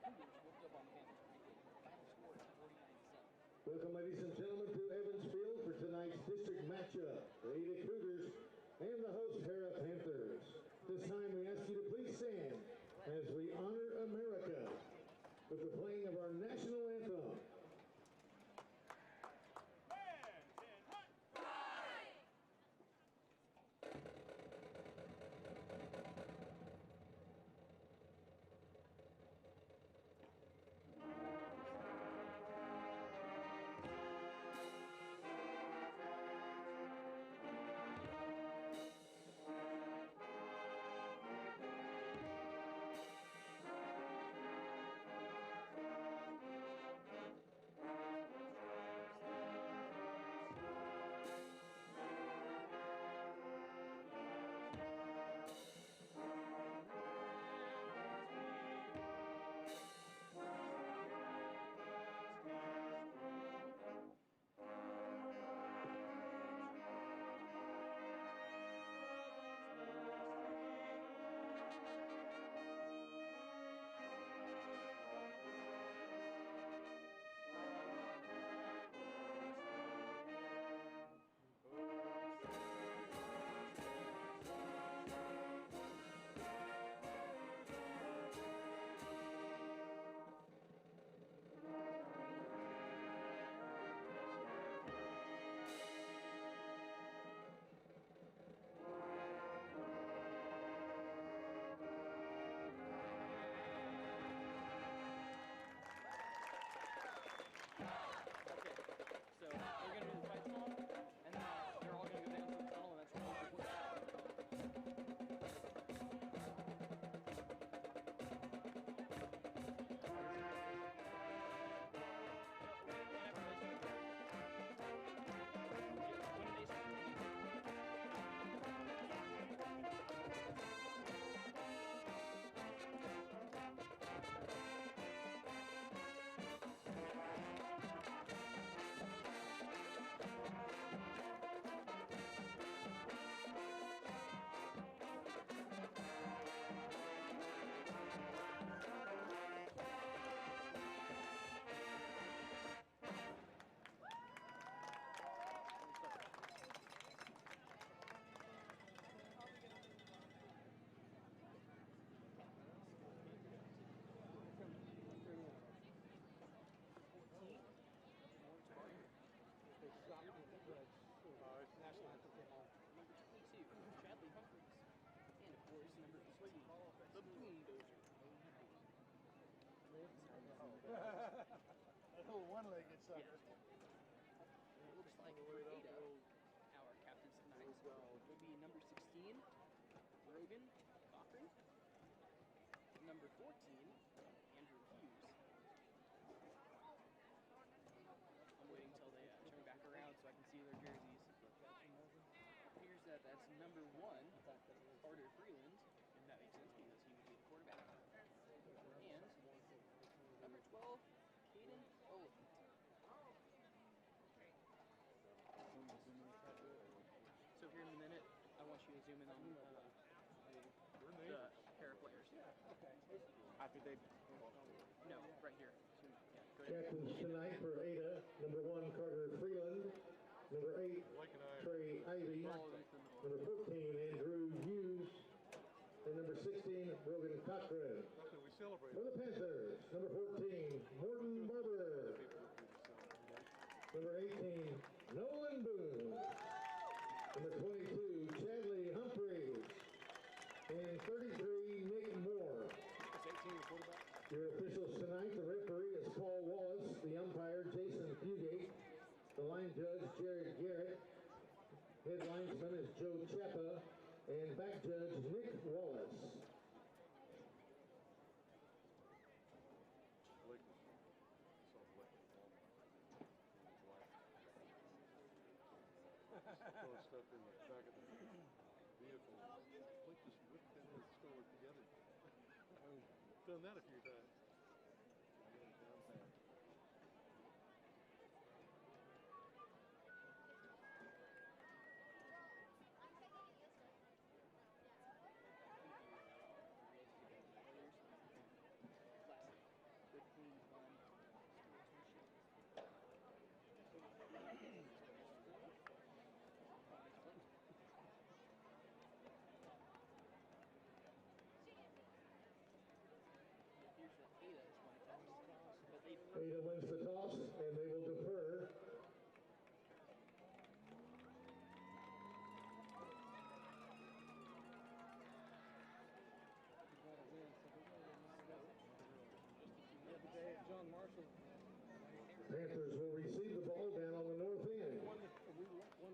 Welcome, ladies and gentlemen, to Evansfield for tonight's district matchup. The Ada Cougars and the host Harrah Panthers. This time we ask you to please stand as we honor America with the playing of our national anthem. The Boondozer. That little one-legged sucker. Yeah. It looks like for Ada, our captains tonight as well, would be number 16, Rogan Cochran. Number 14, Andrew Hughes. I'm waiting until they turn back around so I can see their jerseys. It appears that that's number 1, Carter Freeland, and that makes sense because he would be the quarterback. And number 12, Caden Oliphant. So here in a minute, I want you to zoom in on the Harrah players. Okay. After they... No, right here. Yeah, go ahead. Captains tonight for Ada, number 1, Carter Freeland. Number 8, Trey Ivy. Number 14, Andrew Hughes. And number 16, Rogan Cochran. We celebrate. For the Panthers, number 14, Morton Barber. Number 18, Nolan Boone. Number 22, Chadley Humphreys. And 33, Nick Moore. Your officials tonight, the referee is Paul Wallace, the umpire Jason Fugate, the line judge Jared Garrett, head linesman is Joe Chappa, and back judge Nick Wallace. Throwing stuff in the back of the vehicle. Blake just whipped them and stole it together. I've done that a few times. Panthers will receive the ball down on the north end. We won the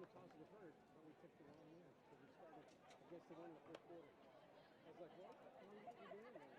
toss of the first, but we picked the wrong man because we started against the one in the first quarter. I was like, what? What are you doing there?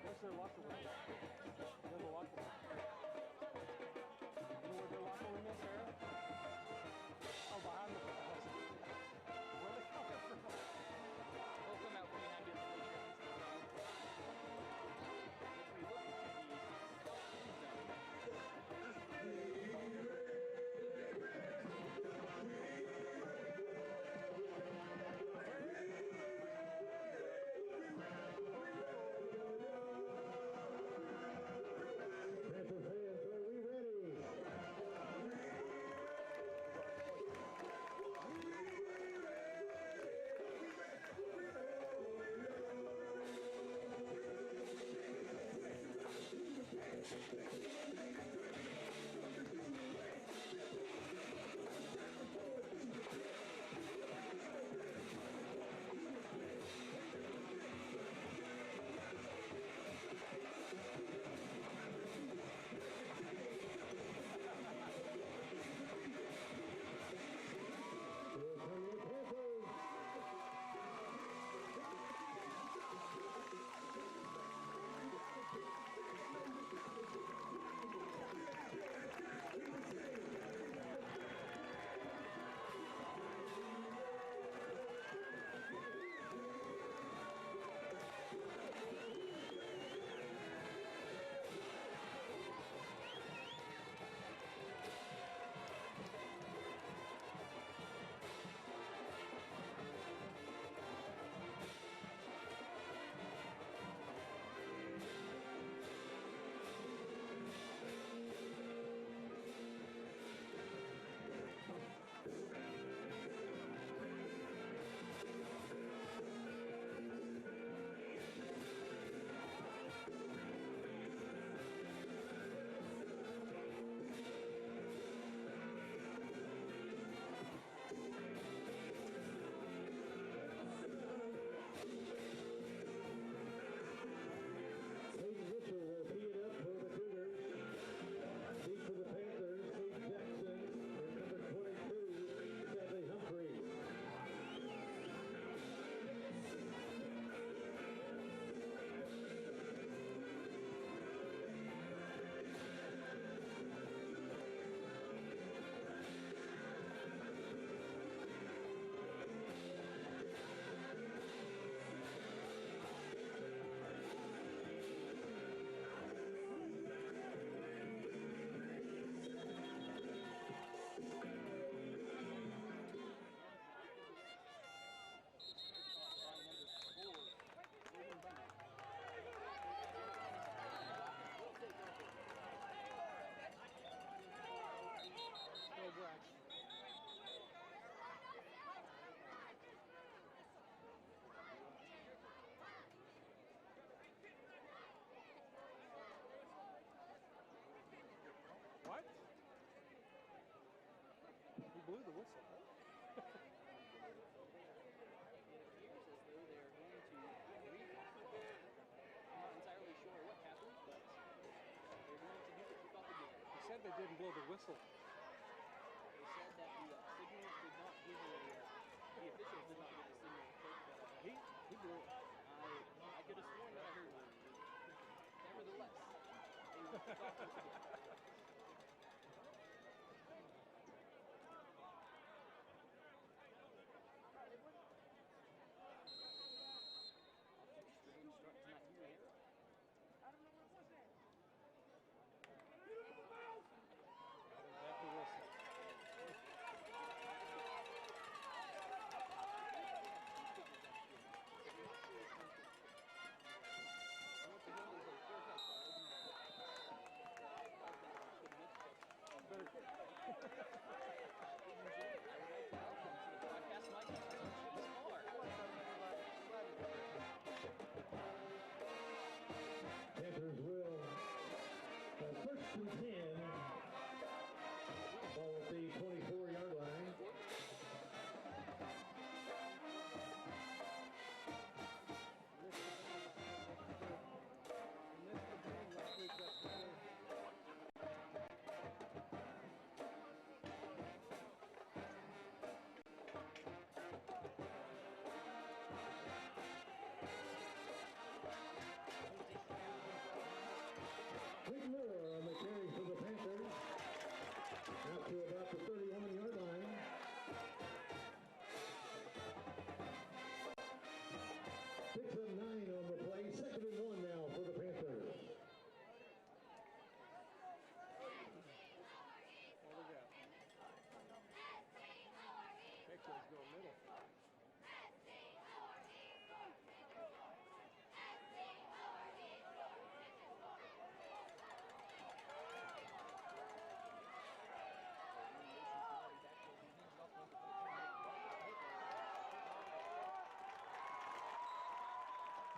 Where's their locker room? They have a locker room. You know where their locker room is, Harrah? Oh, behind the house. Where they coming from? They'll come out pretty happy with the picture. If we look to Panther fans, are we ready? Here come the Panthers. Peyton Mitchell will tee it up for the Cougars. Deep for the Panthers, Steve Jackson, and number 22, Sadly Humphreys. Go Brax. What? He blew the whistle, huh? it appears as though they are going to re-kick. I'm not entirely sure what happened, but they're going to do the kickoff again. He said they didn't blow the whistle. They said that the signals did not give the officials did not give a signal to kick, but He blew it. I could have sworn that I heard one. Nevertheless, they will kick off once again.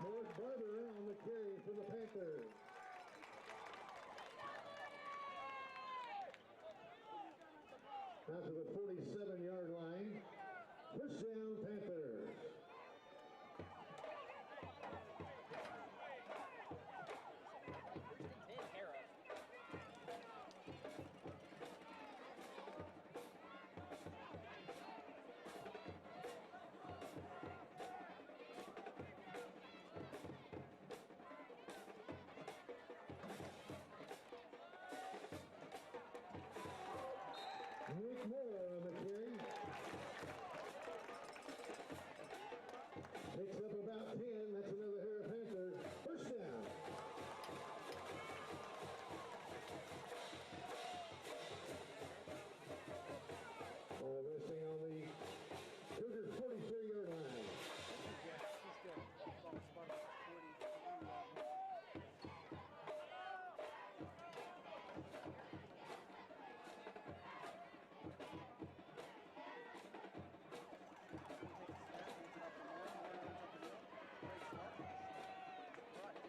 North Barber on the carry for the Panthers. Out to the 47-yard line. First down, Panthers. Nick Moore on the carry. Picks up about 10. That's another Harrah Panther. First down. Resting on the Cougars' 43-yard line. He's good. Ball spot at 43.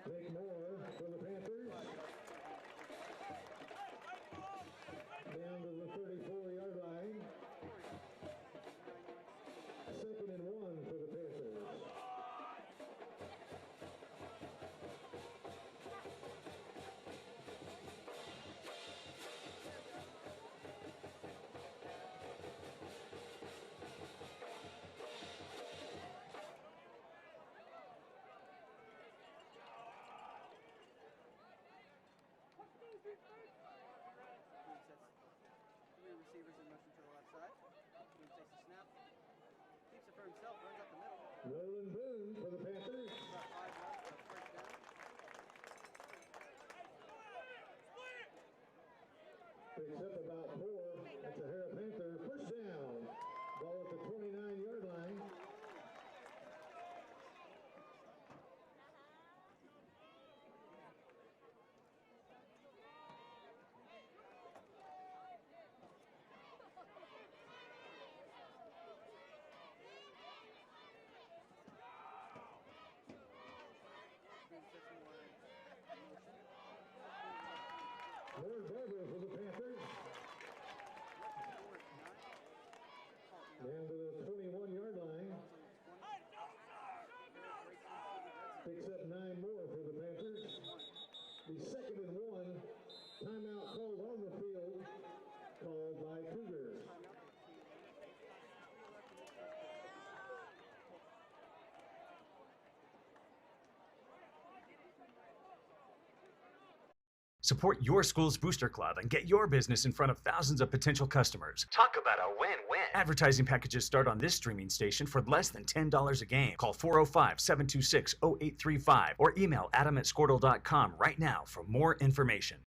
Nick Moore for the Panthers. Down to the 34-yard line. Second and 1 for the Panthers. Three receivers in motion to the left side. Boone takes the snap. Keeps it for himself, runs up the middle. Roland Boone for the Panthers. About 5 left for a first down. Picks up about 4. That's a Harrah Panther. First down. Ball at the 29-yard line. North Barber for the Panthers. Down to the 21-yard line. Picks up 9 more for the Panthers. The second and 1. Timeout called on the field. Called by Cougars. Support your school's booster club and get your business in front of thousands of potential customers. Talk about a win-win. Advertising packages start on this streaming station for less than $10 a game. Call 405-726-0835 or email adam@squirtle.com right now for more information.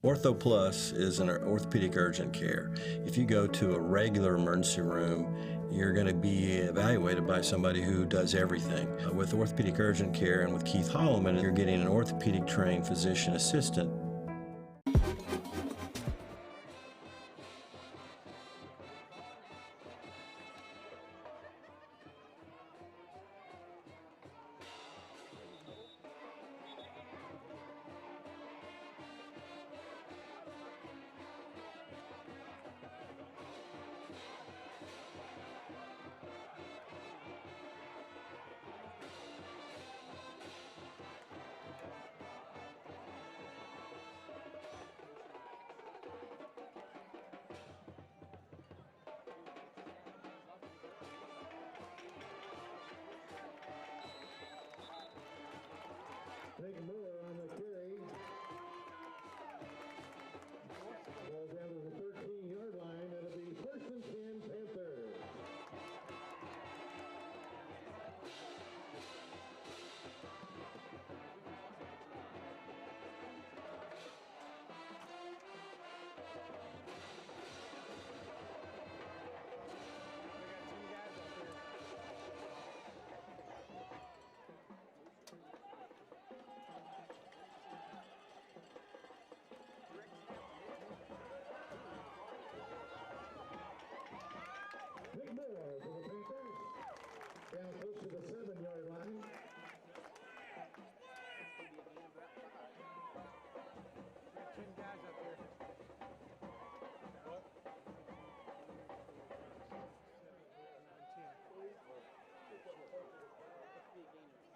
Ortho Plus is an orthopedic urgent care. If you go to a regular emergency room, you're going to be evaluated by somebody who does everything. With orthopedic urgent care and with Keith Holloman, you're getting an orthopedic trained physician assistant. Nick Moore on the carry. Ball down to the 13-yard line. It'll be first and 10 Panthers.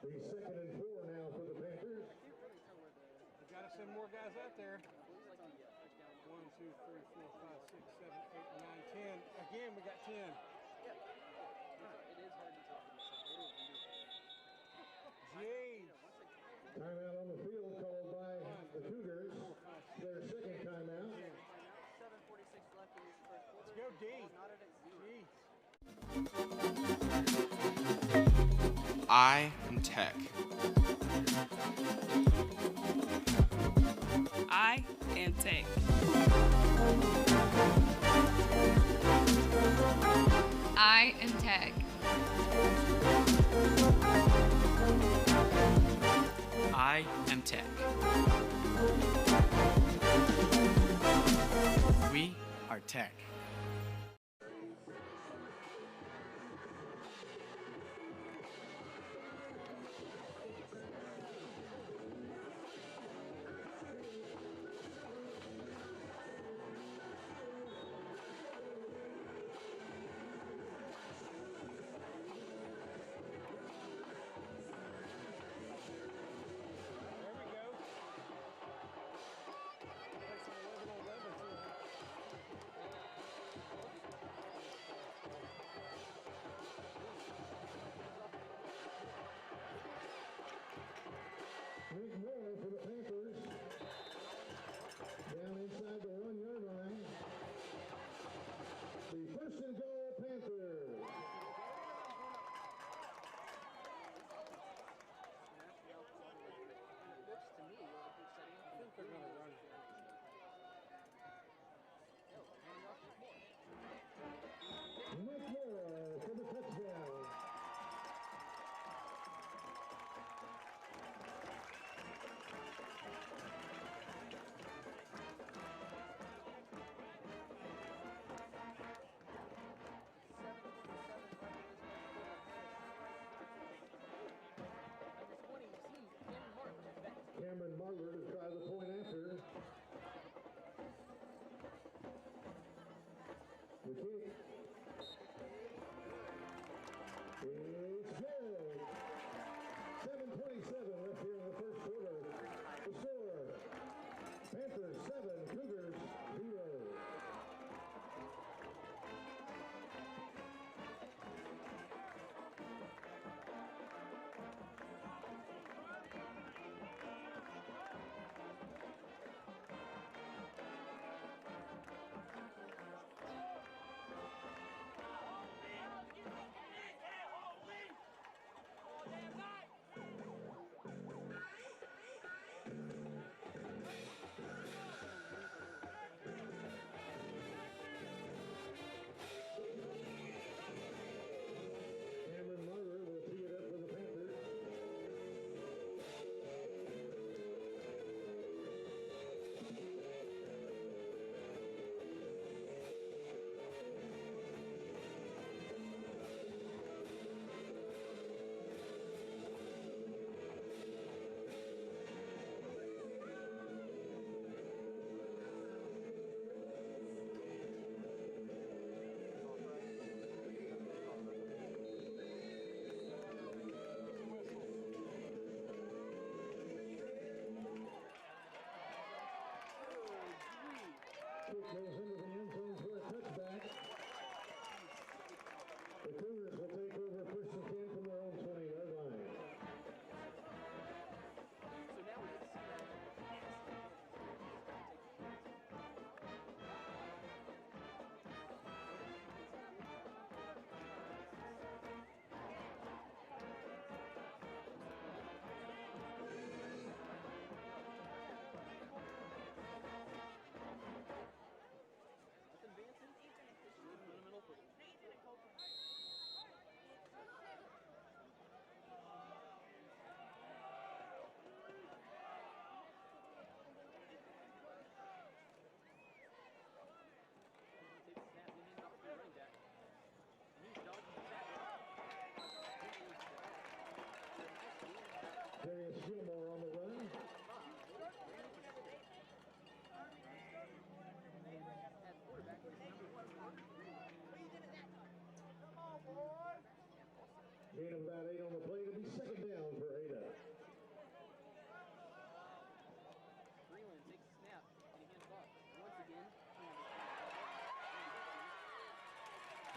Be 2nd and 4 now for the Panthers. We got to send more guys out there. 1, 2, 3, 4, 5, 6, 7, 8, 9, 10. Again, we got 10. It is hard to tell. Jeez. Timeout on the field called by the Cougars. Their second timeout. 7:46 left in this first quarter. Let's go D. Not at zero. Jeez. I am Tech. I am Tech. I am Tech. I am Tech. We are Tech.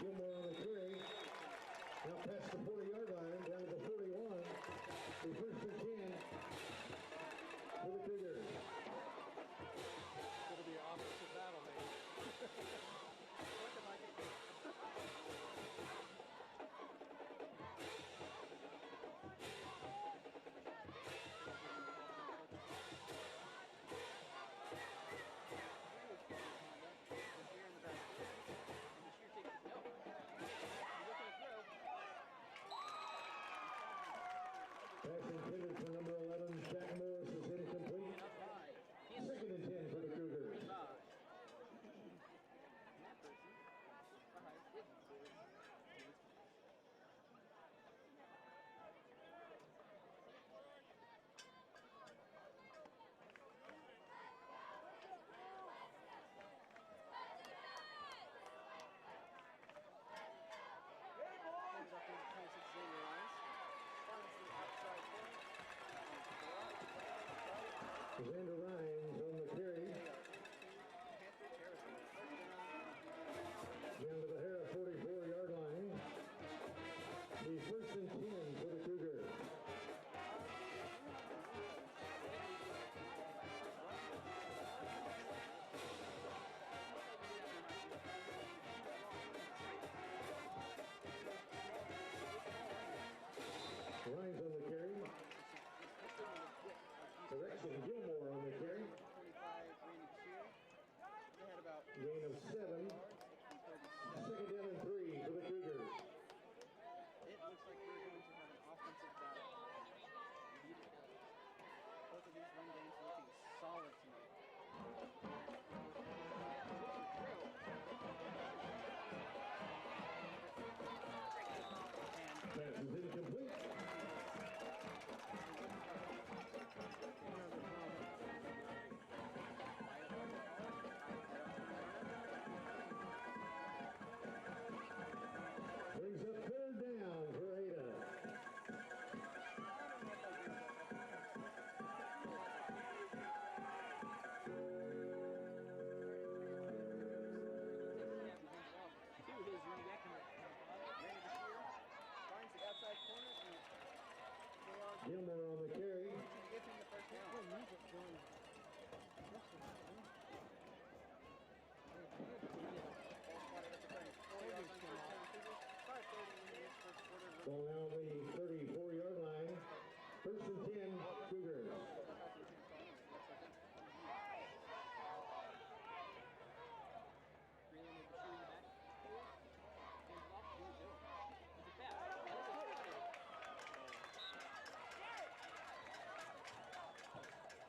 Gilmore on the carry. Now past the 40-yard line, down to the 41. The first and 10 for the Cougars. It'll be an offensive battle, maybe. Pass intended for number 11, Jack Morris, is incomplete. Second and 10 for the Cougars. Xander Rhines on the carry. Down to the Harrah 44-yard line. The first and 10 for the Cougars. Rhines on the carry. Correction, Gilmore on the carry. Gain of 7. Second down and 3 for the Cougars. It looks like we're going to have an offensive battle. Indeed it does. Both of these run games looking solid tonight. Pass is incomplete. Brings up third down for Ada. Gilmore on the carry. Ball now on the 34-yard line. First and 10, Cougars.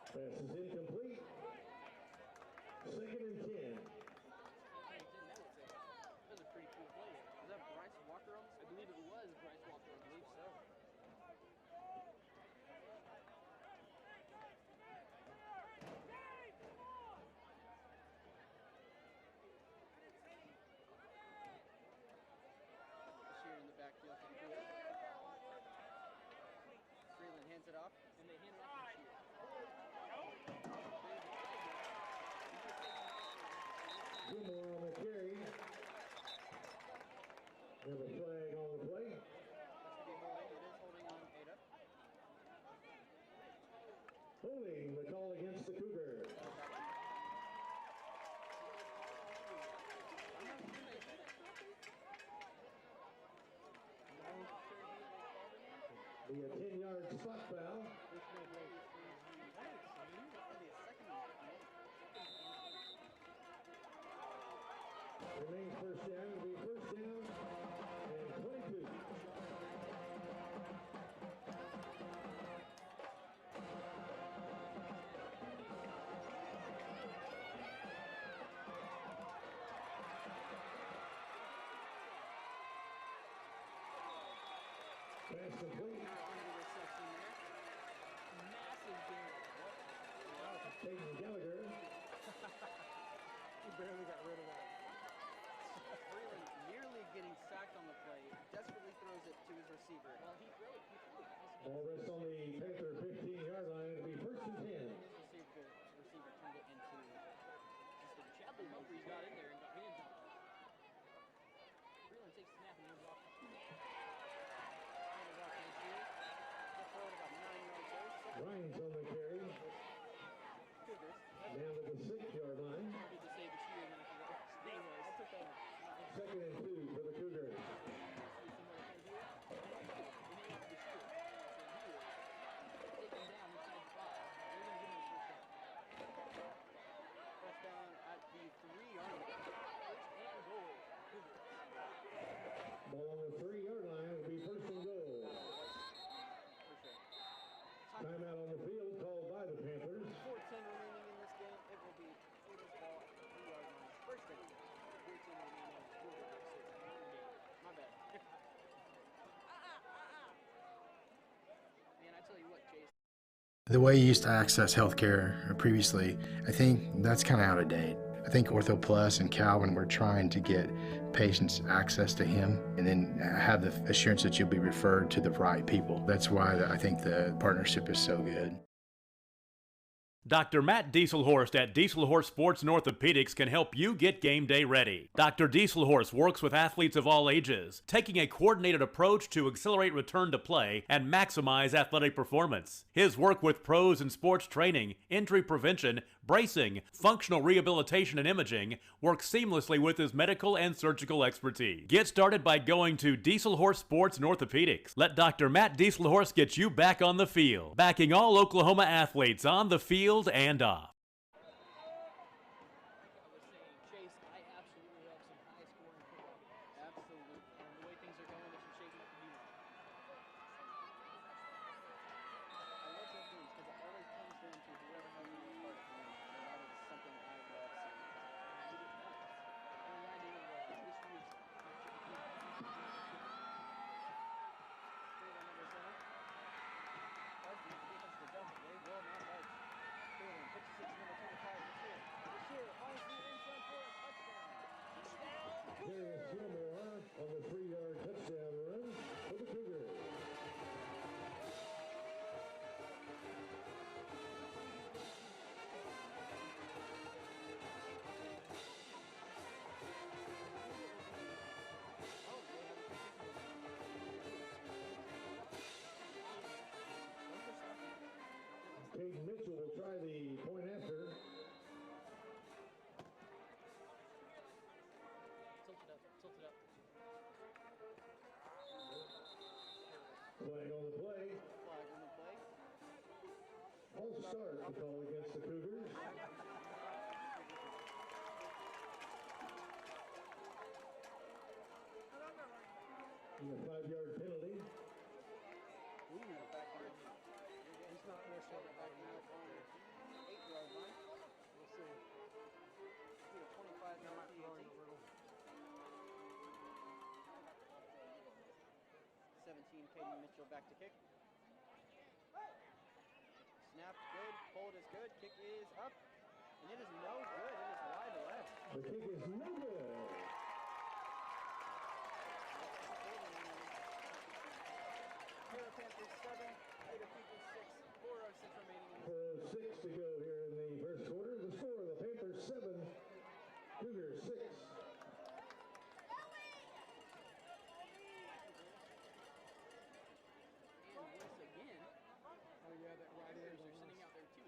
Pass is incomplete. Second and 10. That was a pretty cool play. Was that Bryce Walker on this? I believe it was Bryce Walker. I believe so. Shear in the backfield for the Cougars. Freeland hands it off, and they hand it off to Shear. Gilmore on the carry. We have a flag on the play. It is holding on Ada. Holding the call against the Cougars. Be a 10-yard spot foul. Remains first down. It'll be first down and 22. Pass complete. Massive game. Peyton Gallagher. He barely got rid of that. Freeland nearly getting sacked on the play, desperately throws it to his receiver. Well, he really Ball rests on the Panther 15-yard line. It'll be first and 10. his receiver turned it into just a Chadley Humphreys got in there and got hands on it. Freeland's The way you used to access healthcare previously, I think that's kind of out of date. I think Ortho Plus and Calvin were trying to get patients access to him and then have the assurance that you'll be referred to the right people. That's why I think the partnership is so good. Dr. Matt Dieselhorst at Dieselhorst Sports and Orthopedics can help you get game day ready. Dr. Dieselhorst works with athletes of all ages, taking a coordinated approach to accelerate return to play and maximize athletic performance. His work with pros in sports training, injury prevention, bracing, functional rehabilitation, and imaging works seamlessly with his medical and surgical expertise. Get started by going to Dieselhorst Sports and Orthopedics. Let Dr. Matt Dieselhorst get you back on the field, backing all Oklahoma athletes on the field and off. On the 3-yard touchdown run for the Cougars. Caden Mitchell will try the point after. Flag on the play. False start to call against the Cougars. And a 5-yard penalty. He's not necessarily back now. 8-yard line. We'll see. 25-yard PAT. 17, Caden Mitchell back to kick. Snap, good. Hold is good. Kick is up. And it is no good. It is wide left. The kick is no good. Harrah Panthers 7, Ada Cougars 6, 4:06 remaining. 4:06 to go here in the first quarter. The score, the Panthers 7, Cougars 6.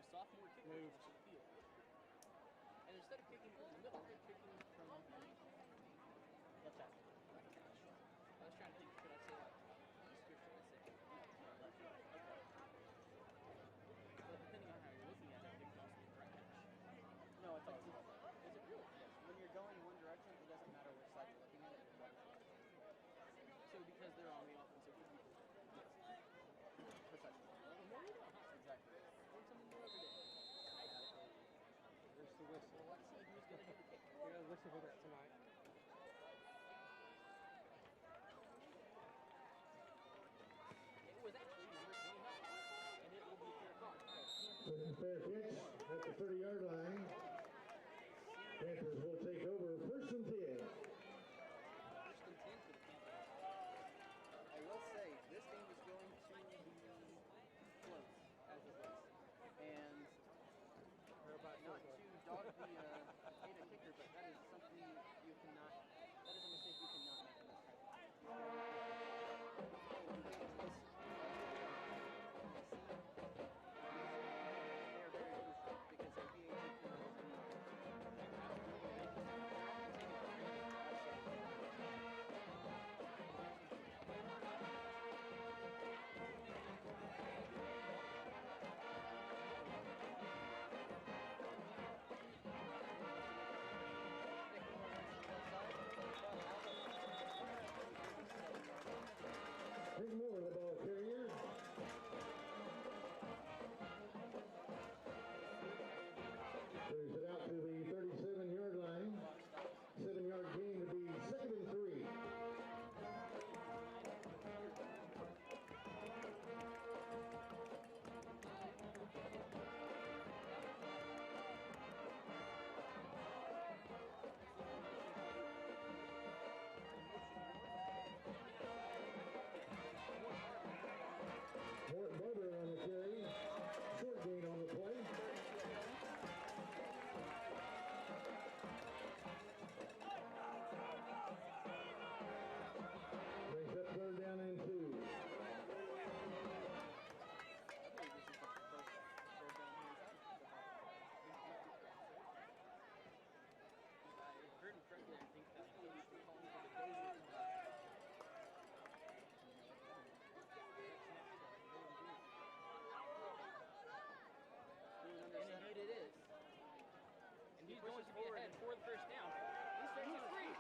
Sophomore kicker moved to the field. And instead of kicking from the middle, they're kicking from left tackle. I was trying to think, could I say like description? I say left. Okay. But depending on how you're looking at it, it can also be right catch. No, it's like, is it really? Yes. When you're going one direction, it doesn't matter which side you're looking at it. So because they're on the offensive, it would be yes. Precisely. The more you know, exactly. Learn something new every day. There's the whistle. Let's see who's going to do the kick. We're going to listen for that tonight. It was actually number 29, and it will be fair card. Second fair catch at the 30-yard line. Panthers will take over first and 10. First and 10 for the Panthers. I will say, this game is going to be close, as it was. And not to dog the Ada kicker, but that is something you cannot, that is a mistake you cannot make in this type. They are very crucial because their PAT going to be ahead for the first down. He's free.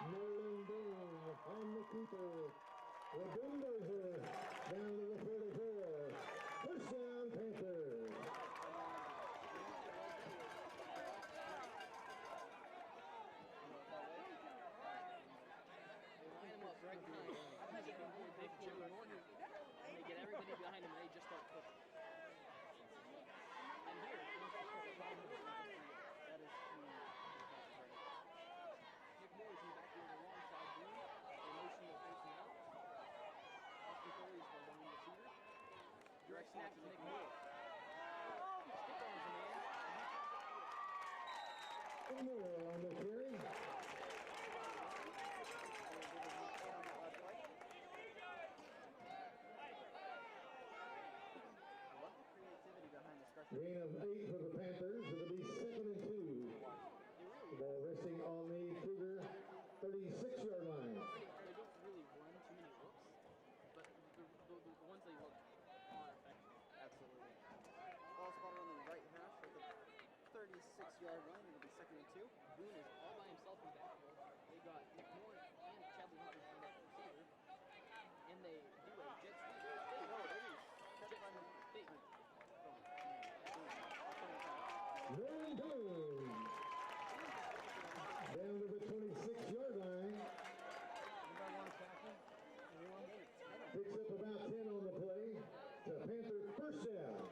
Nolan Boone on the keeper. The bulldozer down to the 44. First down, Panthers. Line him up right behind him. Big Joe Norton. And they get everybody behind him. They just start cooking. And here, that is Nick Moore is in the back here alongside Boone. They motion the personnel. Austin Foley is the lone receiver. Direct snap to Nick Moore. Stick on his man. Moore on the carry. Gain of 8 for the Panthers. It'll be 2nd and 2. Ball resting on the Cougar 36-yard line. They don't really run too many looks, but the ones they look are effective. Absolutely. Ball spotted on the right hash at the 36-yard line. It'll be 2nd and 2. Boone is all by himself in the backfield. They got Nick Moore and Chadley Hunter from that receiver, and they do a jet sweep. Nolan Boone down to the 26-yard line. Picks up about 10 on the play. It's a Panther first down.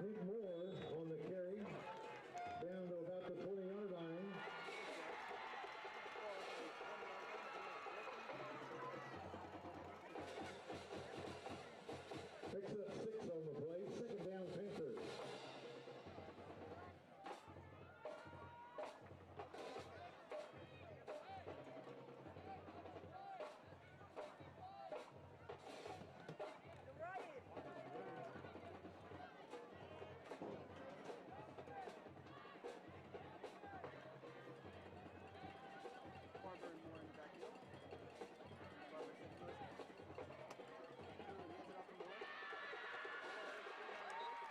Nick Moore on the carry, down to about the 20-yard line. Picks up 6 on the play, 2nd down Panthers.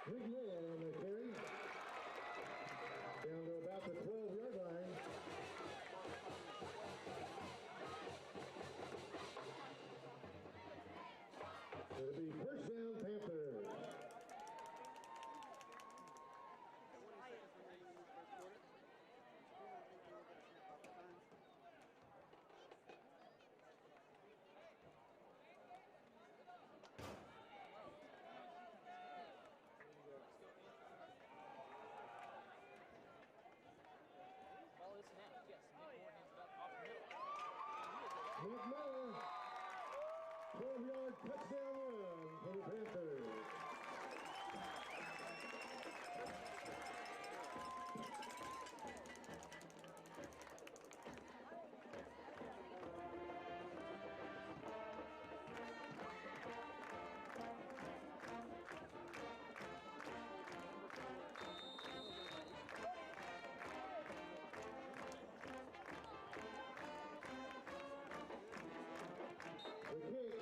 Nick Moore on the carry, down to about the 12-yard line. It'll be first down Panthers. Nick Moore, 12-yard touchdown run for the Panthers. The kick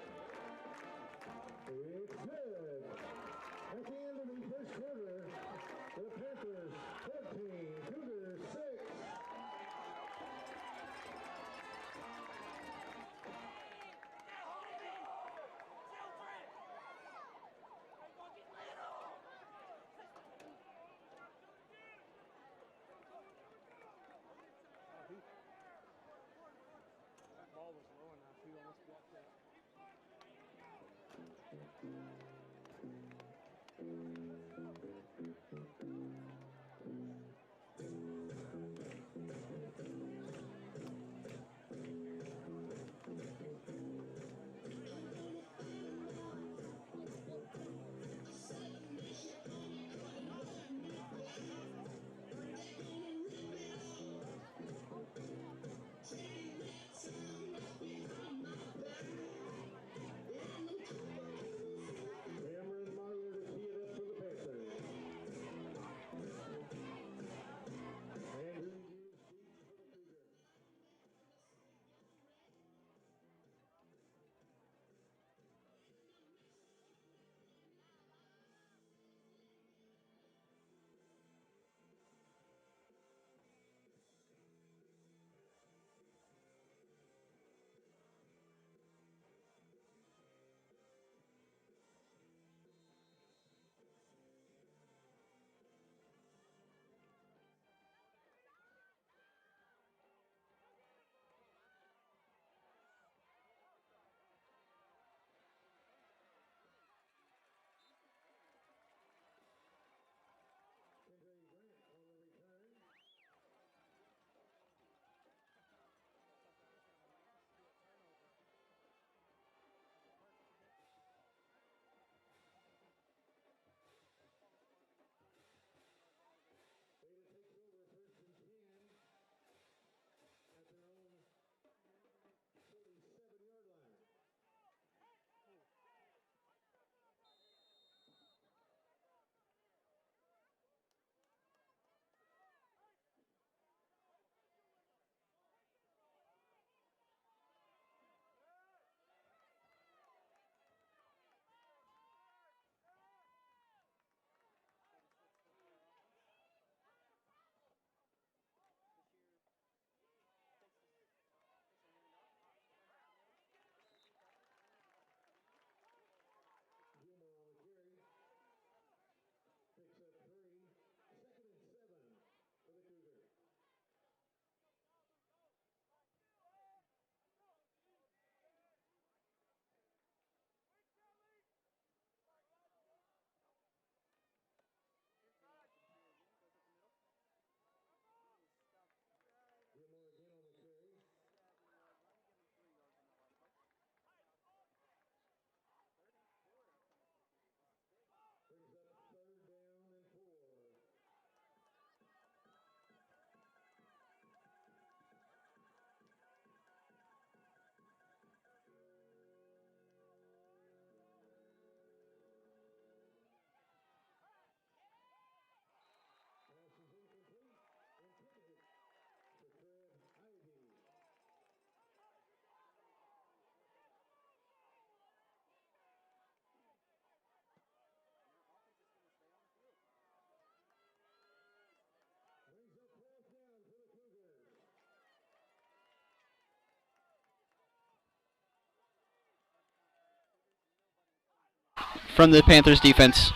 from the Panthers defense.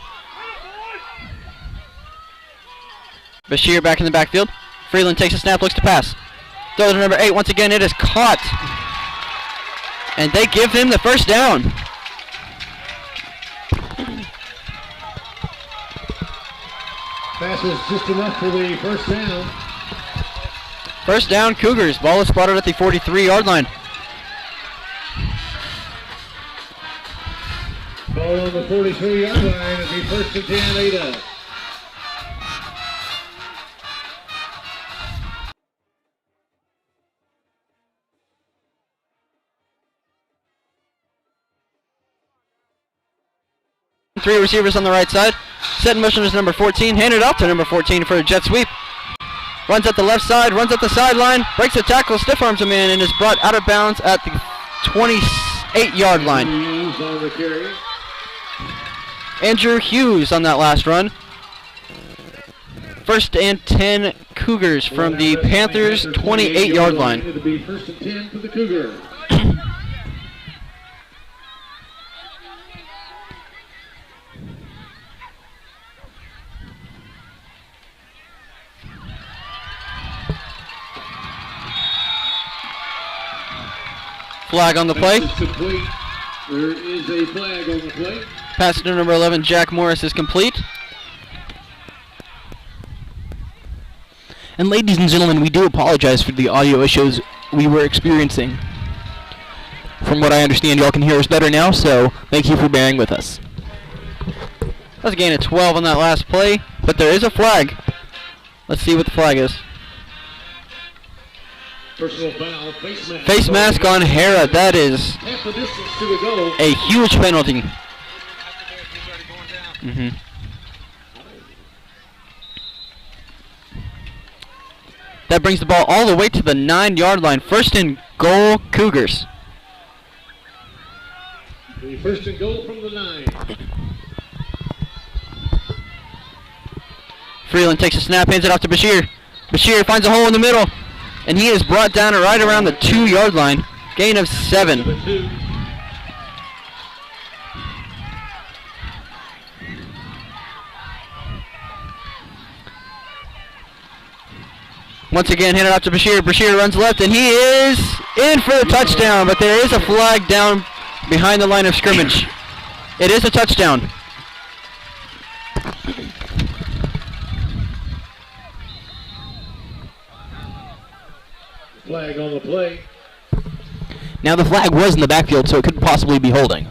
Bashir back in the backfield. Freeland takes a snap, looks to pass. Throws to number 8. Once again, it is caught. And they give him the first down. Pass is just enough for the first down. First down, Cougars. Ball is spotted at the 43-yard line. Ball on the 43-yard line. It'll be first and 10, Ada. Three receivers on the right side. Set in motion is number 14. Handed off to number 14 for a jet sweep. Runs at the left side, runs at the sideline, breaks a tackle, stiff arms him in, and is brought out of bounds at the 28-yard line. Andrew Hughes on that last run. First and 10 Cougars from the Panthers' 28-yard line. It'll be first and 10 for the Cougars. Flag on the play. There is a flag on the play. Pass to number 11, Jack Morris, is complete. And ladies and gentlemen, we do apologize for the audio issues we were experiencing. From what I understand, y'all can hear us better now, so thank you for bearing with us. That's a gain of 12 on that last play, but there is a flag. Let's see what the flag is. Personal foul, face mask on Harrah. That is half the distance to the goal. A huge penalty. That brings the ball all the way to the 9-yard line. First and goal, Cougars. The first and goal from the 9. Freeland takes a snap, hands it off to Bashir. Bashir finds a hole in the middle. And he is brought down right around the 2-yard line. Gain of 7. Once again, handed off to Bashir. Bashir runs left, and he is in for a touchdown. But there is a flag down behind the line of scrimmage. It is a touchdown. Flag on the play. Now the flag was in the backfield, so it could possibly be holding.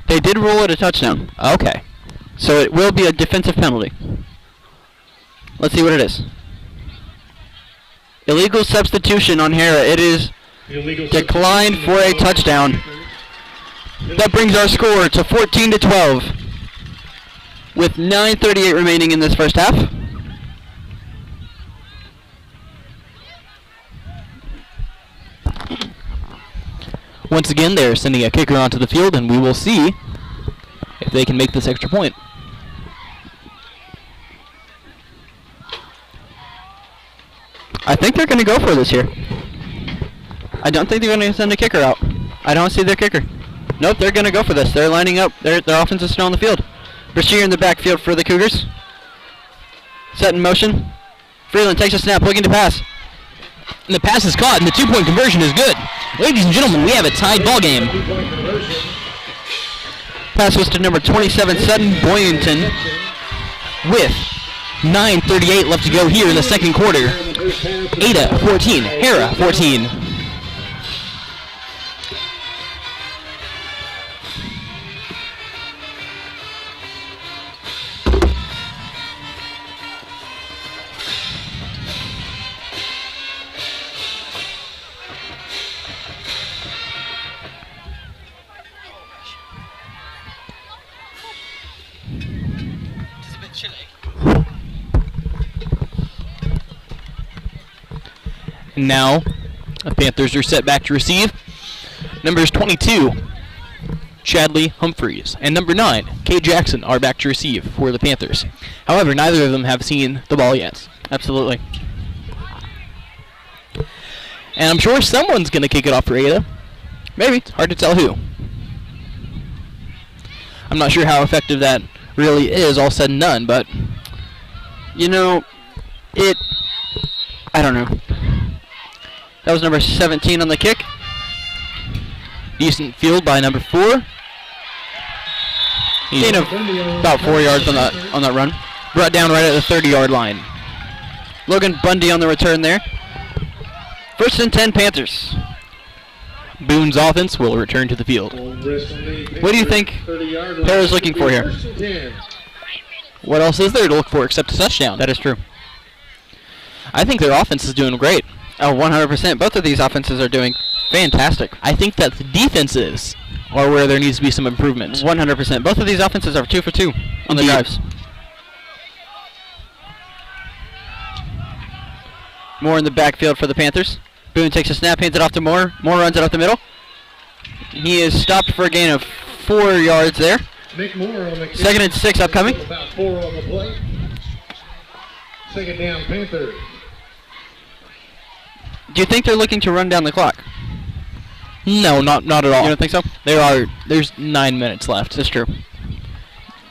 They did rule it a touchdown. Okay. So it will be a defensive penalty. Let's see what it is. Illegal substitution on Harrah. It is declined for a touchdown. That brings our score to 14-12 with 9:38 remaining in this first half. Once again, they're sending a kicker onto the field, and we will see if they can make this extra point. I think they're going to go for this here. I don't think they're going to send a kicker out. I don't see their kicker. Nope, they're going to go for this. They're lining up. Their offense is still on the field. Bashir in the backfield for the Cougars. Set in motion. Freeland takes a snap, looking to pass. And the pass is caught, and the two-point conversion is good. Ladies and gentlemen, we have a tied ball game. Pass was to number 27, Sutton Boynton, with 9:38 left to go here in the second quarter. Ada 14, Harrah 14. Now, the Panthers are set back to receive. Numbers 22, Chadley Humphreys, and number 9, Kate Jackson, are back to receive for the Panthers. However, neither of them have seen the ball yet. Absolutely. And I'm sure someone's going to kick it off for Ada. Maybe. It's hard to tell who. I'm not sure how effective that really is, all said and done, but you know, I don't know. That was number 17 on the kick. Decent field by number 4. Gain of about 4 yards on that run. Brought down right at the 30-yard line. Logan Bundy on the return there. 1st and 10 Panthers. Boone's offense will return to the field. What do you think Harrah's looking for here? What else is there to look for except a touchdown? That is true. I think their offense is doing great. Oh, 100%. Both of these offenses are doing fantastic. I think that the defenses are where there needs to be some improvement. 100%. Both of these offenses are 2 for 2 on the drives. Moore in the backfield for the Panthers. Boone takes a snap, hands it off to Moore. Moore runs it up the middle. He is stopped for a gain of 4 yards there. Nick Moore on the 2nd and 6 upcoming. About 4 on the play. 2nd down, Panthers. Do you think they're looking to run down the clock? No, not at all. You don't think so? There's 9 minutes left. That's true.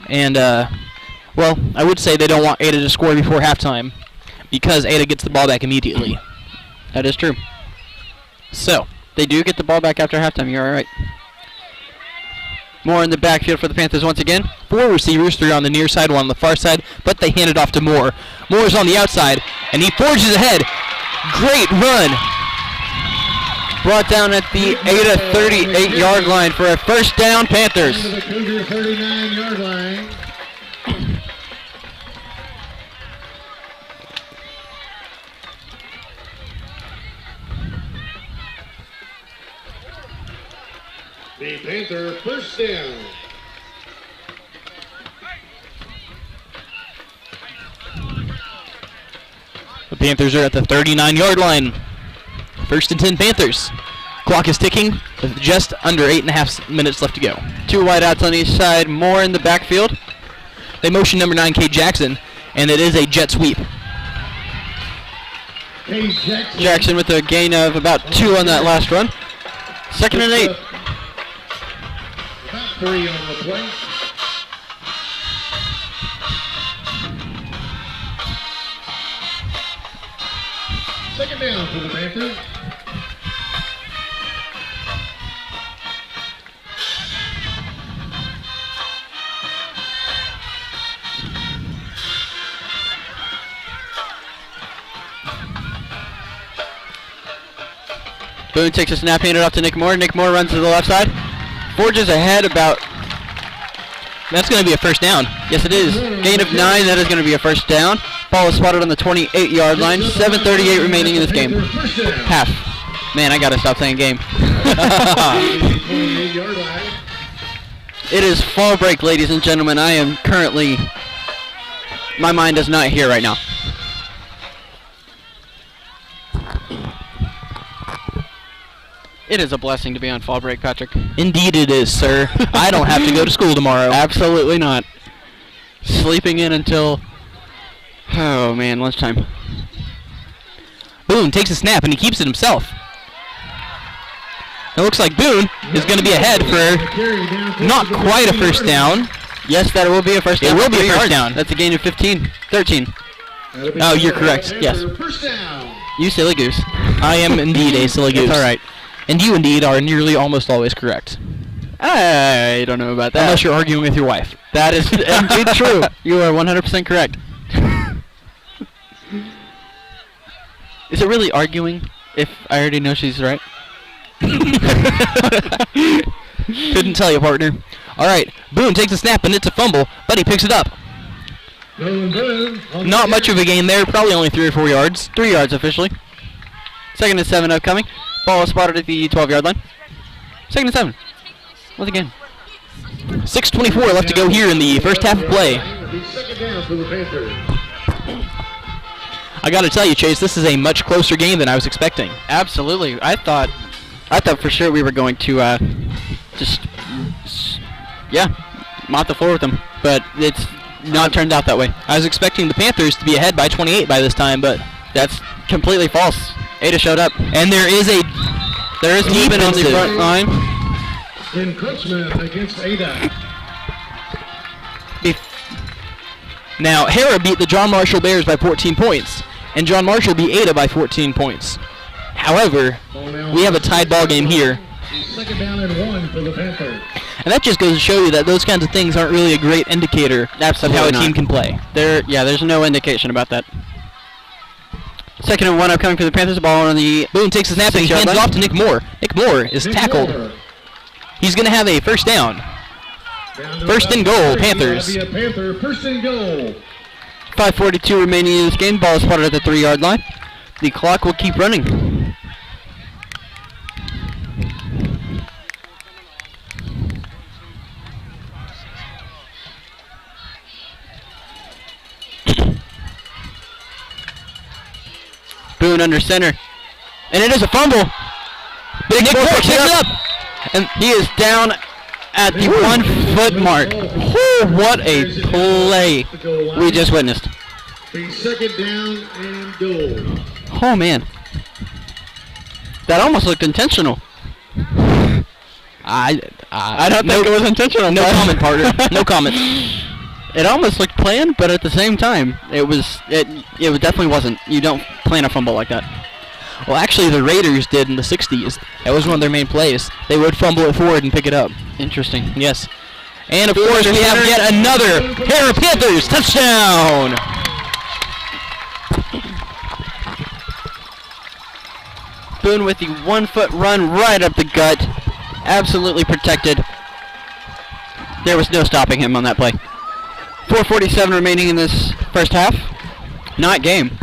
And, well, I would say they don't want Ada to score before halftime because Ada gets the ball back immediately. That is true. So, they do get the ball back after halftime. You're all right. Moore in the backfield for the Panthers once again. 4 receivers, 3 on the near side, 1 on the far side, but they hand it off to Moore. Moore's on the outside, and he forges ahead. Great run. Brought down at the Ada 38-yard line for a 1st down, Panthers. To the Cougar 39-yard line. The Panther 1st down. The Panthers are at the 39-yard line. 1st and 10 Panthers. Clock is ticking with just under 8.5 minutes left to go. 2 wideouts on each side. Moore in the backfield. They motion number 9, K. Jackson, and it is a jet sweep. Jackson with a gain of about 2 on that last run. 2nd and 8. About 3 on the play. Second down for the Panthers. Boone takes a snap, handed off to Nick Moore. Nick Moore runs to the left side. Forges ahead about... That's going to be a 1st down. Yes, it is. Gain of 9. That is going to be a 1st down. Ball is spotted on the 28-yard line. 7:38 remaining in this game. Half. Man, I got to stop saying game. It is fall break, ladies and gentlemen. I am currently... My mind is not here right now. It is a blessing to be on fall break, Patrick. Indeed it is, sir. I don't have to go to school tomorrow. Absolutely not. Sleeping in until, oh man, lunchtime. Boone takes a snap and he keeps it himself. It looks like Boone is going to be ahead for not quite a 1st down. Yes, that will be a 1st down. It will be a 1st down. That's a gain of 13. Oh, you're correct. Yes. You silly goose. I am indeed a silly goose. That's all right. And you indeed are nearly almost always correct. I don't know about that. Unless you're arguing with your wife. That is indeed true. You are 100% correct. Is it really arguing if I already know she's right? Couldn't tell you, partner. All right, Boone takes a snap and it's a fumble, but he picks it up. Not much of a gain there, probably only 3 or 4 yards. 3 yards officially. 2nd and 7 upcoming. Ball is spotted at the 12-yard line. 2nd and 7. Once again. 6:24 left to go here in the 1st half of play. I got to tell you, Chase, this is a much closer game than I was expecting. Absolutely. I thought for sure we were going to mop the floor with them, but it's not turned out that way. I was expecting the Panthers to be ahead by 28 by this time, but that's completely false. Ada showed up, and there is movement on the front line. Encroachment against Ada. Now, Harrah beat the John Marshall Bears by 14 points, and John Marshall beat Ada by 14 points. However, we have a tied ball game here. Second down and 1 for the Panthers. And that just goes to show you that those kinds of things aren't really a great indicator of how a team can play. There's no indication about that. Second and 1 upcoming for the Panthers. Ball on the Boone takes the snap and he hands it off to Nick Moore. Nick Moore is tackled. He's going to have a first down. First and goal, Panthers. Be a Panther, first and goal. 5:42 remaining in this game. Ball is spotted at the 3-yard line. The clock will keep running. Boone under center. And it is a fumble. Nick Moore picks it up. And he is down at the 1 foot mark. Oh, what a play we just witnessed. The second down and goal. Oh, man. That almost looked intentional. I don't think it was intentional. No comment, partner. No comment. It almost looked planned, but at the same time, it definitely wasn't. You don't plan a fumble like that. Well, actually, the Raiders did in the 60s. That was one of their main plays. They would fumble it forward and pick it up. Interesting. Yes. And, of course, we have yet another Harrah Panthers touchdown. Boone with the 1 foot run right up the gut. Absolutely protected. There was no stopping him on that play. 4:47 remaining in this first half. Not game.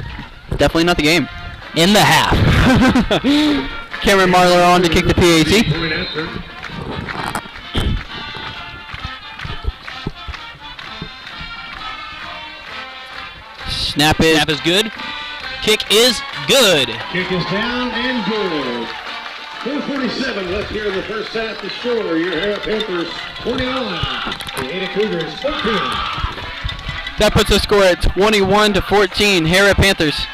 Definitely not the game. In the half. Cameron Marler on to kick the PAT. Snap is good. Kick is good. Kick is down and good. 4:47 left here in the first half to score. Your Harrah Panthers 21. The Ada Cougars 14. That puts the score at 21-14. Harrah Panthers.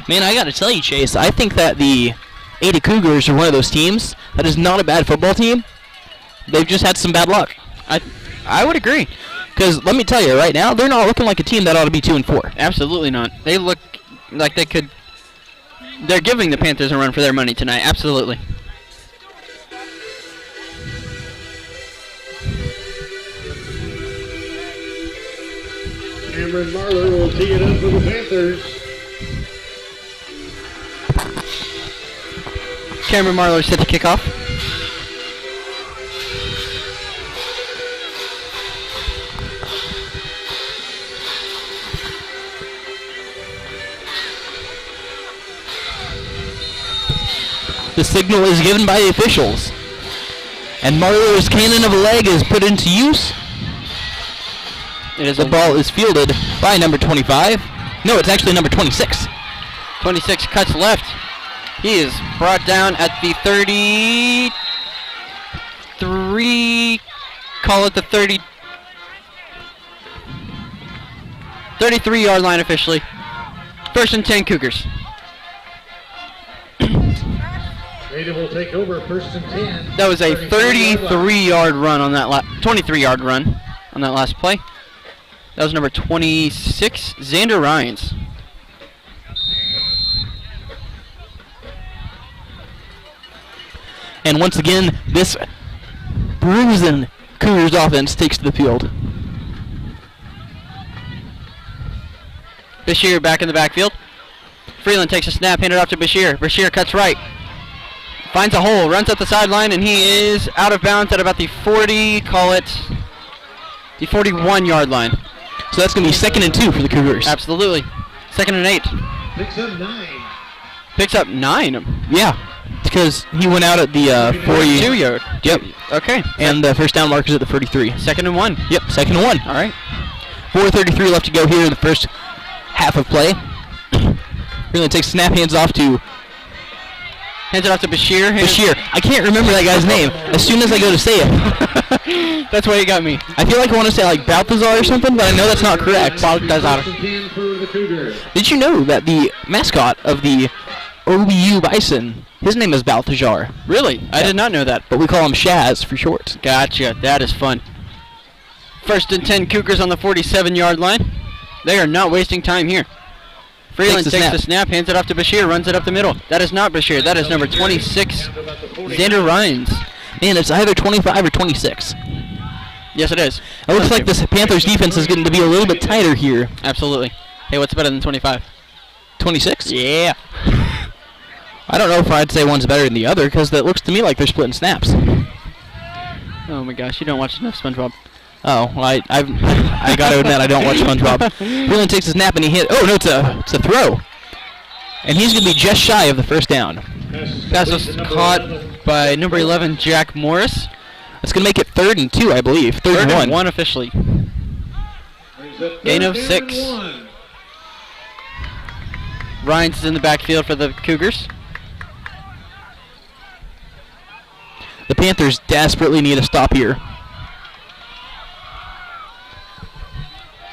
Man, I got to tell you, Chase, I think that the Ada Cougars are one of those teams that is not a bad football team. They've just had some bad luck. I would agree. Because let me tell you, right now, they're not looking like a team that ought to be 2-4. Absolutely not. They look like they could. They're giving the Panthers a run for their money tonight. Absolutely. Cameron Marler will tee it up for the Panthers. Cameron Marler set the kickoff. The signal is given by the officials. And Marler's cannon of a leg is put into use. The ball is fielded by number 25. No, it's actually number 26. 26 cuts left. He is brought down at the 33. Call it the 33-yard line officially. First and 10 Cougars. Ada will take over first and 10. That was a 33-yard run on that 23-yard run on that last play. That was number 26, Xander Ryans. And once again, this bruising Cougars offense takes to the field. Bashir back in the backfield. Freeland takes a snap, handed off to Bashir. Bashir cuts right. Finds a hole, runs up the sideline, and he is out of bounds at about the 40, call it the 41-yard line. So that's going to be 2nd and 2 for the Cougars. Absolutely. 2nd and 8. Picks up 9. Picks up 9? Yeah, because he went out at the 42-yard. Yep. Okay. And the first down mark is at the 33. 2nd and 1. Yep, 2nd and 1. All right. 4:33 left to go here in the first half of play. Really takes snap, hands off to Hands it off to Bashir. Bashir. I can't remember that guy's name. As soon as I go to say it. That's why you got me. I feel like I want to say like Balthazar or something, but I know that's not correct. Balthazar. Did you know that the mascot of the OBU Bison, his name is Balthazar? Really? I did not know that. But we call him Shaz for short. Gotcha. That is fun. First and 10 Cougars on the 47-yard line. They are not wasting time here. Freeland takes the snap, hands it off to Bashir, runs it up the middle. That is not Bashir. That is number 26, Xander Rhines. Man, it's either 25 or 26. Yes, it is. It looks like this Panthers defense is getting to be a little bit tighter here. Absolutely. Hey, what's better than 25? 26? Yeah. I don't know if I'd say one's better than the other, because that looks to me like they're splitting snaps. Oh my gosh, you don't watch enough SpongeBob. Oh, I got to admit I don't watch SpongeBob. Freeland takes a snap and he hit. Oh no, it's a throw, and he's going to be just shy of the first down. Pass was caught by number 11, Jack Morris. That's going to make it 3rd and 2, I believe. Third and 1 officially. Gain of 6. Rhines is in the backfield for the Cougars. The Panthers desperately need a stop here.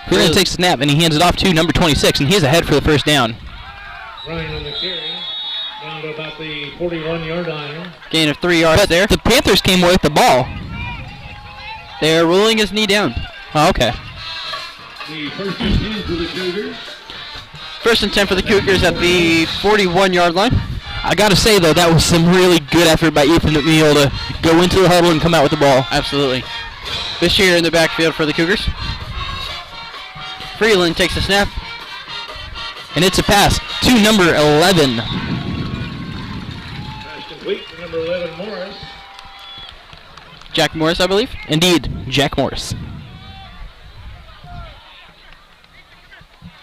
Freeland takes a snap and he hands it off to number 26, and he's ahead for the first down. Running on the carry, down to about the 41-yard line. Gain of 3 yards there. The Panthers came away with the ball. They are rolling his knee down. Oh, okay. The first and 10 for the Cougars. First and 10 for the Cougars at the 41-yard line. I got to say, though, that was some really good effort by Ethan McNeil to go into the huddle and come out with the ball. Absolutely. Bashir in the backfield for the Cougars. Freeland takes a snap. And it's a pass to number 11. Pass complete to number 11, Morris. Jack Morris, I believe? Indeed, Jack Morris.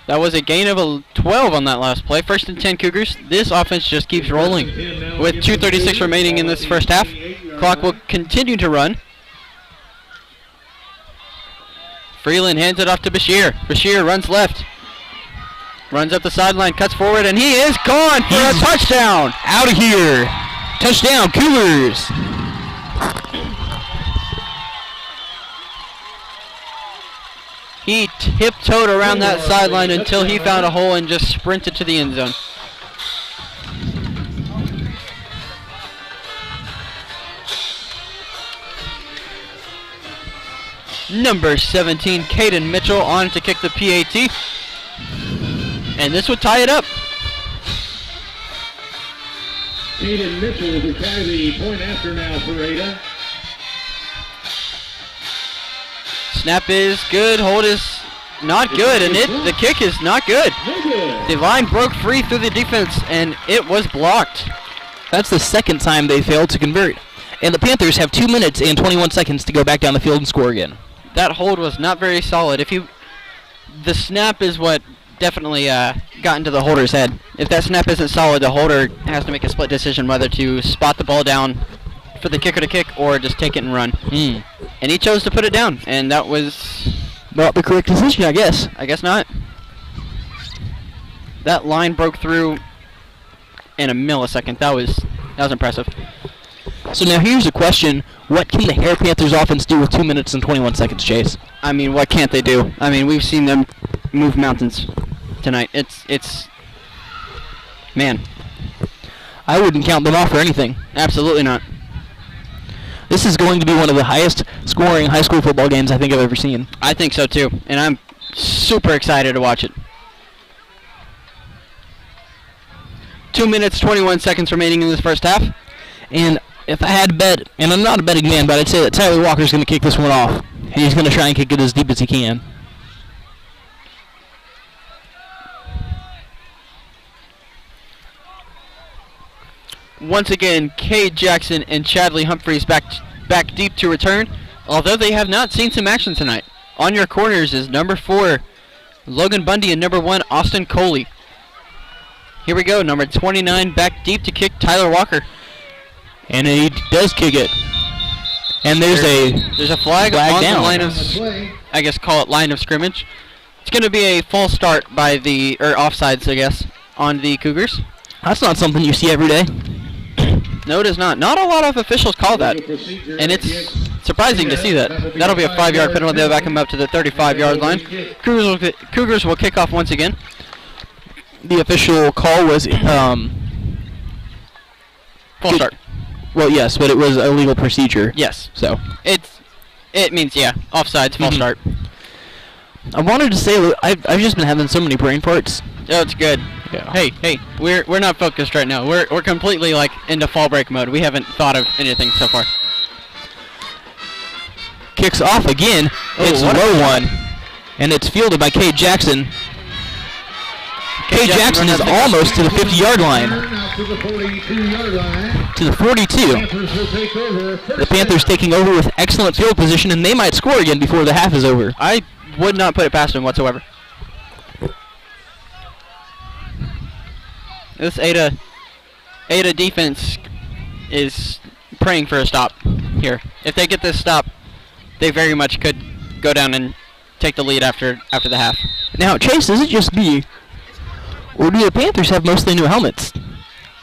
That was a gain of 12 on that last play. First and 10 Cougars. This offense just keeps rolling. With 2:36 remaining in this first half, clock will continue to run. Freeland hands it off to Bashir. Bashir runs left. Runs up the sideline, cuts forward, and he is gone for a touchdown. Out of here. Touchdown, Cougars. He tiptoed around that sideline until he found a hole and just sprinted to the end zone. Number 17, Caden Mitchell, on to kick the PAT. And this would tie it up. Caden Mitchell will carry the point after now for Ada. Snap is good, hold is not good, and the kick is not good. The line broke free through the defense, and it was blocked. That's the second time they failed to convert. And the Panthers have 2 minutes and 21 seconds to go back down the field and score again. That hold was not very solid. The snap is what definitely got into the holder's head. If that snap isn't solid, the holder has to make a split decision whether to spot the ball down for the kicker to kick or just take it and run. And he chose to put it down, and that was not the correct decision, I guess. I guess not. That line broke through in a millisecond. That was impressive. So now here's a question. What can the Harrah Panthers offense do with 2 minutes and 21 seconds, Chase? I mean, what can't they do? I mean, we've seen them move mountains tonight. It's man. I wouldn't count them off for anything. Absolutely not. This is going to be one of the highest scoring high school football games I think I've ever seen. I think so too, and I'm super excited to watch it. 2 minutes, 21 seconds remaining in this first half. And if I had to bet, and I'm not a betting man, but I'd say that Tyler Walker's going to kick this one off. And he's going to try and kick it as deep as he can. Once again, Cade Jackson and Chadley Humphreys back deep to return, although they have not seen some action tonight. On your corners is number 4, Logan Bundy, and number 1, Austin Coley. Here we go, number 29 back deep to kick, Tyler Walker. And he does kick it. And there's a flag on down. The line of, I guess call it line of scrimmage. It's going to be a false start by offsides, I guess, on the Cougars. That's not something you see every day. No, it is not. Not a lot of officials call that, and it's surprising to see that. That'll be a 5-yard penalty. They'll back him up to the 35-yard line. Cougars will kick off once again. The official call was false start. Well, yes, but it was a legal procedure. Yes. So it's It means, yeah, offsides, false start. I wanted to say, I've just been having so many brain farts. Oh, it's good. Yeah. Hey, we're not focused right now. We're completely like into fall break mode. We haven't thought of anything so far. Kicks off again. It's a low one, and it's fielded by Cade Jackson. Cade Jackson is almost to the 50-yard line. To the 42-yard line. To the 42. Panthers will take over. The Panthers taking over with excellent field position, and they might score again before the half is over. I would not put it past them whatsoever. This Ada defense is praying for a stop here. If they get this stop, they very much could go down and take the lead after the half. Now, Chase, is it just me, or do the Panthers have mostly new helmets?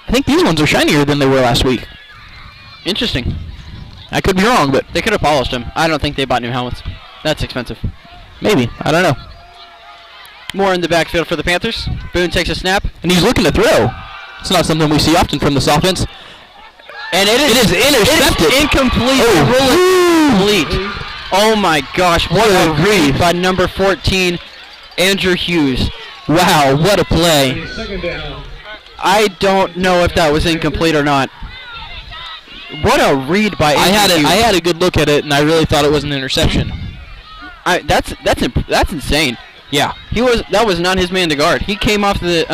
I think these ones are shinier than they were last week. Interesting. I could be wrong, but they could have polished them. I don't think they bought new helmets. That's expensive. Maybe. I don't know. More in the backfield for the Panthers. Boone takes a snap. And he's looking to throw. It's not something we see often from this offense. And it is intercepted. It is incomplete. Complete. Oh my gosh, what a read by number 14, Andrew Hughes. Wow, what a play. Second down. I don't know if that was incomplete or not. What a read by Andrew Hughes. I had a good look at it, and I really thought it was an interception. That's insane. Yeah, that was not his man to guard. He came off the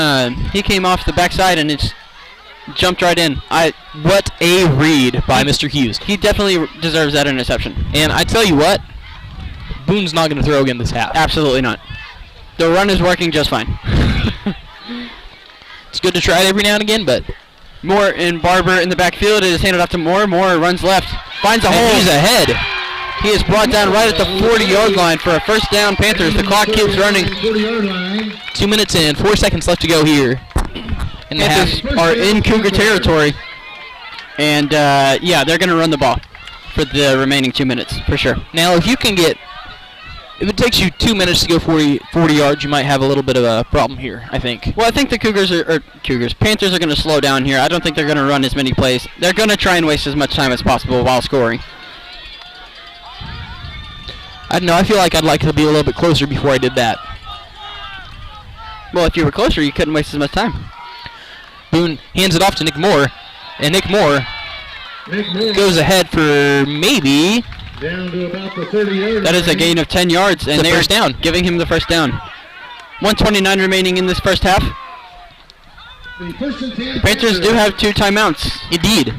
backside and it's jumped right in. What a read by Mr. Hughes. He definitely deserves that interception. And I tell you what, Boone's not going to throw again this half. Absolutely not. The run is working just fine. It's good to try it every now and again, but Moore and Barber in the backfield. It is handed off to Moore. Moore runs left, finds a hole. And he's ahead. He is brought down right at the 40-yard line for a first down, Panthers. The clock keeps running. 2 minutes in, 4 seconds left to go here. And the Panthers are in Cougar territory. And, yeah, they're going to run the ball for the remaining 2 minutes, for sure. Now, if it takes you 2 minutes to go 40 yards, you might have a little bit of a problem here, I think. Well, I think the Panthers are going to slow down here. I don't think they're going to run as many plays. They're going to try and waste as much time as possible while scoring. I don't know, I feel like I'd like to be a little bit closer before I did that. Well, if you were closer, you couldn't waste as much time. Boone hands it off to Nick Moore, and Nick Moore goes ahead for maybe... Down to about the 30-yard line. That is a gain of 10 yards, and they're first down, giving him the first down. 1:29 remaining in this first half. The Panthers do have 2 timeouts. Indeed.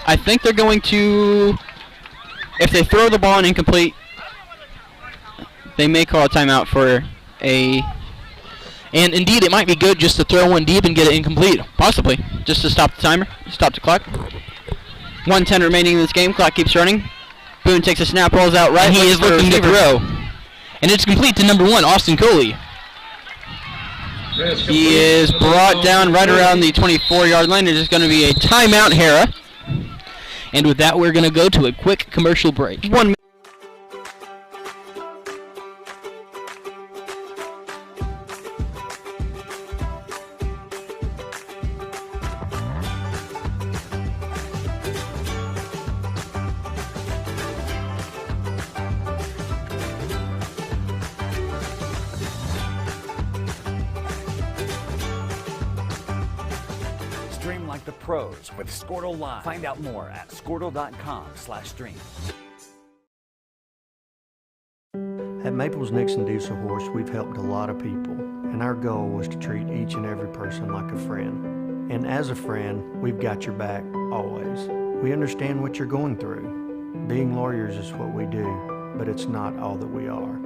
I think they're going to, if they throw the ball and incomplete, they may call a timeout for a... And indeed, it might be good just to throw one deep and get it incomplete. Possibly. Just to stop the timer, stop the clock. 1:10 remaining in this game. Clock keeps running. Boone takes a snap, rolls out right. And he is looking to throw. And it's complete to number 1, Austin Coley. He is brought down right around the 24-yard line. There's going to be a timeout, Harrah. And with that, we're going to go to a quick commercial break. 1 minute. Stream like the pros with Squirtle Live. Find out more at squirtle.com/stream. At Maples Nixon Diesel Horse, we've helped a lot of people, and our goal was to treat each and every person like a friend. And as a friend, we've got your back always. We understand what you're going through. Being lawyers is what we do, but it's not all that we are.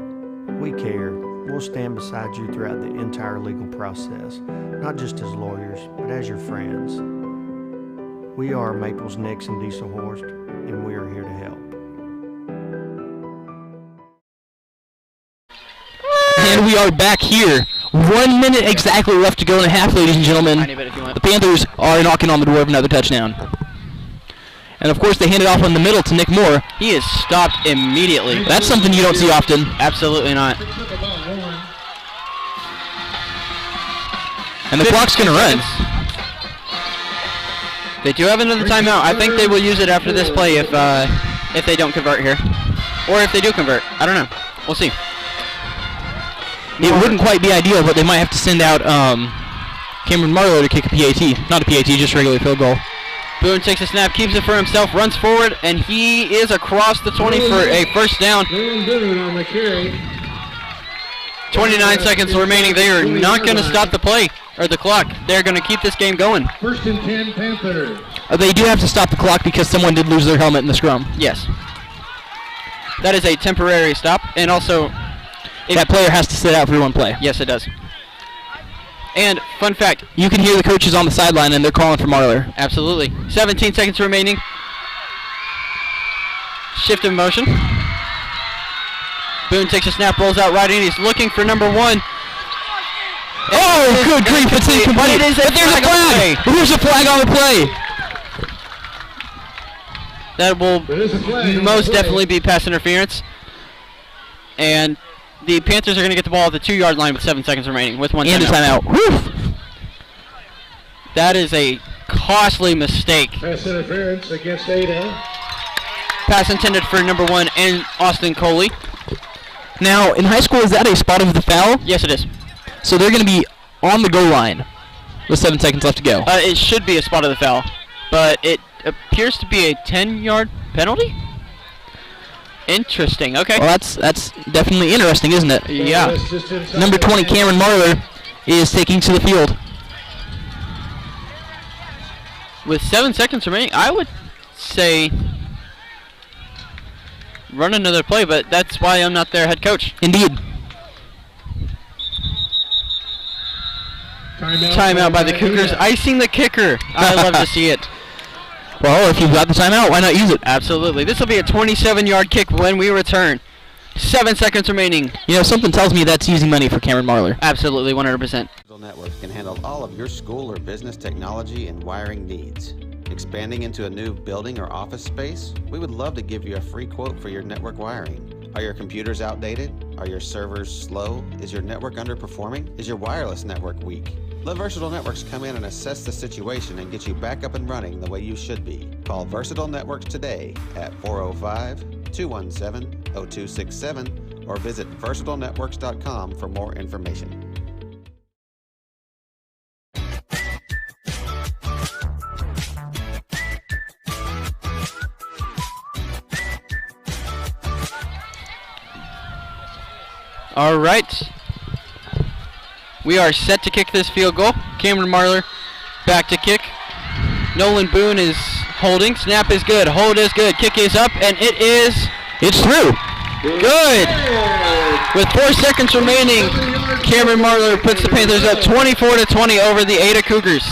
We care. We'll stand beside you throughout the entire legal process, not just as lawyers, but as your friends. We are Maples Nixon Diesel Horse, and we are here to help. And we are back here. 1 minute exactly left to go in the half, ladies and gentlemen. The Panthers are knocking on the door of another touchdown. And of course, they hand it off in the middle to Nick Moore. He is stopped immediately. That's something you don't see often. Absolutely not. And the clock's going to run. They do have another timeout. I think they will use it after this play if they don't convert here. Or if they do convert. I don't know. We'll see. It wouldn't quite be ideal, but they might have to send out Cameron Marlowe to kick a PAT. Not a PAT, just regular field goal. Boone takes a snap, keeps it for himself, runs forward, and he is across the 20 for a first down. Boone on the carry. 29 seconds remaining. They are not going to stop the play, or the clock. They're going to keep this game going. First and 10, Panthers. They do have to stop the clock because someone did lose their helmet in the scrum. Yes. That is a temporary stop, and also that player has to sit out for one play. Yes, it does. And fun fact, you can hear the coaches on the sideline and they're calling for Marler. Absolutely. 17 seconds remaining. Shift in motion. Boone takes a snap, rolls out right in. He's looking for number 1. Oh, good grief, it's incomplete. But there's a flag. There's a flag on the play. That will most definitely be pass interference. And the Panthers are going to get the ball at the 2-yard line with 7 seconds remaining with one and timeout. a timeout. That is a costly mistake. Pass interference against Ada. Pass intended for number 1 and Austin Coley. Now, in high school, is that a spot of the foul? Yes, it is. So they're going to be on the goal line with 7 seconds left to go. It should be a spot of the foul, but it appears to be a 10-yard penalty? Interesting, okay. Well, that's definitely interesting, isn't it? Yeah. Number 20, Cameron Marler, is taking to the field. With 7 seconds remaining, I would say run another play, but that's why I'm not their head coach. Indeed. Timeout by the Cougars, icing the kicker. I love to see it. Well, if you've got the timeout, why not use it? Absolutely. This will be a 27-yard kick when we return. 7 seconds remaining. You know, something tells me that's easy money for Cameron Marler. Absolutely, 100%. Networks can handle all of your school or business technology and wiring needs. Expanding into a new building or office space? We would love to give you a free quote for your network wiring. Are your computers outdated? Are your servers slow? Is your network underperforming? Is your wireless network weak? Let Versatile Networks come in and assess the situation and get you back up and running the way you should be. Call Versatile Networks today at 405-217-0267 or visit versatilenetworks.com for more information. All right. We are set to kick this field goal. Cameron Marler back to kick. Nolan Boone is holding. Snap is good. Hold is good. Kick is up, and it's through. Good. With 4 seconds remaining, Cameron Marler puts the Panthers up 24-20 over the Ada Cougars.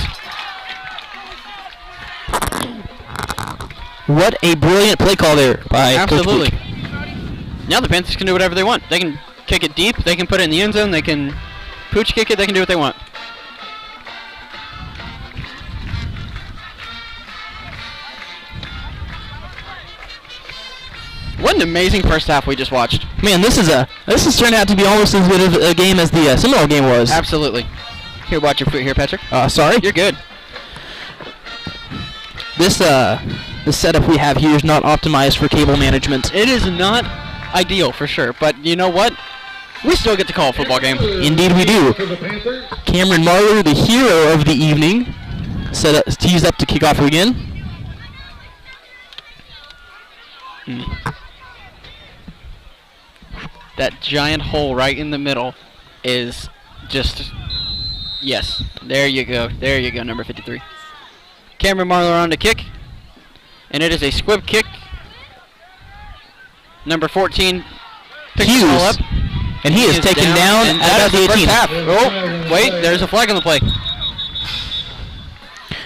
What a brilliant play call there by Absolutely. Coach Boone. Now the Panthers can do whatever they want. They can kick it deep. They can put it in the end zone. They can pooch kick it. They can do what they want. What an amazing first half we just watched. Man, this has turned out to be almost as good of a game as the Seminole game was. Absolutely. Here, watch your foot here, Patrick. Sorry? You're good. This setup we have here is not optimized for cable management. It is not ideal for sure, but you know what? We still get to call a football game. Indeed we do. Cameron Marler, the hero of the evening, tees up to kick off again. That giant hole right in the middle is just, yes. There you go. There you go, number 53. Cameron Marler on to kick. And it is a squib kick. Number 14 picks the ball up. And he is taken down at about the 18. Oh, wait, there's a flag on the play.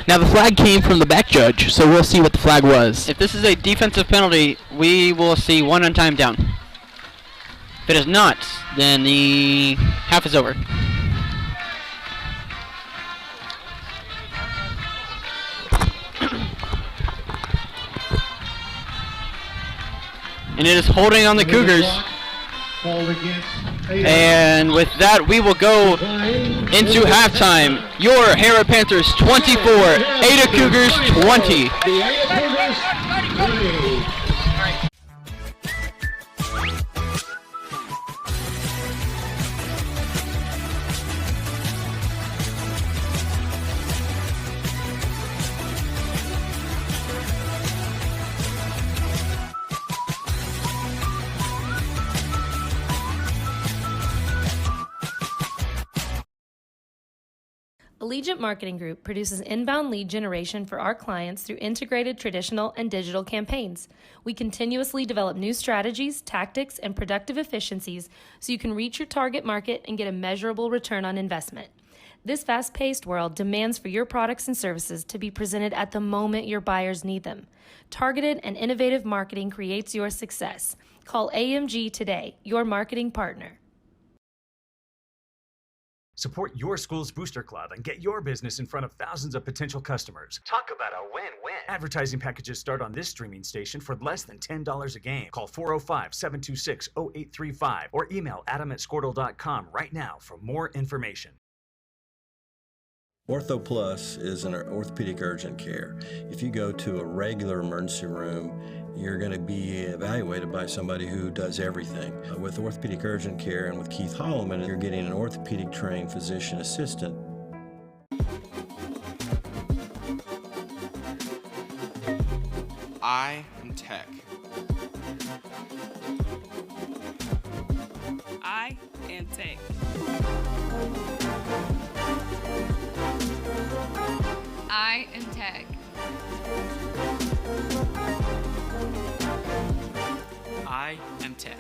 Now the flag came from the back judge, so we'll see what the flag was. If this is a defensive penalty, we will see 1 on time down. If it is not, then the half is over. And it is holding on the Cougars. And with that, we will go into halftime. Your Harrah Panthers 24, Ada Cougars 20. Allegiant Marketing Group produces inbound lead generation for our clients through integrated traditional and digital campaigns. We continuously develop new strategies, tactics, and productive efficiencies so you can reach your target market and get a measurable return on investment. This fast-paced world demands for your products and services to be presented at the moment your buyers need them. Targeted and innovative marketing creates your success. Call AMG today, your marketing partner. Support your school's booster club and get your business in front of thousands of potential customers. Talk about a win-win. Advertising packages start on this streaming station for less than $10 a game. Call 405-726-0835 or email adam@squirtle.com right now for more information. Ortho Plus is an orthopedic urgent care. If you go to a regular emergency room, you're going to be evaluated by somebody who does everything. With orthopedic urgent care and with Keith Holloman, you're getting an orthopedic trained physician assistant. I am Tech. I am Tech. I am Tech. I am Tech.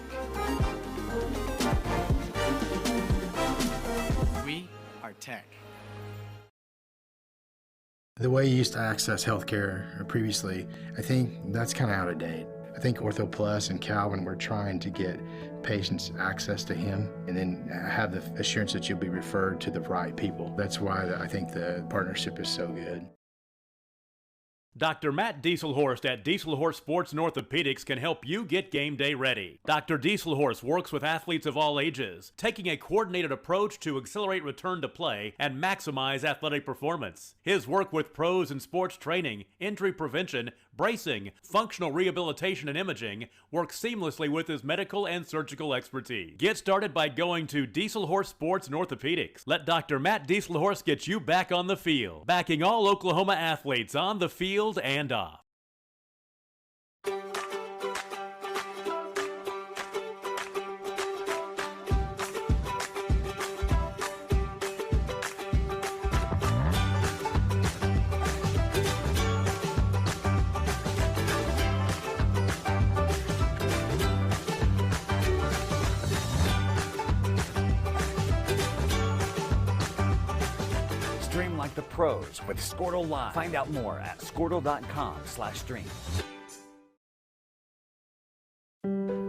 We are Tech. The way you used to access healthcare previously, I think that's kind of out of date. I think Ortho Plus and Calvin were trying to get patients access to him and then have the assurance that you'll be referred to the right people. That's why I think the partnership is so good. Dr. Matt Dieselhorst at Dieselhorst Sports and Orthopedics can help you get game day ready. Dr. Dieselhorst works with athletes of all ages, taking a coordinated approach to accelerate return to play and maximize athletic performance. His work with pros in sports training, injury prevention, bracing, functional rehabilitation, and imaging works seamlessly with his medical and surgical expertise. Get started by going to Dieselhorst Sports and Orthopedics. Let Dr. Matt Dieselhorst get you back on the field, backing all Oklahoma athletes on the field and off. Stream like the pros with Squirtle Live. Find out more at squirtle.com/stream.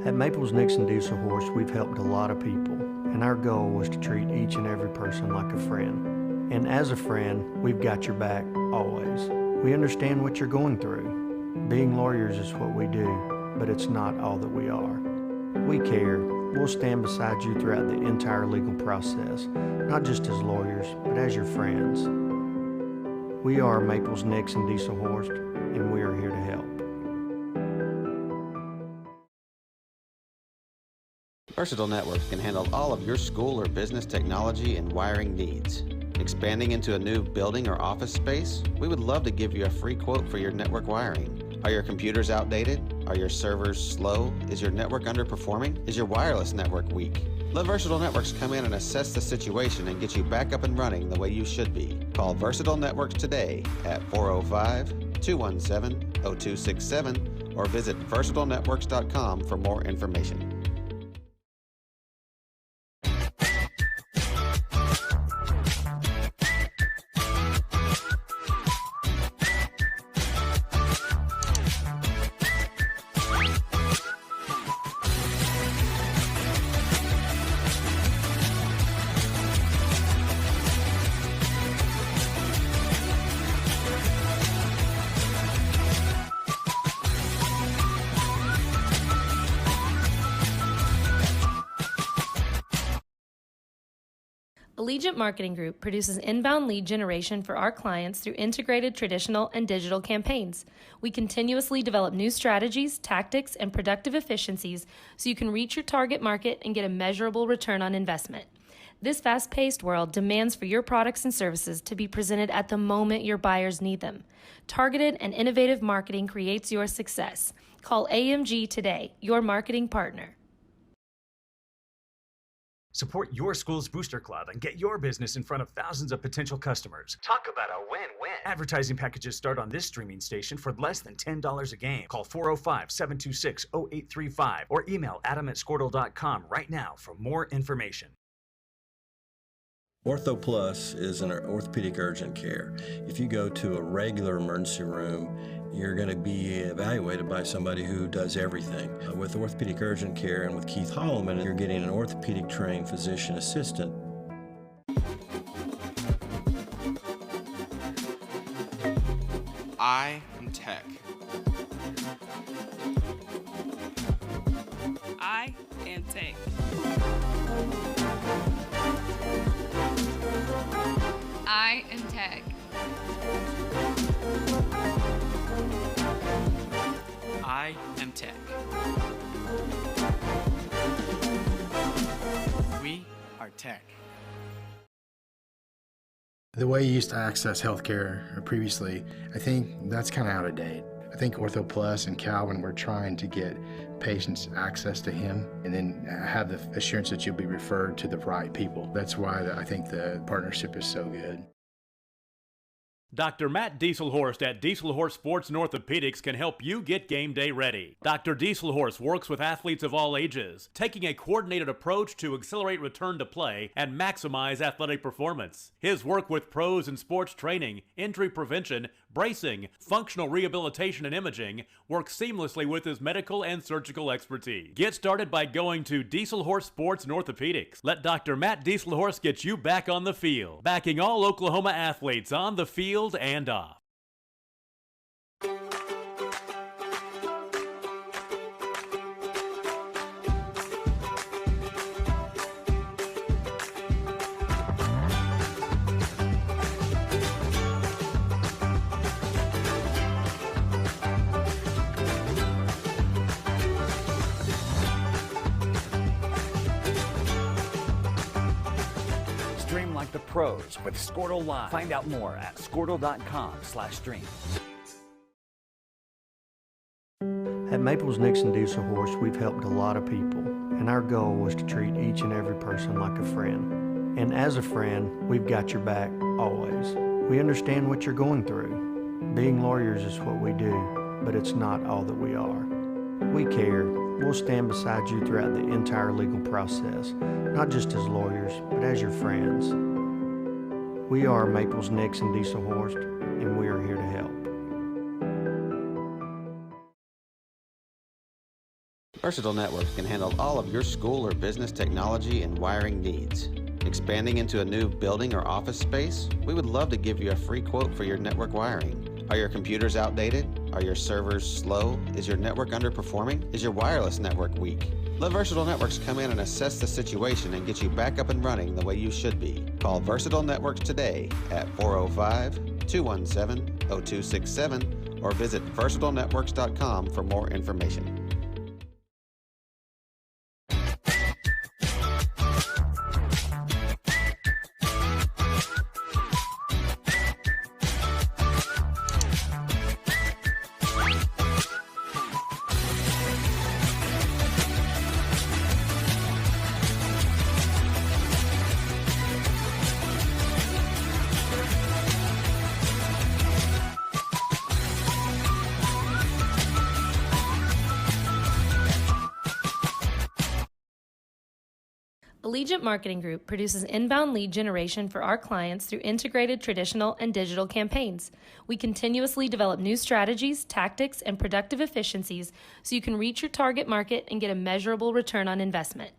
At Maples Nixon Diesel Horse, we've helped a lot of people, and our goal was to treat each and every person like a friend. And as a friend, we've got your back always. We understand what you're going through. Being lawyers is what we do, but it's not all that we are. We care. We'll stand beside you throughout the entire legal process, not just as lawyers, but as your friends. We are Maples Nixon Diesel Horse, and we are here to help. Versatile Networks can handle all of your school or business technology and wiring needs. Expanding into a new building or office space? We would love to give you a free quote for your network wiring. Are your computers outdated? Are your servers slow? Is your network underperforming? Is your wireless network weak? Let Versatile Networks come in and assess the situation and get you back up and running the way you should be. Call Versatile Networks today at 405-217-0267 or visit versatilenetworks.com for more information. Allegiant Marketing Group produces inbound lead generation for our clients through integrated traditional and digital campaigns. We continuously develop new strategies, tactics, and productive efficiencies so you can reach your target market and get a measurable return on investment. This fast-paced world demands for your products and services to be presented at the moment your buyers need them. Targeted and innovative marketing creates your success. Call AMG today, your marketing partner. Support your school's booster club and get your business in front of thousands of potential customers. Talk about a win-win. Advertising packages start on this streaming station for less than $10 a game. Call 405-726-0835 or email adam@squirtle.com right now for more information. Ortho Plus is an orthopedic urgent care. If you go to a regular emergency room, you're going to be evaluated by somebody who does everything. With orthopedic urgent care and with Keith Holloman, you're getting an orthopedic trained physician assistant. I am Tech. I am Tech. I am Tech. I am Tech. We are Tech. The way you used to access healthcare previously, I think that's kind of out of date. I think Ortho Plus and Calvin were trying to get patients access to him and then have the assurance that you'll be referred to the right people. That's why I think the partnership is so good. Dr. Matt Dieselhorst at Dieselhorst Sports and Orthopedics can help you get game day ready. Dr. Dieselhorst works with athletes of all ages, taking a coordinated approach to accelerate return to play and maximize athletic performance. His work with pros in sports training, injury prevention, bracing, functional rehabilitation, and imaging works seamlessly with his medical and surgical expertise. Get started by going to Dieselhorst Sports and Orthopedics. Let Dr. Matt Dieselhorst get you back on the field, backing all Oklahoma athletes on the field and off. Stream like the pros with Squirtle Live. Find out more at squirtle.com/stream. At Maples Nixon Dieselhorst, we've helped a lot of people, and our goal was to treat each and every person like a friend. And as a friend, we've got your back always. We understand what you're going through. Being lawyers is what we do, but it's not all that we are. We care. We'll stand beside you throughout the entire legal process, not just as lawyers, but as your friends. We are Maples Nixon Dieselhorst, and we are here to help. Versatile Networks can handle all of your school or business technology and wiring needs. Expanding into a new building or office space? We would love to give you a free quote for your network wiring. Are your computers outdated? Are your servers slow? Is your network underperforming? Is your wireless network weak? Let Versatile Networks come in and assess the situation and get you back up and running the way you should be. Call Versatile Networks today at 405-217-0267 or visit versatilenetworks.com for more information. Allegiant Marketing Group produces inbound lead generation for our clients through integrated traditional and digital campaigns. We continuously develop new strategies, tactics, and productive efficiencies so you can reach your target market and get a measurable return on investment.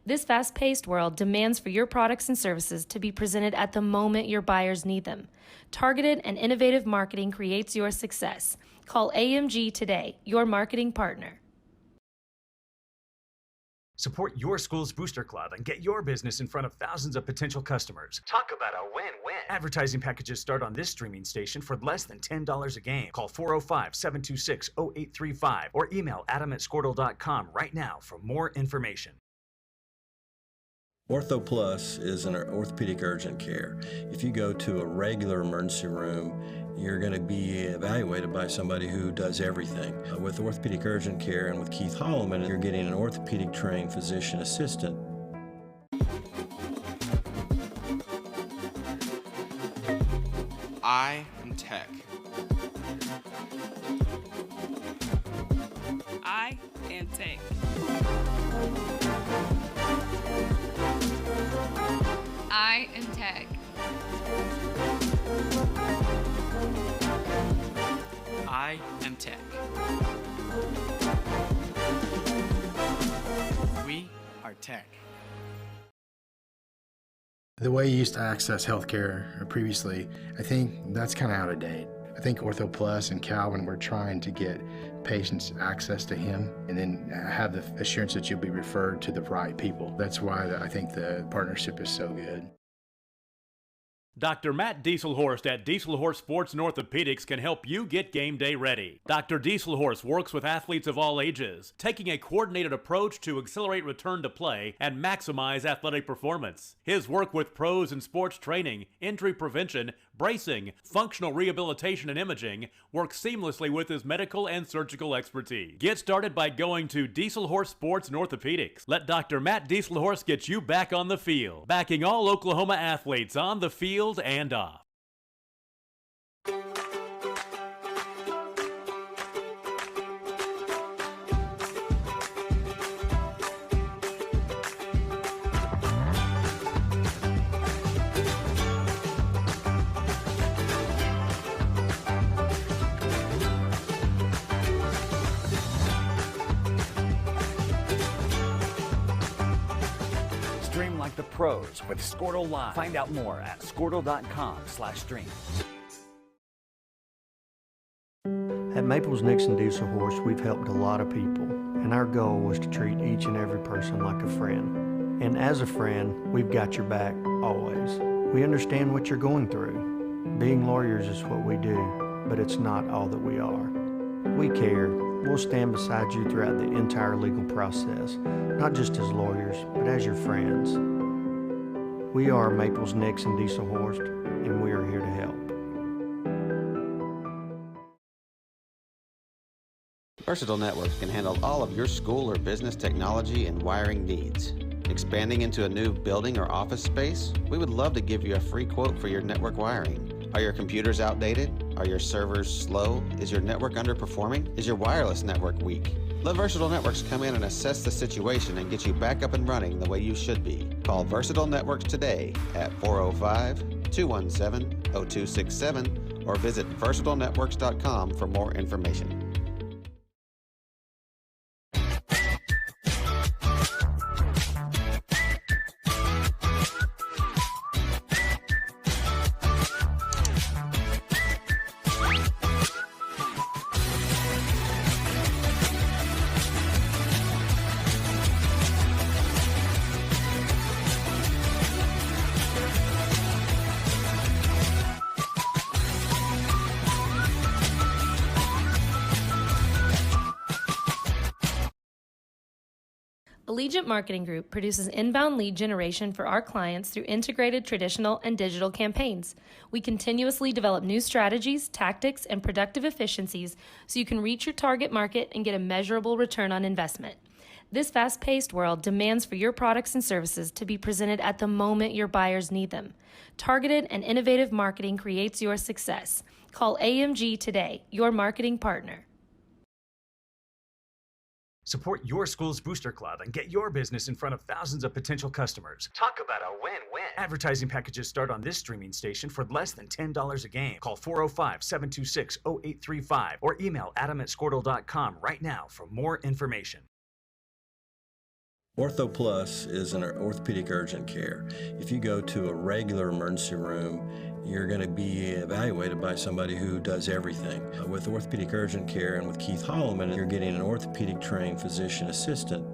This fast-paced world demands for your products and services to be presented at the moment your buyers need them. Targeted and innovative marketing creates your success. Call AMG today, your marketing partner. Support your school's booster club and get your business in front of thousands of potential customers. Talk about a win-win. Advertising packages start on this streaming station for less than $10 a game. Call 405-726-0835 or email adam@squirtle.com right now for more information. Ortho Plus is an orthopedic urgent care. If you go to a regular emergency room, you're going to be evaluated by somebody who does everything. With orthopedic urgent care and with Keith Holloman, you're getting an orthopedic trained physician assistant. I am Tech. I am Tech. I am Tech. I am Tech. We are Tech. The way you used to access healthcare previously, I think that's kind of out of date. I think Ortho Plus and Calvin were trying to get patients access to him and then have the assurance that you'll be referred to the right people. That's why I think the partnership is so good. Dr. Matt Dieselhorst at Dieselhorst Sports and Orthopedics can help you get game day ready. Dr. Dieselhorst works with athletes of all ages, taking a coordinated approach to accelerate return to play and maximize athletic performance. His work with pros in sports training, injury prevention, bracing, functional rehabilitation, and imaging works seamlessly with his medical and surgical expertise. Get started by going to Dieselhorst Sports and Orthopedics. Let Dr. Matt Dieselhorst get you back on the field, backing all Oklahoma athletes on the field and off. Stream like the pros with Squirtle Live. Find out more at squirtle.com/stream. At Maples Nixon Diesel Horse, we've helped a lot of people, and our goal was to treat each and every person like a friend. And as a friend, we've got your back always. We understand what you're going through. Being lawyers is what we do, but it's not all that we are. We care. We'll stand beside you throughout the entire legal process, not just as lawyers, but as your friends. We are Maples Nixon Diesel Horse, and we are here to help. Versatile Networks can handle all of your school or business technology and wiring needs. Expanding into a new building or office space? We would love to give you a free quote for your network wiring. Are your computers outdated? Are your servers slow? Is your network underperforming? Is your wireless network weak? Let Versatile Networks come in and assess the situation and get you back up and running the way you should be. Call Versatile Networks today at 405-217-0267 or visit versatilenetworks.com for more information. Allegiant Marketing Group produces inbound lead generation for our clients through integrated traditional and digital campaigns. We continuously develop new strategies, tactics, and productive efficiencies so you can reach your target market and get a measurable return on investment. This fast-paced world demands for your products and services to be presented at the moment your buyers need them. Targeted and innovative marketing creates your success. Call AMG today, your marketing partner. Support your school's booster club and get your business in front of thousands of potential customers. Talk about a win-win. Advertising packages start on this streaming station for less than $10 a game. Call 405-726-0835 or email adam@squirtle.com right now for more information. Ortho Plus is an orthopedic urgent care. If you go to a regular emergency room, you're going to be evaluated by somebody who does everything. With orthopedic urgent care and with Keith Holloman, you're getting an orthopedic trained physician assistant.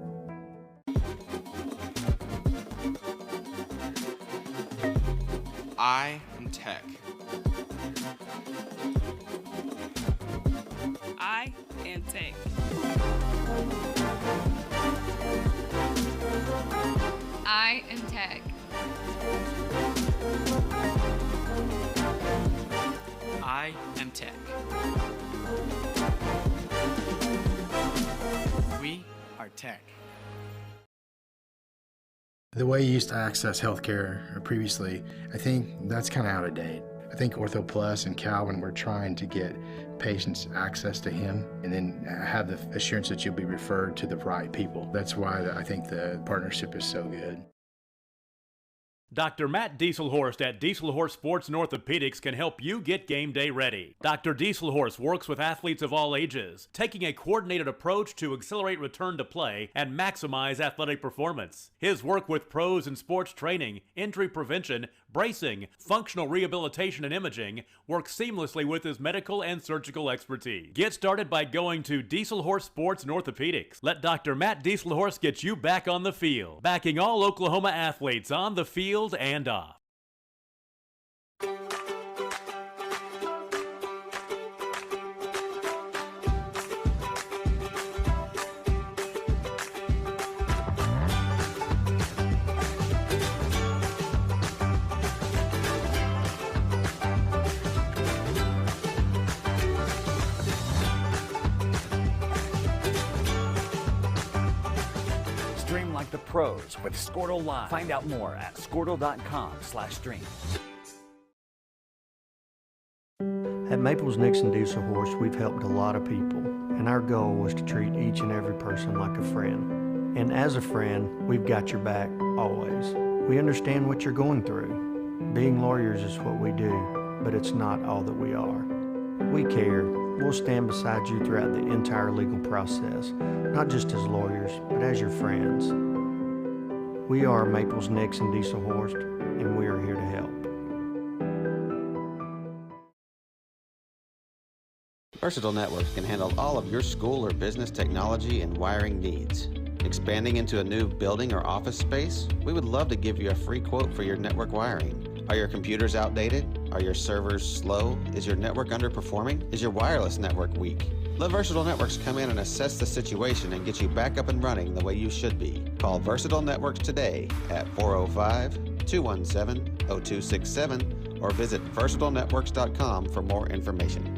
I am Tech. I am Tech. I am Tech. I am Tech. We are Tech. The way you used to access healthcare previously, I think that's kind of out of date. I think Ortho Plus and Calvin, we're trying to get patients access to him and then have the assurance that you'll be referred to the right people. That's why I think the partnership is so good. Dr. Matt Dieselhorst at Dieselhorst Sports and Orthopedics can help you get game day ready. Dr. Dieselhorst works with athletes of all ages, taking a coordinated approach to accelerate return to play and maximize athletic performance. His work with pros in sports training, injury prevention, bracing, functional rehabilitation, and imaging works seamlessly with his medical and surgical expertise. Get started by going to Dieselhorst Sports and Orthopedics. Let Dr. Matt Dieselhorst get you back on the field, backing all Oklahoma athletes on the field and off. Stream like the pros with Squirtle Live. Find out more at squirtle.com/stream. At Maples Nixon Diesel Horse, we've helped a lot of people, and our goal was to treat each and every person like a friend. And as a friend, we've got your back always. We understand what you're going through. Being lawyers is what we do, but it's not all that we are. We care. We'll stand beside you throughout the entire legal process, not just as lawyers, but as your friends. We are Maples Nixon Diesel Horse, and we are here to help. Versatile Networks can handle all of your school or business technology and wiring needs. Expanding into a new building or office space? We would love to give you a free quote for your network wiring. Are your computers outdated? Are your servers slow? Is your network underperforming? Is your wireless network weak? Let Versatile Networks come in and assess the situation and get you back up and running the way you should be. Call Versatile Networks today at 405-217-0267 or visit versatilenetworks.com for more information.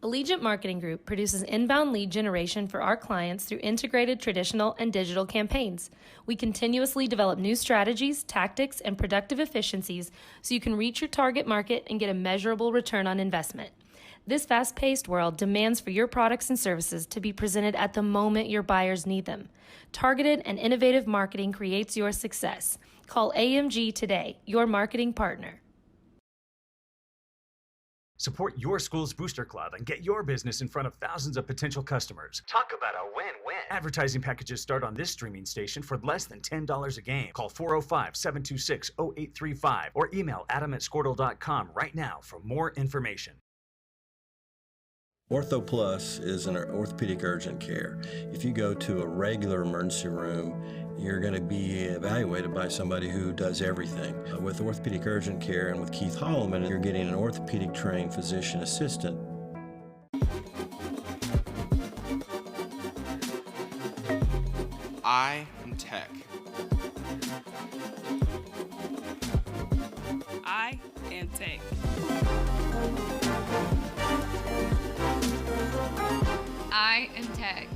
Allegiant Marketing Group produces inbound lead generation for our clients through integrated traditional and digital campaigns. We continuously develop new strategies, tactics, and productive efficiencies so you can reach your target market and get a measurable return on investment. This fast-paced world demands for your products and services to be presented at the moment your buyers need them. Targeted and innovative marketing creates your success. Call AMG today, your marketing partner. Support your school's booster club and get your business in front of thousands of potential customers. Talk about a win-win. Advertising packages start on this streaming station for less than $10 a game. Call 405-726-0835 or email adam@squirtle.com right now for more information. Ortho Plus is an orthopedic urgent care. If you go to a regular emergency room, you're going to be evaluated by somebody who does everything. With orthopedic urgent care and with Keith Holloman, you're getting an orthopedic trained physician assistant. I am Tech. I am Tech. I am Tech.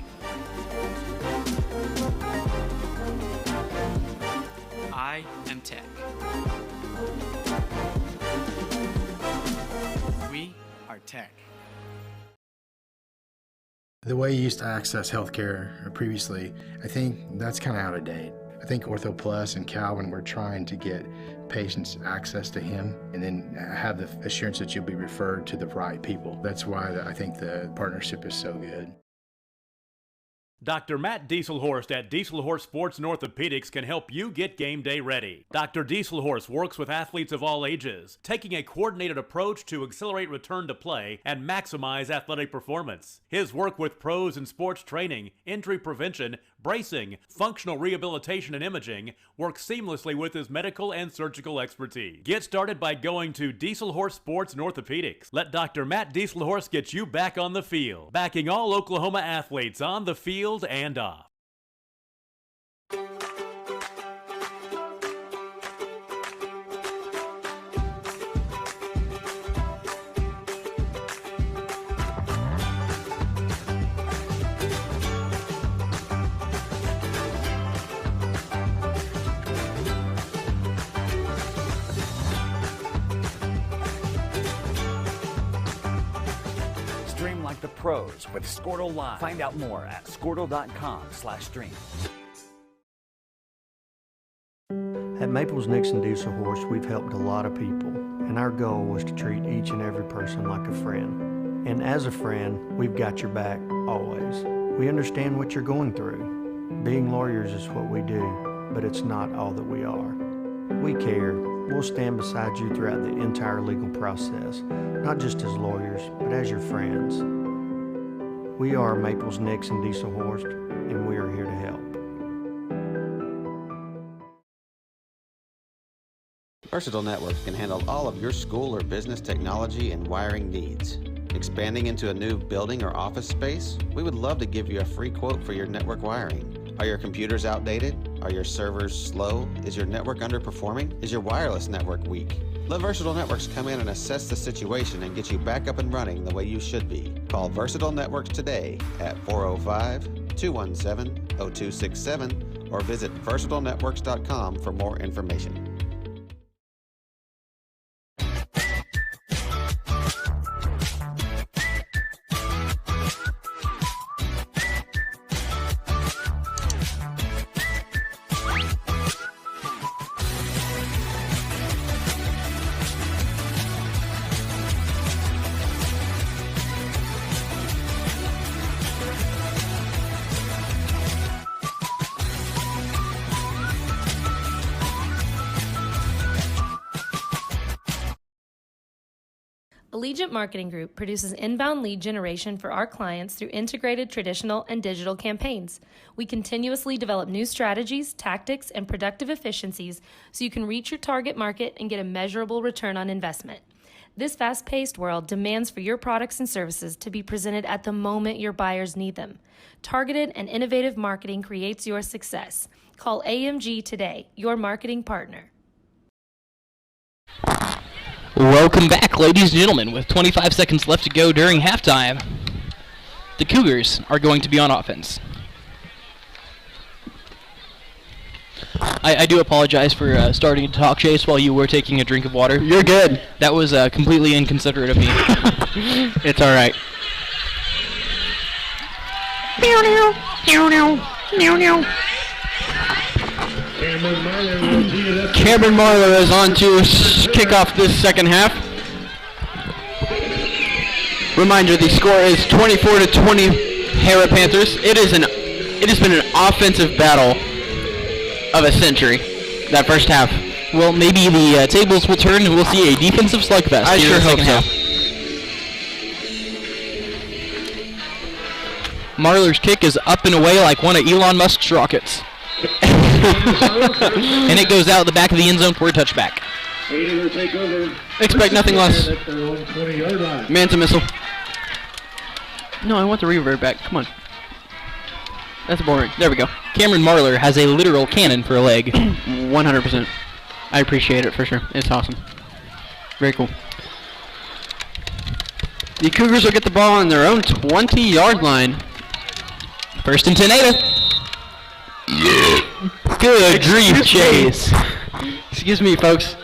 I am Tech. We are Tech. The way you used to access healthcare previously, I think that's kind of out of date. I think Ortho Plus and Calvin, we're trying to get patients access to him and then have the assurance that you'll be referred to the right people. That's why I think the partnership is so good. Dr. Matt Dieselhorst at Dieselhorst Sports and Orthopedics can help you get game day ready. Dr. Dieselhorst works with athletes of all ages, taking a coordinated approach to accelerate return to play and maximize athletic performance. His work with pros in sports training, injury prevention, bracing, functional rehabilitation, and imaging work seamlessly with his medical and surgical expertise. Get started by going to Dieselhorse Sports and Orthopedics. Let Dr. Matt Dieselhorse get you back on the field, backing all Oklahoma athletes on the field and off. Stream like the pros with Squirtle Live. Find out more at squirtle.com/stream. At Maples Nixon Diesel Horse, we've helped a lot of people, and our goal was to treat each and every person like a friend. And as a friend, we've got your back always. We understand what you're going through. Being lawyers is what we do, but it's not all that we are. We care. We'll stand beside you throughout the entire legal process, not just as lawyers, but as your friends. We are Maples Nixon Diesel Horse, and we are here to help. Versatile Networks can handle all of your school or business technology and wiring needs. Expanding into a new building or office space? We would love to give you a free quote for your network wiring. Are your computers outdated? Are your servers slow? Is your network underperforming? Is your wireless network weak? Let Versatile Networks come in and assess the situation and get you back up and running the way you should be. Call Versatile Networks today at 405-217-0267 or visit versatilenetworks.com for more information. Allegiant Marketing Group produces inbound lead generation for our clients through integrated traditional and digital campaigns. We continuously develop new strategies, tactics, and productive efficiencies so you can reach your target market and get a measurable return on investment. This fast-paced world demands for your products and services to be presented at the moment your buyers need them. Targeted and innovative marketing creates your success. Call AMG today, your marketing partner. Welcome back, ladies and gentlemen. With 25 seconds left to go during halftime, the Cougars are going to be on offense. I do apologize for starting to talk, Chase, while you were taking a drink of water. You're good. That was completely inconsiderate of me. It's all right. Cameron Marler is on to kick off this second half. Reminder, the score is 24-20 Harrah Panthers. It has been an offensive battle of a century, that first half. Well, maybe the tables will turn and we'll see a defensive slugfest. I sure hope so. Marler's kick is up and away like one of Elon Musk's rockets. And it goes out the back of the end zone for a touchback. Expect nothing less. Manta missile. No, I want the reverb back. Come on. That's boring. There we go. Cameron Marler has a literal cannon for a leg. 100%. I appreciate it for sure. It's awesome. Very cool. The Cougars will get the ball on their own 20-yard line. First and 10, Ada. Good grief, Chase. Excuse me, folks.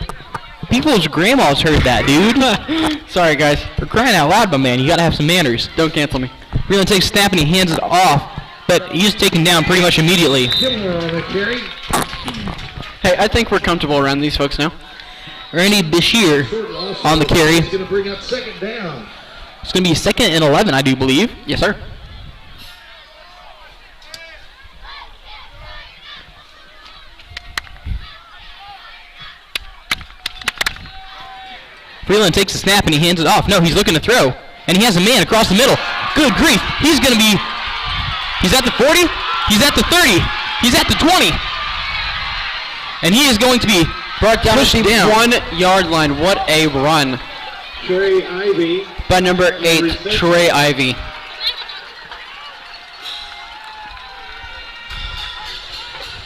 People's grandmas heard that, dude. Sorry, guys. For crying out loud, my man, you gotta have some manners. Don't cancel me. Breland takes a snap and he hands it off, but he's taken down pretty much immediately. Hey, I think we're comfortable around these folks now. Randy Bashir on the carry. It's going to bring up second down. It's going to be 2nd and 11, I do believe. Yes, sir. Breland takes a snap and he hands it off. No, he's looking to throw. And he has a man across the middle. Good grief. He's at the 40. He's at the 30. He's at the 20. And he is going to be brought down pushed to the down. 1 yard line. What a run Trey Ivy. by number 8, Trey Ivy.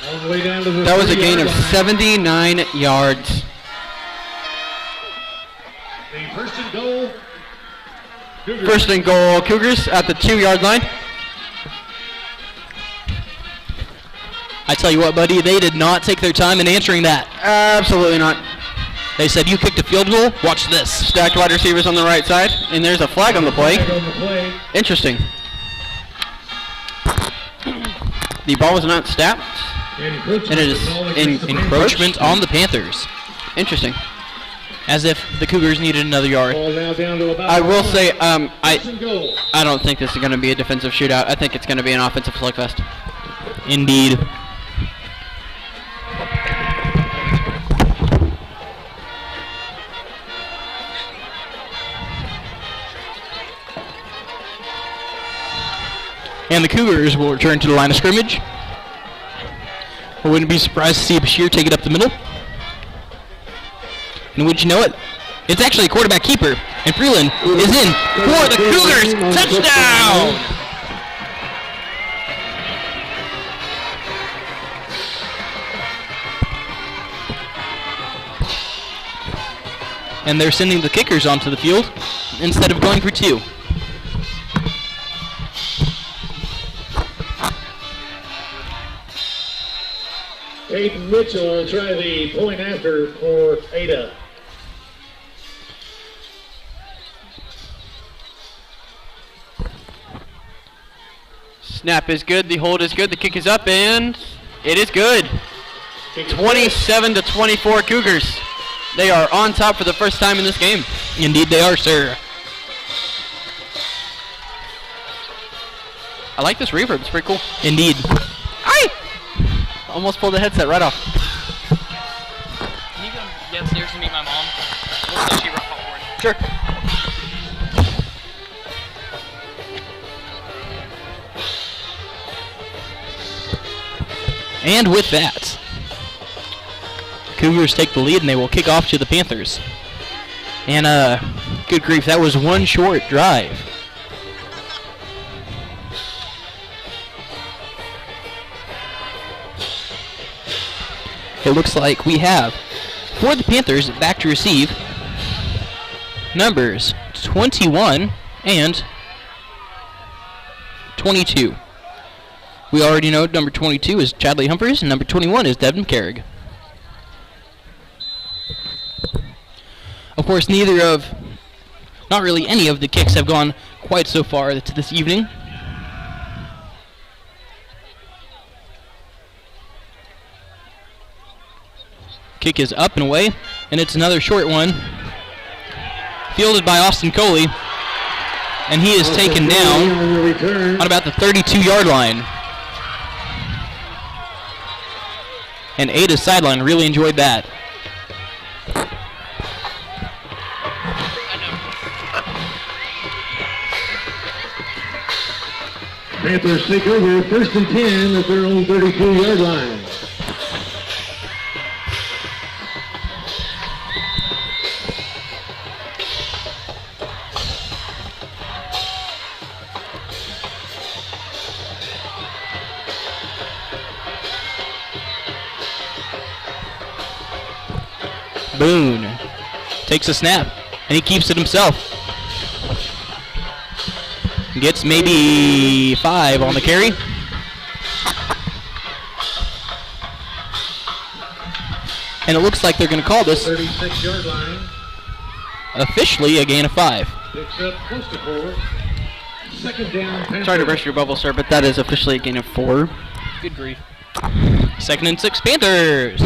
All the way down to the That was a 3 gain yard of line. 79 yards. The first and goal. Cougars. First and goal, Cougars at the 2 yard line. I tell you what, buddy, they did not take their time in answering that. Absolutely not. They said, you kicked a field goal, watch this. Stacked wide receivers on the right side, and there's a flag on the play. Flag on the play. Interesting. The ball was not snapped, and it is Encroachment on the Panthers. Interesting. As if the Cougars needed another yard. Ball now down to about I will say, first and goal. I don't think this is going to be a defensive shootout. I think it's going to be an offensive slugfest. Indeed. And the Cougars will return to the line of scrimmage. I wouldn't be surprised to see Bashir take it up the middle. And would you know it? It's actually a quarterback keeper. And Freeland is in for the Cougars. Touchdown! And they're sending the kickers onto the field instead of going for 2. Aiden Mitchell will try the point after for Ada. Snap is good, the hold is good, the kick is up, and it is good. 27-24 Cougars. They are on top for the first time in this game. Indeed they are, sir. I like this reverb, it's pretty cool. Indeed. Aye! Almost pulled the headset right off. Can you come downstairs and meet my mom? Looks like she rock popcorn. Sure. And with that, Cougars take the lead and they will kick off to the Panthers. And good grief, that was one short drive. It looks like we have, for the Panthers, back to receive, numbers 21 and 22. We already know number 22 is Chadley Humphreys, and number 21 is Devin Carrig. Of course, not really any of the kicks have gone quite so far this evening. Kick is up and away, and it's another short one. Fielded by Austin Coley, and he is taken down on about the 32-yard line. And Ada's sideline really enjoyed that. Panthers take over first and 10 at their own 32-yard line. Boone takes a snap, and he keeps it himself. Gets maybe 5 on the carry. And it looks like they're going to call this 36-yard line. Officially a gain of 5. Picks up close to 4. Second down. Panthers. Sorry to burst your bubble, sir, but that is officially a gain of 4. Good grief. 2nd and 6 Panthers.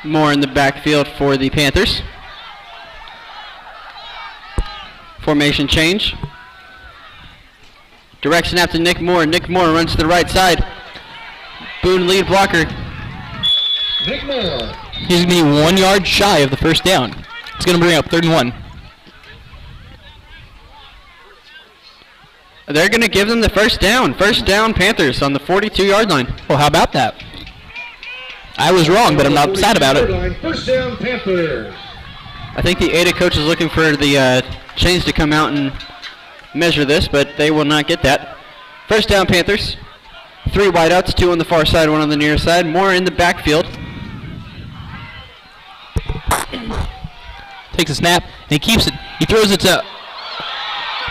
More in the backfield for the Panthers. Formation change. Direct snap to Nick Moore. Nick Moore runs to the right side. Boone lead blocker. Nick Moore. He's going to be 1 yard shy of the first down. It's going to bring up 3rd and 1. They're going to give them the first down. First down, Panthers on the 42-yard line. Well, how about that? I was wrong, but I'm not sad about it. First down, Panthers. I think the Ada coach is looking for the chains to come out and measure this, but they will not get that. First down, Panthers. 3 wideouts, 2 on the far side, 1 on the near side. More in the backfield. Takes a snap, and he keeps it. He throws it to...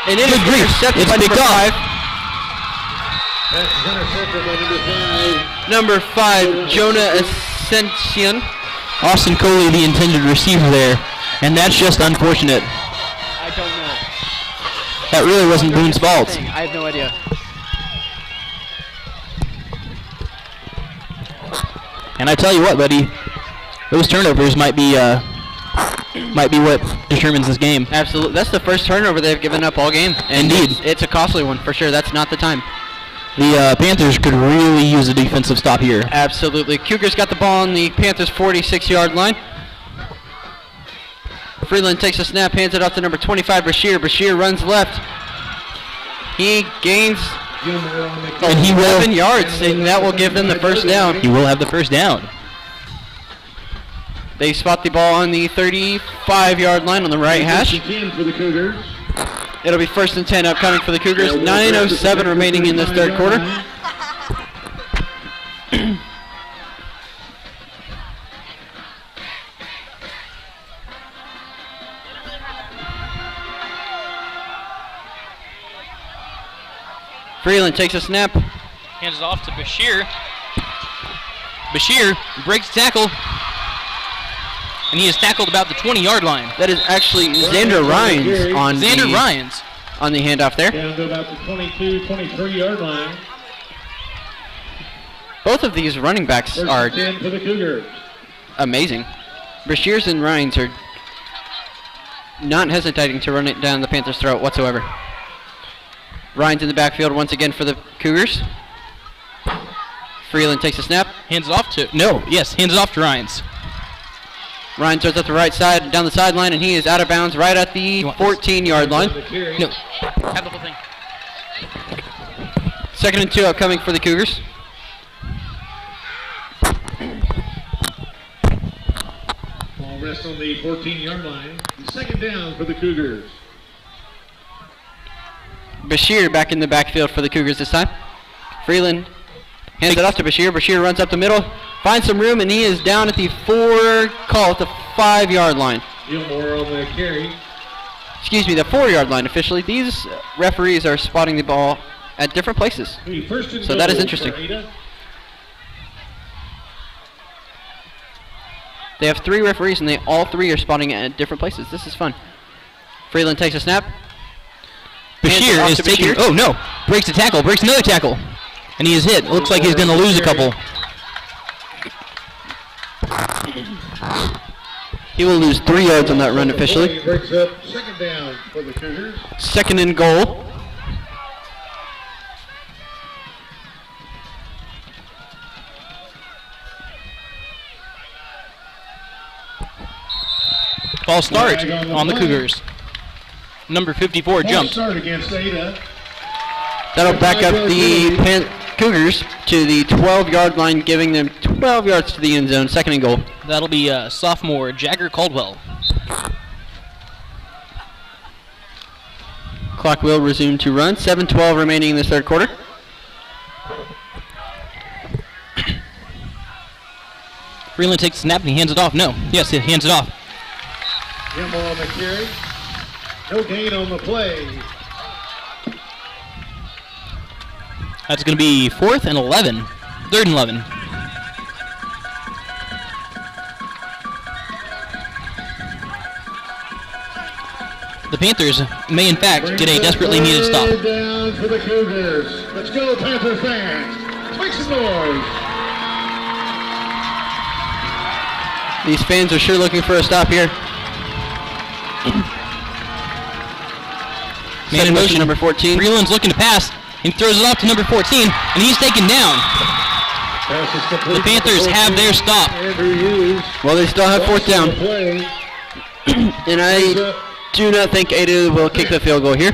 And it is intercepted by number 5. That's intercepted by Number 5, Jonah Ascension. Austin Coley, the intended receiver there, and that's just unfortunate. I don't know. That really wasn't Boone's fault. I have no idea. And I tell you what, buddy, those turnovers might be what determines this game. Absolutely. That's the first turnover they've given up all game. And Indeed. It's a costly one for sure. That's not the time. The Panthers could really use a defensive stop here. Absolutely. Cougars got the ball on the Panthers' 46-yard line. Freeland takes a snap, hands it off to number 25, Bashir. Bashir runs left. He gains and he will 11 yards, and that will give them the first down. He will have the first down. They spot the ball on the 35-yard line on the right hash. For the Cougars. It'll be 1st and 10 upcoming for the Cougars. 9:07 remaining in this 3rd quarter. Freeland takes a snap. Hands it off to Bashir. Bashir breaks tackle. And he is tackled about the 20-yard line. That is actually Xander Ryans on the handoff there. Down to about the 22, 23-yard line. Both of these running backs are 10 for the Cougars. Amazing. Brashears and Ryans are not hesitating to run it down the Panthers' throat whatsoever. Ryans in the backfield once again for the Cougars. Freeland takes a snap. Hands it off to... No, yes, hands it off to Ryans. Ryan throws up the right side, down the sideline, and he is out of bounds right at the 14-yard line. No, have the whole thing. 2nd and 2 upcoming for the Cougars. Ball rests on the 14-yard line. 2nd down for the Cougars. Bashir back in the backfield for the Cougars this time. Freeland hands it off to Bashir. Bashir runs up the middle, finds some room, and he is down at the 5-yard line. Gilmore on the carry. Excuse me, the 4-yard line officially. These referees are spotting the ball at different places. So that is interesting. They have 3 referees, and all 3 are spotting it at different places. This is fun. Freeland takes a snap. Bashir is taking... Oh, no. Breaks a tackle. Breaks another tackle. And he is hit. Looks like he's going to lose a couple. He will lose 3 yards on that run officially. Breaks up 2nd down for the Cougars. 2nd and goal. False start on the Cougars. Number 54 jumped. Start against Ada. That'll back up the Cougars to the 12-yard line, giving them 12 yards to the end zone. 2nd and goal. That'll be sophomore Jagger Caldwell. Clock will resume to run. 7:12 remaining in this 3rd quarter. Freeland takes a snap and he hands it off. No. Yes, he hands it off. Gilmore on the carry. No gain on the play. That's going to be 4th and 11. 3rd and 11. The Panthers may, in fact, get a desperately needed stop. Down for the Cougars. Let's go, Panther fans. Make some noise. These fans are sure looking for a stop here. Man in motion, number 14. Freeland's looking to pass. He throws it off to number 14, and he's taken down. The Panthers have their stop. Well, they still have 4th down. And I do not think Ada will kick the field goal here.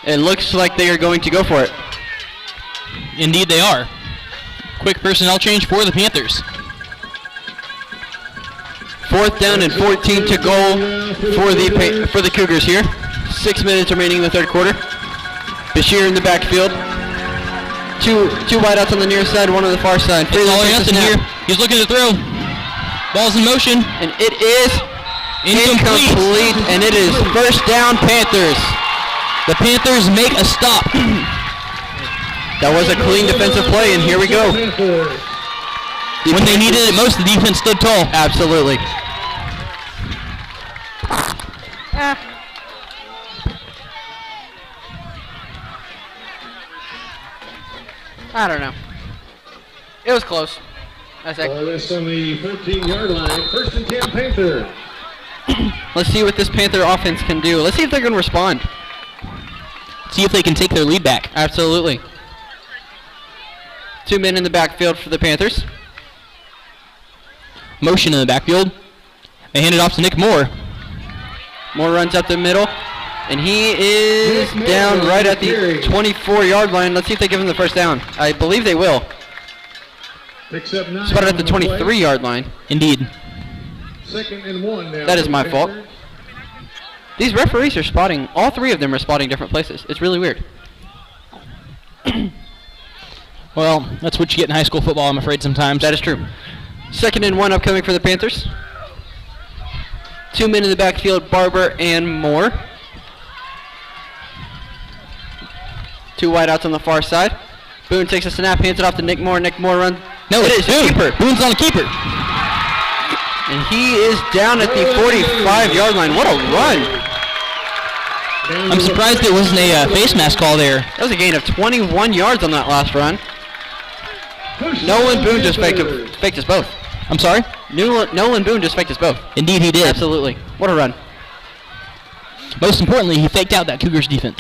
It looks like they are going to go for it. Indeed they are. Quick personnel change for the Panthers. 4th down and 14 to goal for the Cougars here. 6 minutes remaining in the third quarter. Bashir in the backfield. Two wideouts on the near side, one on the far side. Here. He's looking to throw. Ball's in motion. And it is incomplete. And it is first down, Panthers. The Panthers make a stop. That was a clean defensive play, and here we go. When they needed it most, the defense stood tall. Absolutely. I don't know. It was close. That's on the 14-yard line. 1st and 10 Panther. Let's see what this Panther offense can do. Let's see if they're going to respond. See if they can take their lead back. Absolutely. 2 men in the backfield for the Panthers. Motion in the backfield. They hand it off to Nick Moore. Moore runs up the middle, and he is down right at the 24-yard line. Let's see if they give him the first down. I believe they will. Picks up 9. Spotted at the 23-yard line. Indeed. 2nd and 1 now. That is my fault. These referees are spotting, all 3 of them are spotting different places. It's really weird. Well, that's what you get in high school football, I'm afraid, sometimes. That is true. 2nd and 1 upcoming for the Panthers. 2 men in the backfield, Barber and Moore. 2 wideouts on the far side. Boone takes a snap, hands it off to Nick Moore. Nick Moore runs. No, it is Boone. Keeper. Boone's on the keeper. And he is down at the 45-yard line. What a run. I'm surprised there wasn't a face mask call there. That was a gain of 21 yards on that last run. Nolan Boone just faked us both. I'm sorry? Nolan Boone just faked us both. Indeed he did. Absolutely. What a run. Most importantly, he faked out that Cougars defense.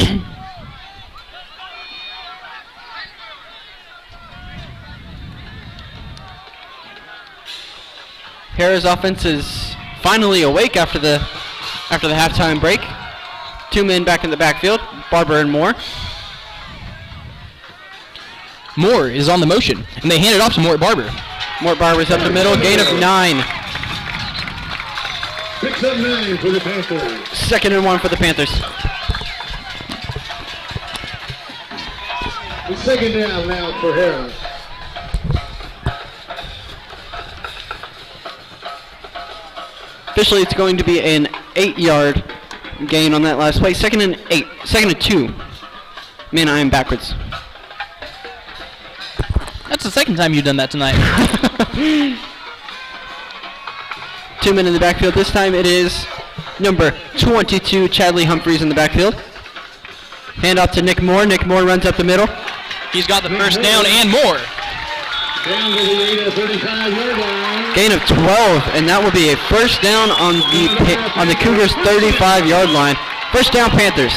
Harrah's offense is finally awake after the halftime break. 2 men back in the backfield, Barber and Moore. Moore is on the motion, and they hand it off to Mort Barber. Mort Barber's up the middle, gain of 9. Picks up 9 for the Panthers. 2nd and 1 for the Panthers. The 2nd down now for Harrah. Officially, it's going to be an 8-yard gain on that last play. 2nd and 8. 2nd and 2. Man, I am backwards. That's the 2nd time you've done that tonight. 2 men in the backfield. This time it is number 22, Chadley Humphreys in the backfield. Hand off to Nick Moore. Nick Moore runs up the middle. He's got the first down and more. Down to the 35-yard line. Gain of 12, and that will be a first down on the Cougars' 35-yard line. First down, Panthers.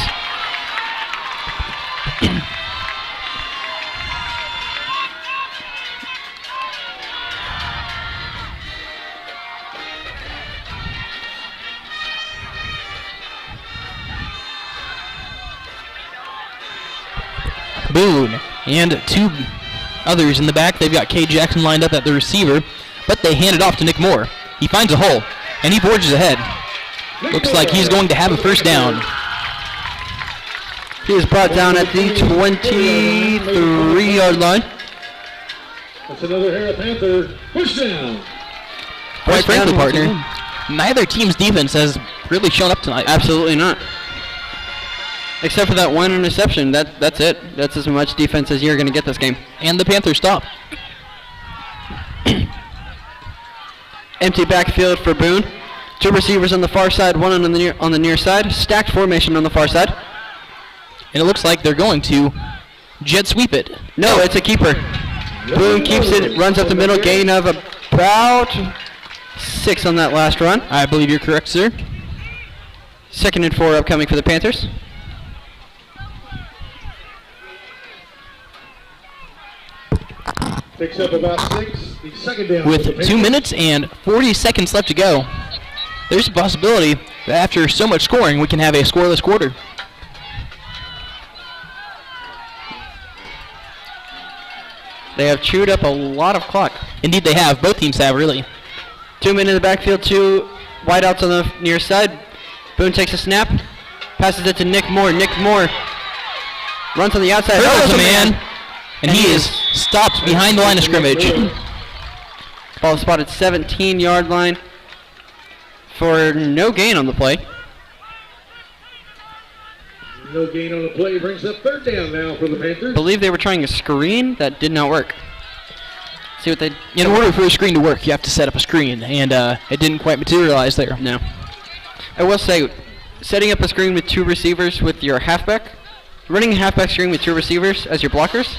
Boone and 2 others in the back. They've got K. Jackson lined up at the receiver, but they hand it off to Nick Moore. He finds a hole, and he forges ahead. Looks like he's going to have a first down. He is brought down at the 23-yard line. That's another Harrah Panther push down. Quite frankly, partner, neither team's defense has really shown up tonight. Absolutely not. Except for that one interception. That's it. That's as much defense as you're going to get this game. And the Panthers stop. Empty backfield for Boone. 2 receivers on the far side, 1 on the near side. Stacked formation on the far side. And it looks like they're going to jet sweep it. No, it's a keeper. Boone keeps it, runs up the middle, gain of about 6 on that last run. I believe you're correct, sir. 2nd and 4 upcoming for the Panthers. Picks up about 6. The 2nd down. With 2 minutes and 40 seconds left to go. there's a possibility that after so much scoring, we can have a scoreless quarter. They have chewed up a lot of clock. Indeed they have. Both teams have, really. 2 men in the backfield, 2 wideouts on the near side. Boone takes a snap, passes it to Nick Moore. Nick Moore runs on the outside. There's a man, and he is stopped behind the line of scrimmage. Ball spotted 17-yard line for no gain on the play. No gain on the play brings up 3rd down now for the Panthers. I believe they were trying a screen that did not work. See what they. In order for a screen to work, you have to set up a screen, and it didn't quite materialize there. No. I will say, setting up a screen with 2 receivers with your halfback, running a halfback screen with 2 receivers as your blockers,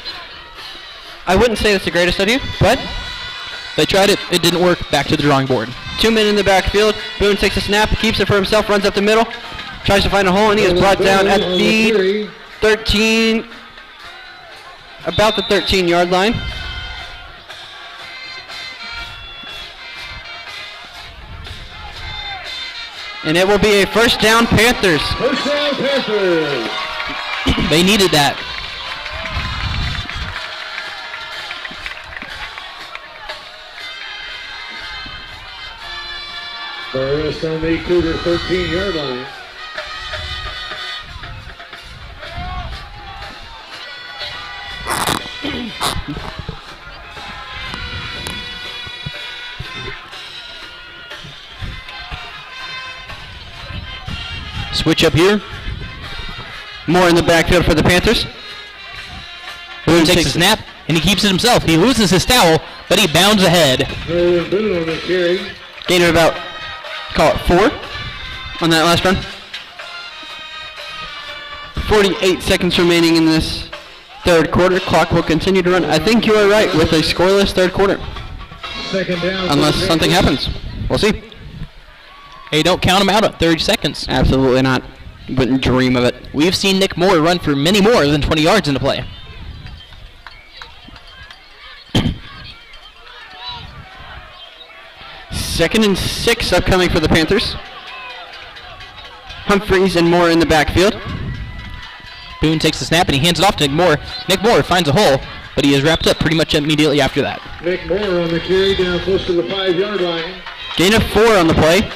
I wouldn't say that's the greatest idea, but they tried it. It didn't work. Back to the drawing board. 2 men in the backfield. Boone takes a snap, keeps it for himself, runs up the middle, tries to find a hole, and he is brought down at the 13, about the 13-yard line. And it will be a 1st down Panthers. 1st down Panthers. They needed that. Burris on the Cougar 13-yard line. Switch up here. More in the backfield for the Panthers. Boone takes a snap, and he keeps it himself. He loses his towel, but he bounds ahead. Boone on the carry. Gain of about, call it 4 on that last run. 48 seconds remaining in this 3rd quarter. Clock will continue to run. I think you are right with a scoreless 3rd quarter. 2nd down. Unless something happens. We'll see. Hey, don't count him out at 30 seconds. Absolutely not. Wouldn't dream of it. We've seen Nick Moore run for many more than 20 yards in the play. Second and 6 upcoming for the Panthers. Humphreys and Moore in the backfield. Boone takes the snap and he hands it off to Nick Moore. Nick Moore finds a hole, but he is wrapped up pretty much immediately after that. Nick Moore on the carry down close to the 5-yard line. Gain of 4 on the play.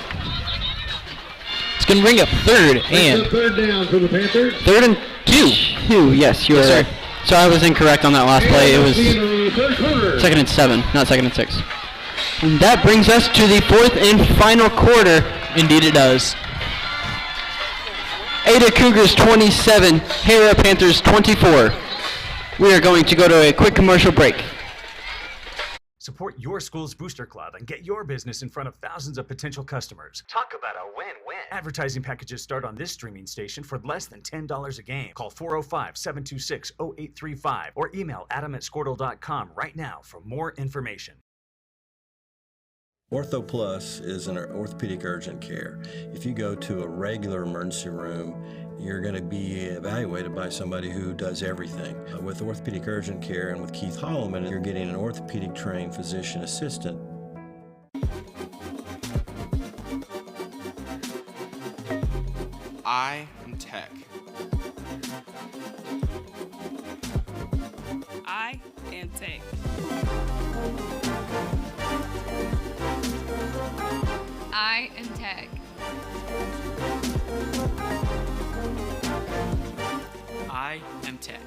It's going to bring up 3rd and 3rd down for the Panthers. 3rd and 2. Yes, you are right. So I was incorrect on that last play. It was 2nd and 7, not 2nd and 6. And that brings us to the 4th and final quarter. Indeed it does. Ada Cougars 27, Harrah Panthers 24. We are going to go to a quick commercial break. Support your school's booster club and get your business in front of thousands of potential customers. Talk about a win-win. Advertising packages start on this streaming station for less than $10 a game. Call 405-726-0835 or email adam@squirtle.com right now for more information. Ortho Plus is an orthopedic urgent care. If you go to a regular emergency room, you're going to be evaluated by somebody who does everything. With orthopedic urgent care and with Keith Holloman, you're getting an orthopedic trained physician assistant. I am Tech. I am Tech. I am Tech. I am Tech.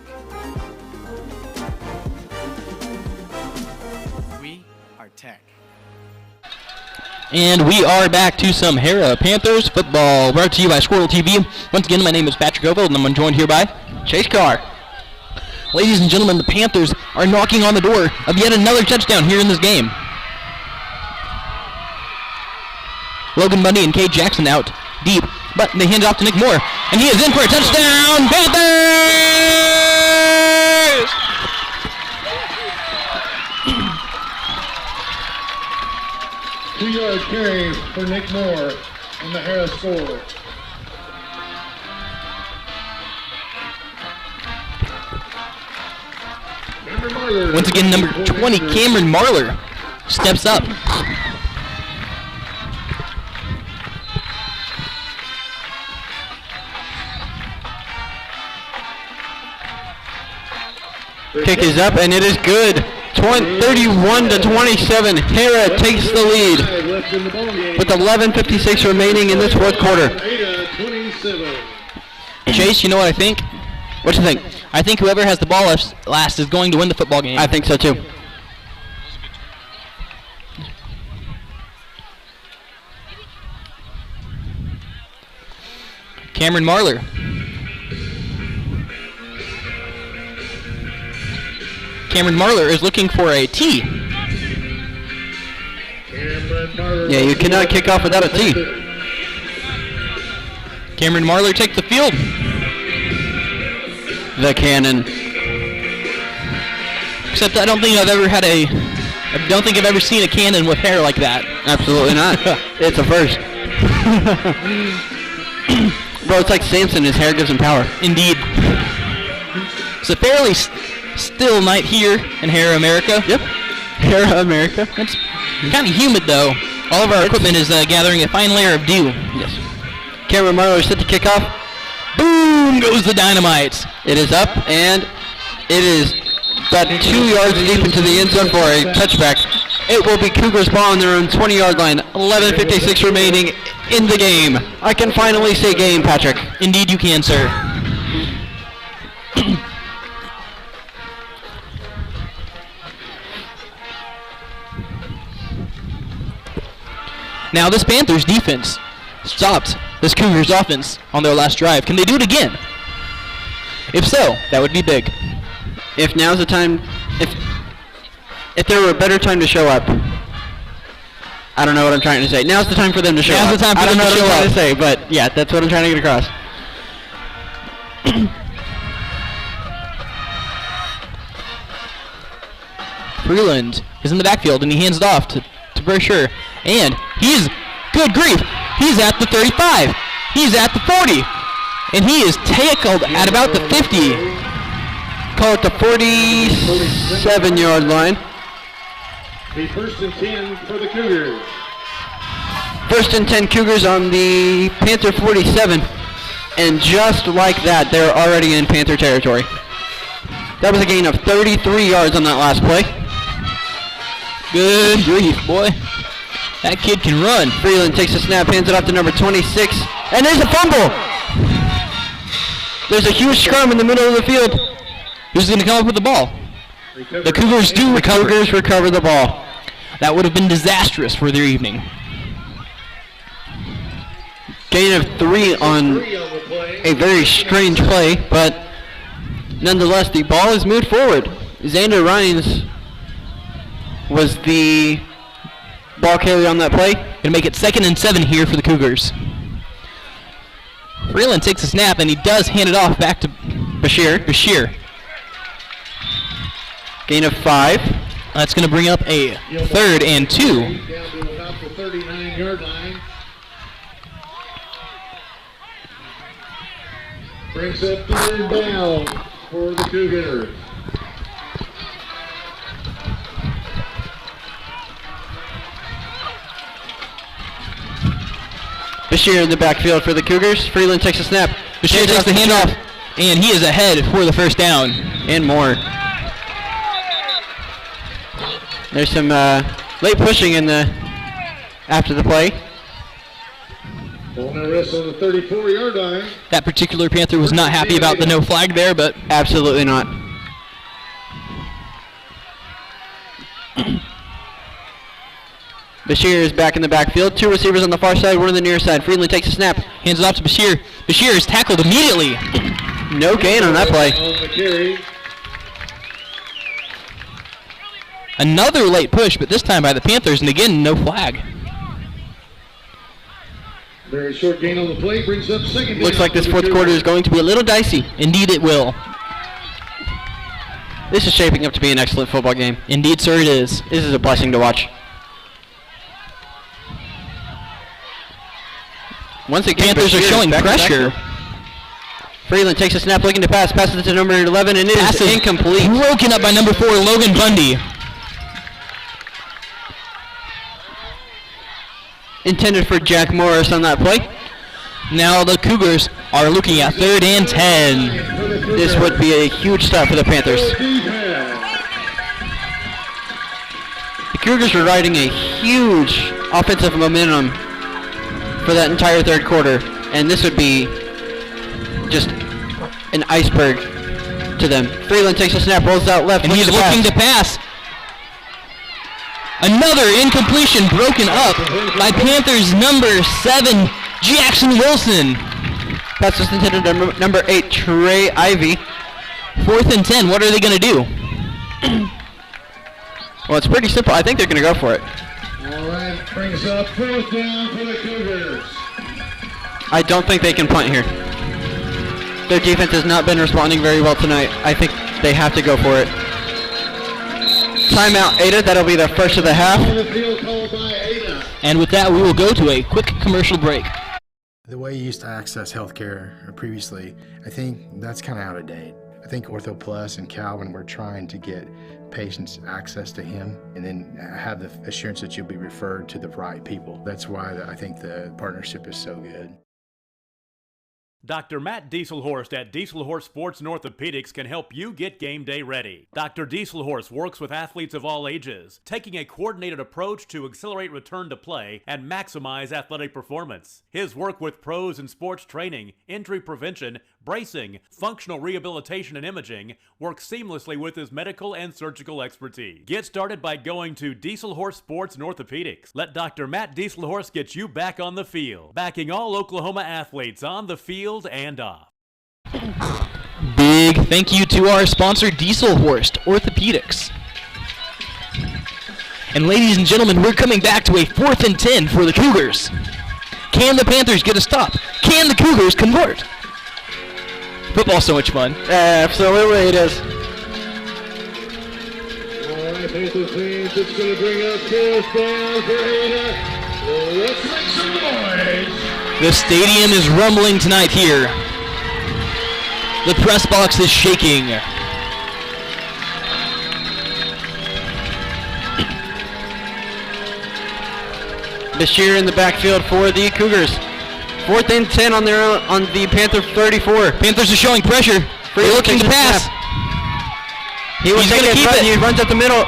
We are Tech. And we are back to some Harrah Panthers football, brought to you by Squirtle TV. Once again, my name is Patrick Ovill, and I'm joined here by Chase Carr. Ladies and gentlemen, the Panthers are knocking on the door of yet another touchdown here in this game. Logan Bundy and Cade Jackson out deep, but they hand it off to Nick Moore, and he is in for a touchdown, Panthers! 2-yard carry for Nick Moore on the Harrah score. Once again, number 20, Cameron Marler, steps up. Kick is up, and it is good. 31-27. Harrah takes the lead with 11:56 remaining in this fourth quarter. Chase, you know what I think? What you think? I think whoever has the ball last is going to win the football game. I think so too. Cameron Marler. Cameron Marler is looking for a tee. Yeah, you cannot kick off without a tee. Cameron Marler takes the field. The cannon. Except I don't think I've ever seen a cannon with hair like that. Absolutely not. It's a first. Bro, it's like Samson. His hair gives him power. Indeed. It's a fairly still night here in Harrah, America. Yep. Harrah, America. It's kind of humid, though. All of our equipment is gathering a fine layer of dew. Yes. Cameron Marler set to kick off. Boom goes the dynamite. It is up, and it is about 2 yards deep into the end zone for a touchback. It will be Cougars ball on their own 20-yard line. 11:56 remaining in the game. I can finally say game, Patrick. Indeed you can, sir. Now this Panthers defense stopped this Cougars offense on their last drive. Can they do it again? If so, that would be big. If now's the time, if there were a better time to show up, I don't know what I'm trying to say. Now's the time for them to show up. Now's the time for them to show up. I don't know what I'm trying to say, but yeah, that's what I'm trying to get across. Freeland is in the backfield, and he hands it off to Brasher. And he's, good grief, he's at the 35. He's at the 40. And he is tackled at about the 50. Call it the 47-yard line. The 1st and 10 for the Cougars. 1st and 10 Cougars on the Panther 47. And just like that, they're already in Panther territory. That was a gain of 33 yards on that last play. Good grief, boy. That kid can run. Freeland takes a snap, hands it off to number 26, and there's a fumble. There's a huge scrum in the middle of the field. Who's going to come up with the ball? The Cougars do recover. The Cougars recover the ball. That would have been disastrous for their evening. Gain of 3 on a very strange play, but nonetheless, the ball is moved forward. Xander Rhines was the ball carrier on that play. Going to make it 2nd and 7 here for the Cougars. Freeland takes a snap, and he does hand it off back to Bashir. Gain of 5. That's going to bring up a 3rd and 2. Down to about the 39-yard line. Brings up 3rd down for the Cougars. Bashir in the backfield for the Cougars. Freeland takes a snap. Bashir takes the handoff, and he is ahead for the 1st down. And more. There's some late pushing in the after the play. On the rest on the 34-yard line. That particular Panther was not happy about the no flag there, but absolutely not. Bashir is back in the backfield. 2 receivers on the far side, 1 on the near side. Freeland takes a snap. Hands it off to Bashir. Bashir is tackled immediately. No gain on that play. Another late push, but this time by the Panthers, and again, no flag. Very short gain on the play, brings up 2nd down. Looks like this 4th quarter is going to be a little dicey. Indeed it will. This is shaping up to be an excellent football game. Indeed, sir, it is. This is a blessing to watch. Once again, Panthers are showing pressure. Freeland takes a snap, looking to pass, passes it to number 11, and it is incomplete. Broken up by number 4, Logan Bundy. Intended for Jack Morris on that play. Now the Cougars are looking at 3rd and 10. This would be a huge stop for the Panthers. The Cougars were riding a huge offensive momentum for that entire third quarter, and this would be just an iceberg to them. Freeland takes a snap, rolls out left, and he's looking to pass. Another incompletion broken up by Panthers number 7, Jackson Wilson. Pass was intended to number 8, Trey Ivy. 4th and 10, what are they going to do? Well, it's pretty simple. I think they're going to go for it. All right, brings up 4th down for the Cougars. I don't think they can punt here. Their defense has not been responding very well tonight. I think they have to go for it. Timeout, Ada. That'll be the first of the half. And with that, we will go to a quick commercial break. The way you used to access healthcare previously, I think that's kind of out of date. I think Ortho Plus and Calvin were trying to get patients access to him and then have the assurance that you'll be referred to the right people. That's why I think the partnership is so good. Dr. Matt Dieselhorst at Dieselhorst Sports and Orthopedics can help you get game day ready. Dr. Dieselhorst works with athletes of all ages, taking a coordinated approach to accelerate return to play and maximize athletic performance. His work with pros in sports training, injury prevention, bracing, functional rehabilitation, and imaging works seamlessly with his medical and surgical expertise. Get started by going to Dieselhorst Sports and Orthopedics. Let Dr. Matt Dieselhorst get you back on the field, backing all Oklahoma athletes on the field and off. Big thank you to our sponsor, Dieselhorst Orthopedics. And ladies and gentlemen, we're coming back to a 4th and 10 for the Cougars. Can the Panthers get a stop? Can the Cougars convert? Football's so much fun. Absolutely it is. All right, Panthers fans, it's going to bring up 4th down for Ada. Let's make some noise. The stadium is rumbling tonight here. The press box is shaking. Bashir in the backfield for the Cougars. 4th and 10 on the Panther 34. Panthers are showing pressure. They're looking to pass. He's going to keep it. He runs up the middle.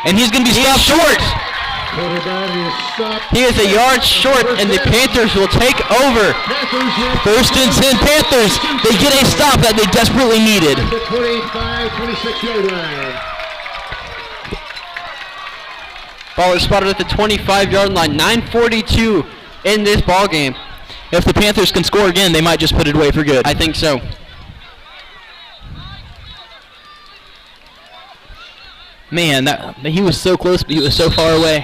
And he's going to be stopped short. He is a yard short, and the Panthers will take over. 1st and 10 Panthers. They get a stop that they desperately needed. 26-yard line. Ball is spotted at the 25-yard line. 9:42 in this ball game. If the Panthers can score again, they might just put it away for good. I think so. Man, he was so close, but he was so far away.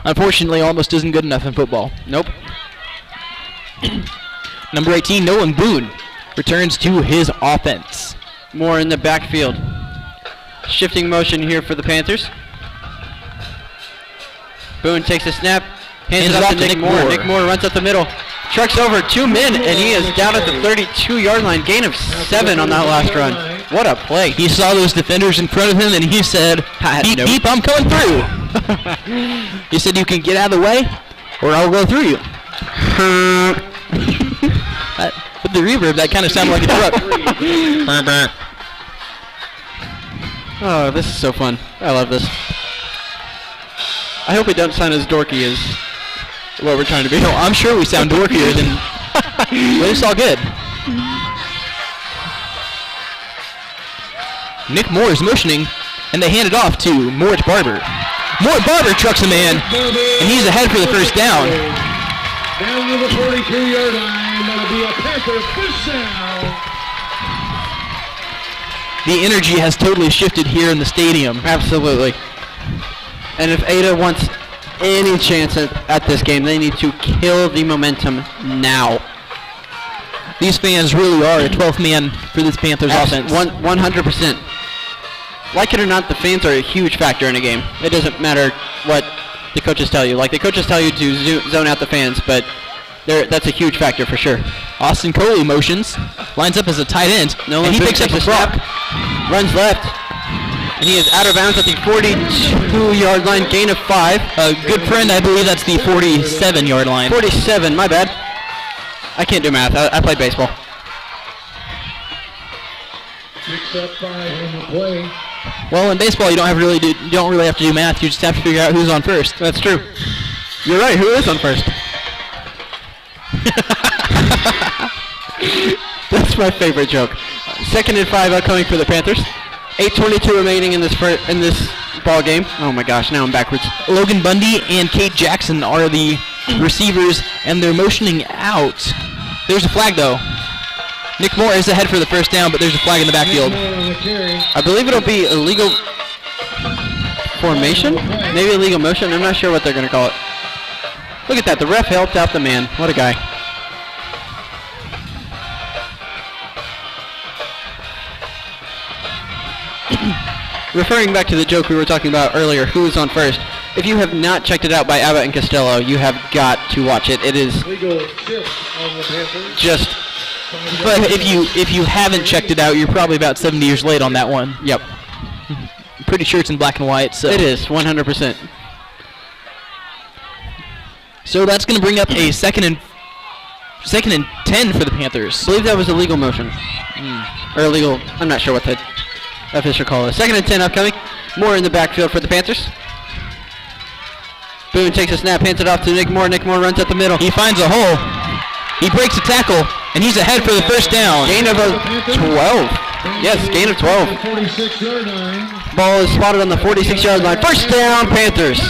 Unfortunately, almost isn't good enough in football. Nope. Number 18, Nolan Boone, returns to his offense. Moore in the backfield. Shifting motion here for the Panthers. Boone takes a snap, hands it off to Nick Moore. Nick Moore runs up the middle, trucks over 2 men, and he is down at the 32-yard line. Gain of 7 on that last run. What a play. He saw those defenders in front of him, and he said, beep, beep, I'm coming through. He said, you can get out of the way, or I'll go through you. With the reverb, that kind of sounded like a truck. Oh, this is so fun. I love this. I hope we don't sound as dorky as what we're trying to be. No, I'm sure we sound dorkier than, but it's all good. Nick Moore is motioning, and they hand it off to Mort Barber. Mort Barber trucks a man, and he's ahead for the first down. Down to the 42-yard line. That'll be a Panther first down. The energy has totally shifted here in the stadium. Absolutely. And if Ada wants any chance at this game, they need to kill the momentum now. These fans really are a 12th man for this Panthers offense. 100%. Like it or not, the fans are a huge factor in a game. It doesn't matter what the coaches tell you. Like, the coaches tell you to zone out the fans, but that's a huge factor for sure. Austin Coley motions, lines up as a tight end, and he picks up the snap, runs left, and he is out of bounds at the 42-yard line, gain of 5. Good friend, I believe that's the 47-yard line. 47, my bad. I can't do math. I play baseball. Picks up 5 on the play. Well, in baseball, you don't really have to do math. You just have to figure out who's on first. That's true. You're right. Who is on first? That's my favorite joke. 2nd and 5 upcoming for the Panthers. 8:22 remaining in this ball game. Oh my gosh, now I'm backwards. Logan Bundy and Kate Jackson are the receivers, and they're motioning out. There's a flag, though. Nick Moore is ahead for the first down, but there's a flag in the backfield. I believe it'll be illegal formation? Maybe illegal motion? I'm not sure what they're going to call it. Look at that. The ref helped out the man. What a guy. Referring back to the joke we were talking about earlier, who is on first? If you have not checked it out by Abbott and Costello, you have got to watch it. It is just... But if you haven't checked it out, you're probably about 70 years late on that one. Yep. I'm pretty sure it's in black and white. So. It is, 100%. So that's going to bring up a second and 10 for the Panthers. I believe that was a legal motion. Or illegal, I'm not sure what the official call is. 2nd and 10 upcoming. Moore in the backfield for the Panthers. Boone takes a snap, hands it off to Nick Moore. Nick Moore runs up the middle. He finds a hole. He breaks a tackle, and he's ahead for the first down. Gain of 12. Yes, gain of 12. Ball is spotted on the 46-yard line. First down, Panthers.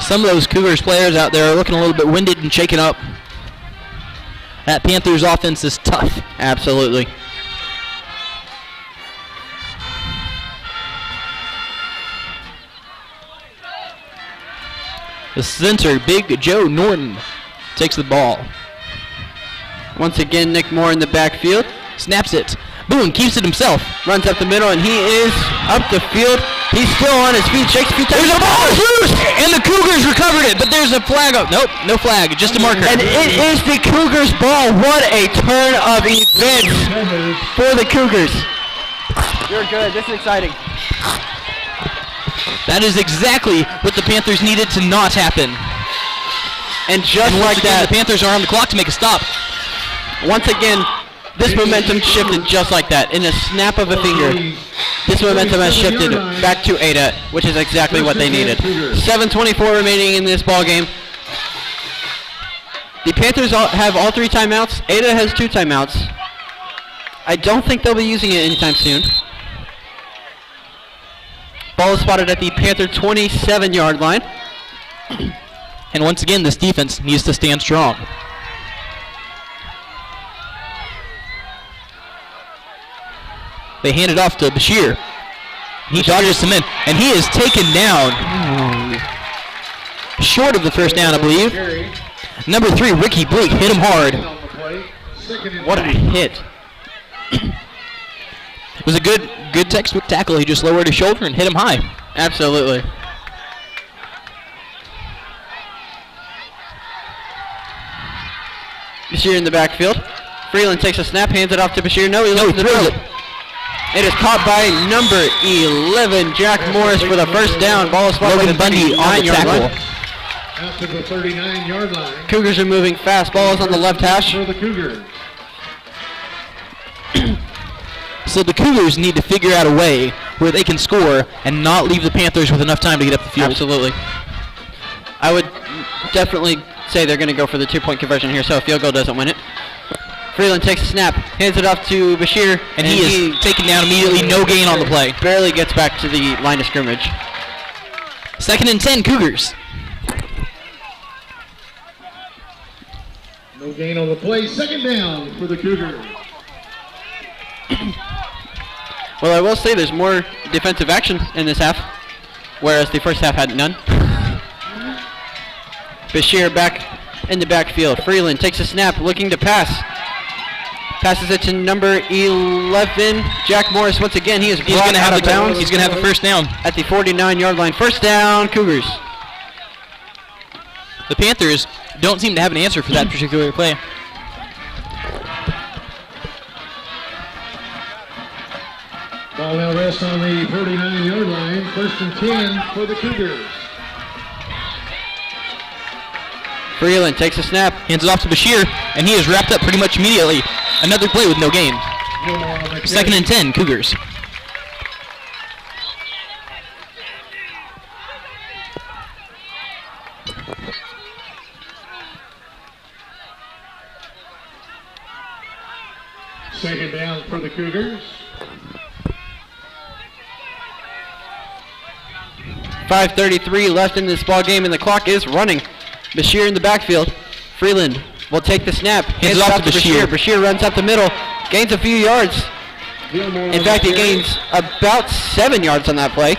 Some of those Cougars players out there are looking a little bit winded and shaken up. That Panthers offense is tough. Absolutely. The center, Big Joe Norton, takes the ball. Once again, Nick Moore in the backfield. Snaps it. Boone keeps it himself. Runs up the middle, and he is up the field. He's still on his feet. Shakes a few times. There's a ball loose! And the Cougars recovered it, but there's a flag up. Nope, no flag, just a marker. And it is the Cougars' ball. What a turn of events for the Cougars. You're good. This is exciting. That is exactly what the Panthers needed to not happen. And just like that, the Panthers are on the clock to make a stop. Once again, this momentum shifted just like that. In a snap of a finger, this momentum has shifted back to Ada, which is exactly what they needed. 7:24 remaining in this ball game. The Panthers have all 3 timeouts. Ada has 2 timeouts. I don't think they'll be using it anytime soon. Ball is spotted at the Panther 27-yard line. And once again, this defense needs to stand strong. They hand it off to Bashir. He dodges some in, and he is taken down. Short of the first down, I believe. Number 3, Ricky Bleak, hit him hard. What a hit. It was a good textbook tackle. He just lowered his shoulder and hit him high. Absolutely. Bashir in the backfield. Freeland takes a snap, hands it off to Bashir. No, he throws it. It is caught by number 11, Jack Morris, for the first down. Ball is spotted Logan Bundy on the tackle. Out to the 39-yard line. Cougars are moving fast. Ball is on the left hash. For the Cougars. So the Cougars need to figure out a way where they can score and not leave the Panthers with enough time to get up the field. Absolutely. I would definitely say they're going to go for the 2-point conversion here, so a field goal doesn't win it. Freeland takes a snap, hands it off to Bashir, and he is taken down immediately. No gain on the play. Barely gets back to the line of scrimmage. 2nd and 10, Cougars. No gain on the play. 2nd down for the Cougars. Well, I will say there's more defensive action in this half, whereas the first half had none. Bashir back in the backfield. Freeland takes a snap, looking to pass. Passes it to number 11, Jack Morris. Once again, he is brought out of bounds. He's going to have the first down. At the 49-yard line. First down, Cougars. The Panthers don't seem to have an answer for that particular play. Ball now rests on the 49-yard line. 1st and 10 for the Cougars. Freeland takes a snap, hands it off to Bashir, and he is wrapped up pretty much immediately. Another play with no gain. Second and 10, Cougars. Second down for the Cougars. 5:33 left in this ball game, and the clock is running. Bashir in the backfield. Freeland will take the snap. Hands it off to Bashir. Bashir runs up the middle, gains a few yards. In fact, he gains about 7 yards on that play.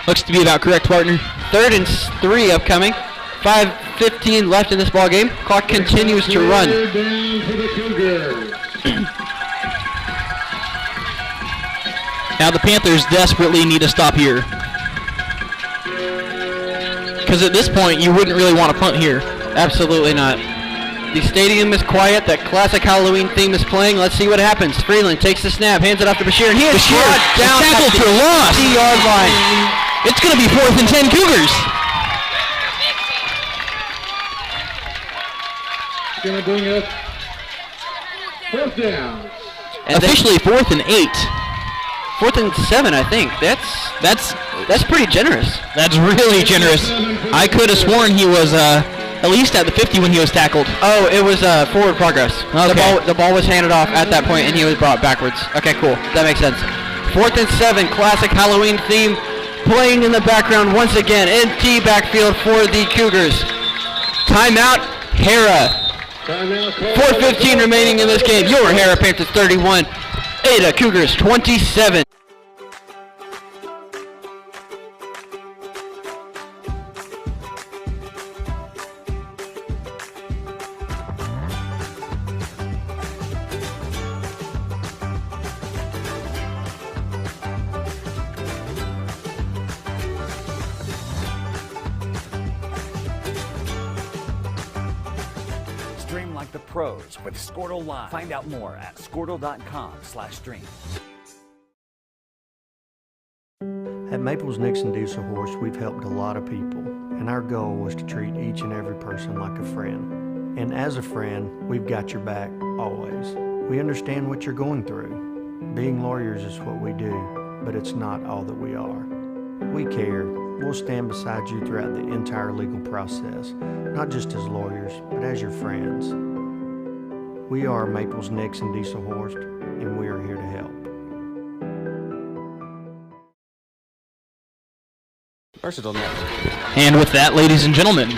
Looks to be about correct, partner. 3rd and 3 upcoming. 5:15 left in this ball game. Clock continues to run. Now the Panthers desperately need to stop here. Because at this point, you wouldn't really want to punt here. Absolutely not. The stadium is quiet. That classic Halloween theme is playing. Let's see what happens. Freeland takes the snap, hands it off to Bashir, and he is brought down tackled for loss. 50-yard line. It's going to be 4th and 10 Cougars. Going to bring up 4th down. Officially 4th and 8. 4th and 7, I think. That's pretty generous. That's really generous. I could have sworn he was at least at the 50 when he was tackled. Oh, it was forward progress. Okay. The ball was handed off at that point, and he was brought backwards. Okay, cool. That makes sense. 4th and 7, classic Halloween theme playing in the background once again. Empty backfield for the Cougars. Timeout, Harrah. 4:15 remaining in this game. Your Harrah Panthers 31, Ada Cougars 27. Stream like the pros with Squirtle Live. Find out more at squirtle.com/stream. At Maples Nixon Diesel Horse, we've helped a lot of people, and our goal was to treat each and every person like a friend. And as a friend, we've got your back always. We understand what you're going through. Being lawyers is what we do, but it's not all that we are. We care. We'll stand beside you throughout the entire legal process, not just as lawyers, but as your friends. We are Maples Nixon Diesel Horse, and we are here to help. Versatile net. And with that, ladies and gentlemen,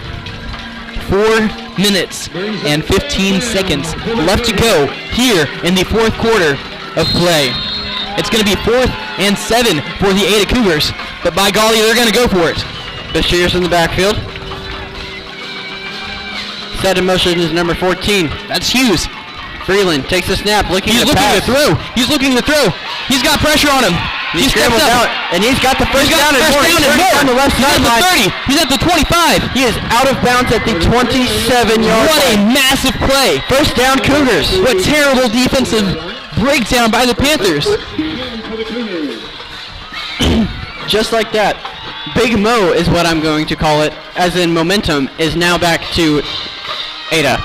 4 minutes and 15 seconds left to go here in the 4th quarter of play. It's going to be 4th and 7 for the Ada Cougars, but by golly, they're going to go for it. Bashir's in the backfield. Set in motion is number 14. That's Hughes. Freeland takes the snap, He's looking to throw. He's looking to throw. He's got pressure on him. He scrambles out, and he's got the first down and more. On the left sideline. He's at the 25. He is out of bounds at the 27-yard line. What a massive play. First down, Cougars. What terrible defensive breakdown by the Panthers. Just like that. Big Mo is what I'm going to call it, as in momentum is now back to Ada.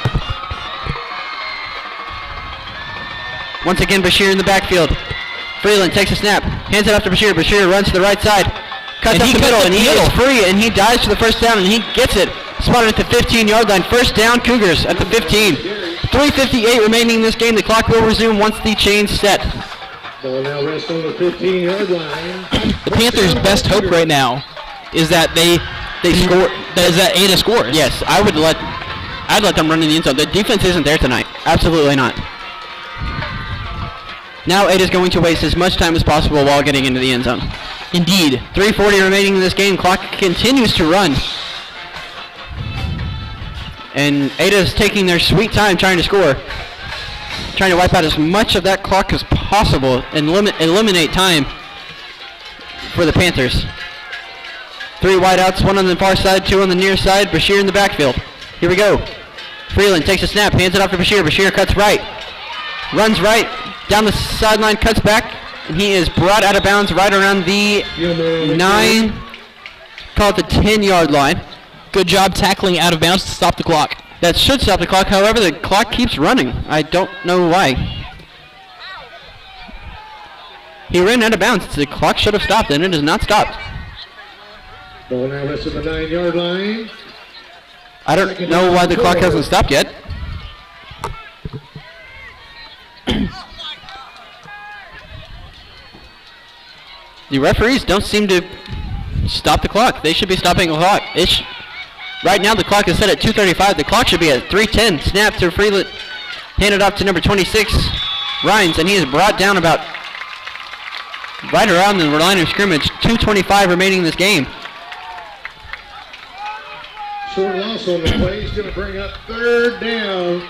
Once again, Bashir in the backfield. Freeland takes a snap, hands it off to Bashir. Bashir runs to the right side, cuts up the middle, and he is free, and he dives for the first down, and he gets it. Spotted at the 15-yard line. First down, Cougars at the 15. 3:58 remaining in this game. The clock will resume once the chain's set. Ball now rests on the 15-yard line. The Panthers' best hope right now is that they score. That is that Ada scores. Yes, I'd let them run in the end zone. The defense isn't there tonight. Absolutely not. Now Ada's going to waste as much time as possible while getting into the end zone. Indeed. 3:40 remaining in this game. Clock continues to run. And Ada's taking their sweet time trying to score. Trying to wipe out as much of that clock as possible and eliminate time for the Panthers. 3 wideouts, 1 on the far side, 2 on the near side. Bashir in the backfield. Here we go. Freeland takes a snap, hands it off to Bashir. Bashir cuts right. Runs right, down the sideline, cuts back, and he is brought out of bounds right around the 10-yard line. Good job tackling out of bounds to stop the clock. That should stop the clock. However, the clock keeps running. I don't know why. He ran out of bounds. The clock should have stopped, and it has not stopped. Ball now rests at the 9-yard line. I don't know why the clock hasn't stopped yet. The referees don't seem to stop the clock. They should be stopping the clock. Right now the clock is set at 2:35. The clock should be at 3:10. Snap to Freeland. Handed off to number 26, Rhines, and he is brought down about right around the line of scrimmage. 2:25 remaining in this game. Short loss on the play. He's going to bring up 3rd down.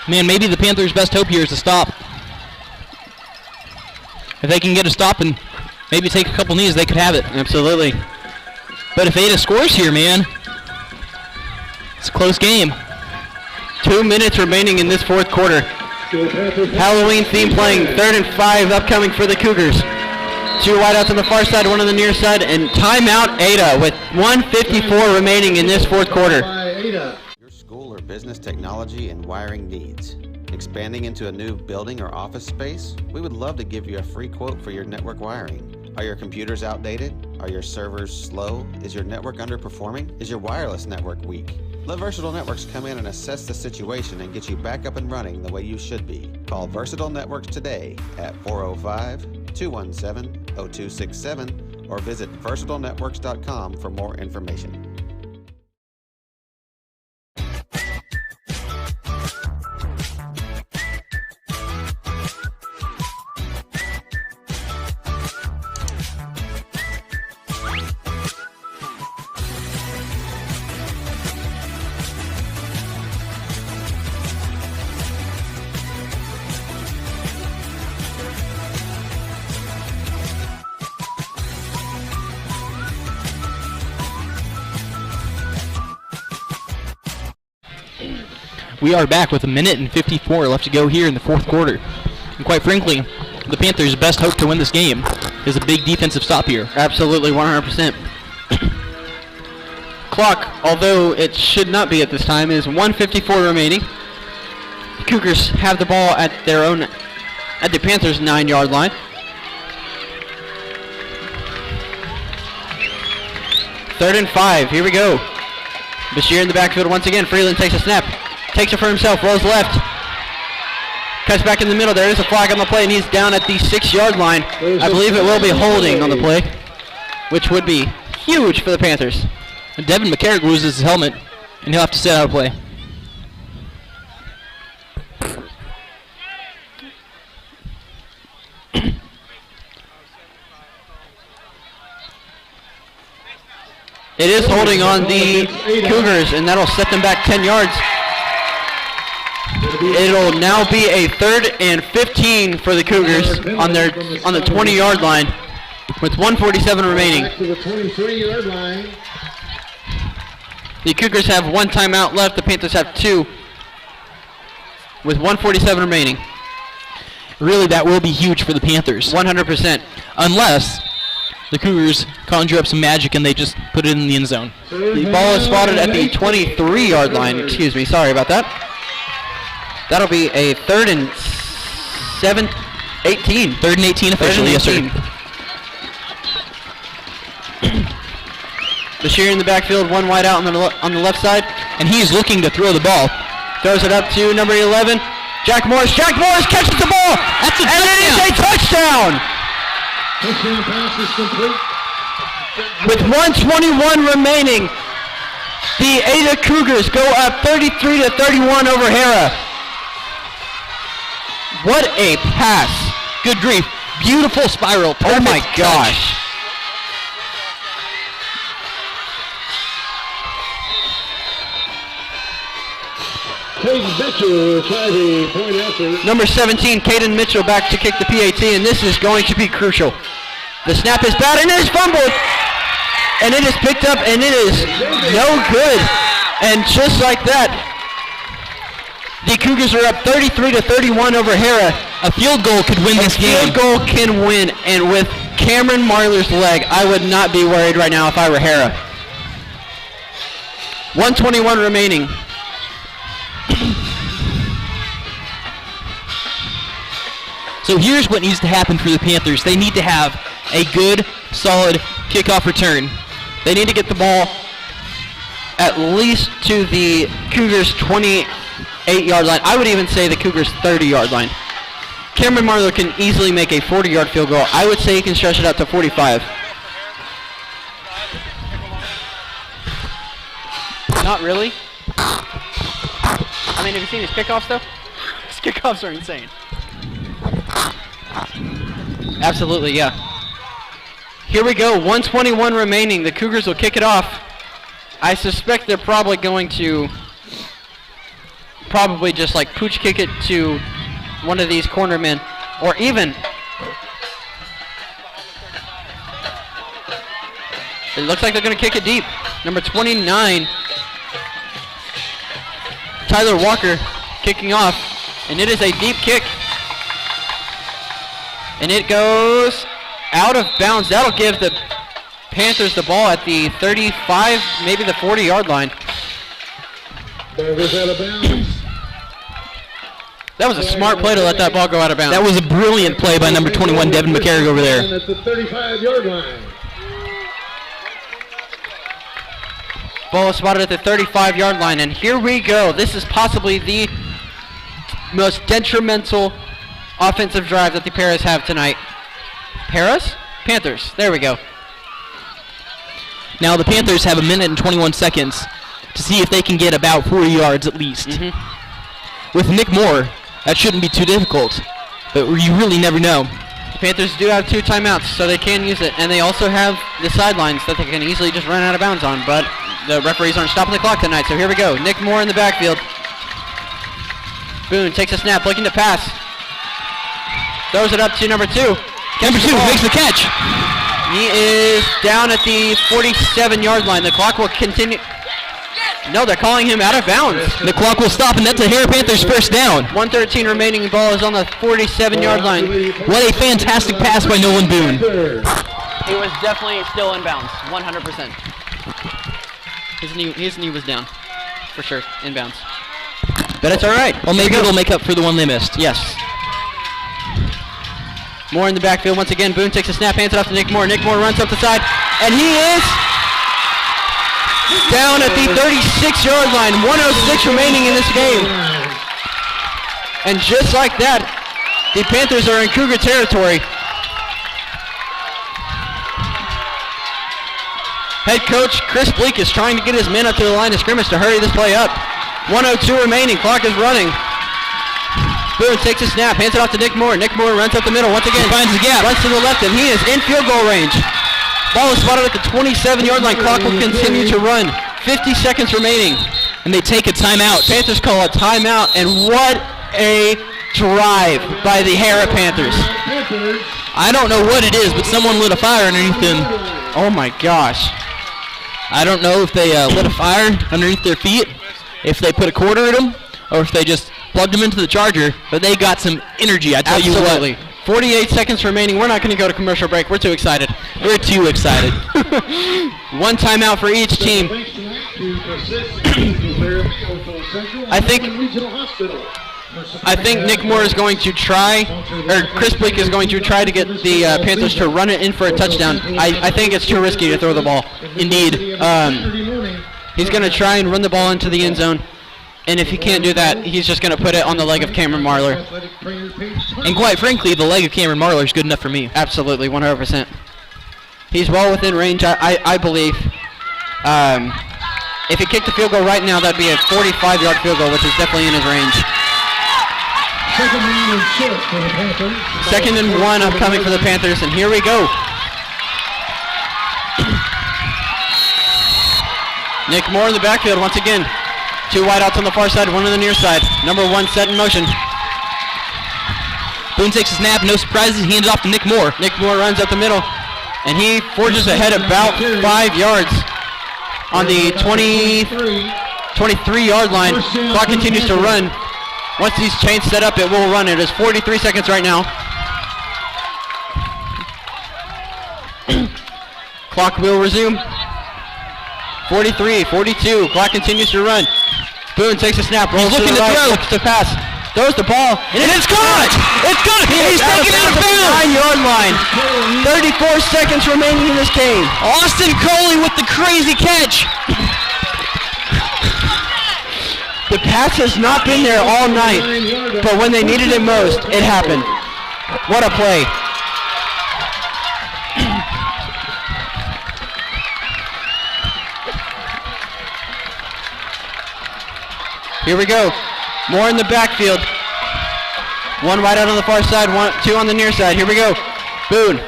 Man, maybe the Panthers' best hope here is to stop. If they can get a stop and maybe take a couple knees, they could have it. Absolutely. But if Ada scores here, man, it's a close game. 2 minutes remaining in this 4th quarter. Halloween theme playing. 3rd and 5 upcoming for the Cougars. 2 wideouts on the far side, 1 on the near side, and timeout Ada with 1:54 remaining in this 4th quarter. Your school or business technology and wiring needs. Expanding into a new building or office space? We would love to give you a free quote for your network wiring. Are your computers outdated? Are your servers slow? Is your network underperforming? Is your wireless network weak? Let Versatile Networks come in and assess the situation and get you back up and running the way you should be. Call Versatile Networks today at 405-217-0267 or visit versatilenetworks.com for more information. We are back with 1:54 left to go here in the 4th quarter. And quite frankly, the Panthers' best hope to win this game is a big defensive stop here. Absolutely, 100%. Clock, although it should not be at this time, is 1:54 remaining. The Cougars have the ball at the Panthers' 9-yard line. Third and 5, here we go. Bashir in the backfield once again. Freeland takes a snap. Takes it for himself, rolls left. Cuts back in the middle. There is a flag on the play, and he's down at the 6-yard line. I believe it will be holding on the play, which would be huge for the Panthers. And Devin McCarrick loses his helmet, and he'll have to sit out of play. It is holding on the Cougars, and that'll set them back 10 yards. It'll now be a 3rd and 15 for the Cougars on the 20-yard line with 1:47 remaining. Back to the 23-yard line. The Cougars have 1 timeout left. The Panthers have 2 with 1:47 remaining. Really, that will be huge for the Panthers. 100%. Unless the Cougars conjure up some magic and they just put it in the end zone. The ball is spotted at the 23-yard line. Excuse me. Sorry about that. That'll be a 3rd and 18. 3rd and 18 officially, yes, sir. Bashir in the backfield, 1 wide out on the left side. And he's looking to throw the ball. Throws it up to number 11, Jack Morris. Jack Morris catches the ball. That's a touchdown. And it is a touchdown. Touchdown pass is complete. With 1:21 remaining, the Ada Cougars go up 33-31 over Harrah. What a pass. Good grief. Beautiful spiral. Oh my gosh. Caden Mitchell tried the point after. Number 17, Caden Mitchell back to kick the PAT, and this is going to be crucial. The snap is bad, and it is fumbled. And it is picked up, and it is no good. And just like that, the Cougars are up 33-31 over Harrah. A field goal could win this game. A field goal can win, and with Cameron Marler's leg, I would not be worried right now if I were Harrah. 1:21 remaining. So here's what needs to happen for the Panthers. They need to have a good, solid kickoff return. They need to get the ball at least to the Cougars' 28-yard line. I would even say the Cougars' 30-yard line. Cameron Marlowe can easily make a 40-yard field goal. I would say he can stretch it out to 45. Not really. I mean, have you seen his kickoffs, though? His kickoffs are insane. Absolutely, yeah. Here we go, 1:21 remaining. The Cougars will kick it off. I suspect they're probably going to just like pooch kick it to one of these cornermen, or even it looks like they're going to kick it deep. Number 29, Tyler Walker, kicking off, and it is a deep kick, and it goes out of bounds. That'll give the Panthers the ball at the 35, maybe the 40-yard line. Goes out of bounds. That was a smart play to let that ball go out of bounds. That was a brilliant play by number 21, Devin McCarrick over there. And at the 35-yard line. Ball is spotted at the 35-yard line, and here we go. This is possibly the most detrimental offensive drive that the Paras have tonight. Paras? Panthers. There we go. Now the Panthers have 1 minute and 21 seconds to see if they can get about 40 yards at least. With Nick Moore, that shouldn't be too difficult, but you really never know. The Panthers do have 2 timeouts, so they can use it, and they also have the sidelines that they can easily just run out of bounds on, but the referees aren't stopping the clock tonight, so here we go. Nick Moore in the backfield. Boone takes a snap, looking to pass. Throws it up to number 2. Number 2 makes the catch. He is down at the 47-yard line. The clock will continue. No, they're calling him out of bounds. The clock will stop, and that's a Harrah Panthers first down. 1:13 remaining. The ball is on the 47-yard line. What a fantastic pass by Nolan Boone. He was definitely still in bounds, 100%. His knee was down, for sure, in bounds. But it's all right. Well, maybe it'll make up for the one they missed. Yes. Moore in the backfield once again. Boone takes a snap, hands it off to Nick Moore. Nick Moore runs up the side, and he is down at the 36-yard line. 1:06 remaining in this game. And just like that, the Panthers are in Cougar territory. Head coach Chris Bleak is trying to get his men up to the line of scrimmage to hurry this play up. 1:02 remaining. Clock is running. Boone takes a snap, hands it off to Nick Moore. Nick Moore runs up the middle once again. He finds the gap. Runs to the left, and he is in field goal range. Ball is spotted at the 27-yard line. Clock will continue to run. 50 seconds remaining. And they take a timeout. Panthers call a timeout, and what a drive by the Harrah Panthers. I don't know what it is, but someone lit a fire underneath them. Oh my gosh. I don't know if they lit a fire underneath their feet, if they put a quarter in them, or if they just plugged them into the charger, but they got some energy, I tell you what. 48 seconds remaining. We're not going to go to commercial break. We're too excited. We're too excited. One timeout for each team. I think Nick Moore is going to try, or Chris Bleak is going to try to get the Panthers to run it in for a touchdown. I think it's too risky to throw the ball. Indeed. He's going to try and run the ball into the end zone. And if he can't do that, he's just going to put it on the leg of Cameron Marler. And quite frankly, the leg of Cameron Marler is good enough for me. Absolutely, 100%. He's well within range, I believe. If he kicked the field goal right now, that'd be a 45-yard field goal, which is definitely in his range. Second and 1 upcoming for the Panthers, and here we go. Nick Moore in the backfield once again. 2 wideouts on the far side, 1 on the near side. Number 1 set in motion. Boone takes a snap, no surprises, he hands it off to Nick Moore. Nick Moore runs up the middle, and he forges ahead about 5 yards on the 23-yard line. Clock continues to run. Once these chains set up, it will run. It is 43 seconds right now. Clock will resume. 43, 42, clock continues to run. Boone takes a snap, rolls to the right, looks to pass. Throws the ball, and it's caught! It's caught! He's taking it out of bounds! 9-yard line. 34 seconds remaining in this game. Austin Coley with the crazy catch. The pass has not been there all night, but when they needed it most, it happened. What a play. Here we go. More in the backfield. One wide out on the far side, two on the near side. Here we go. Boone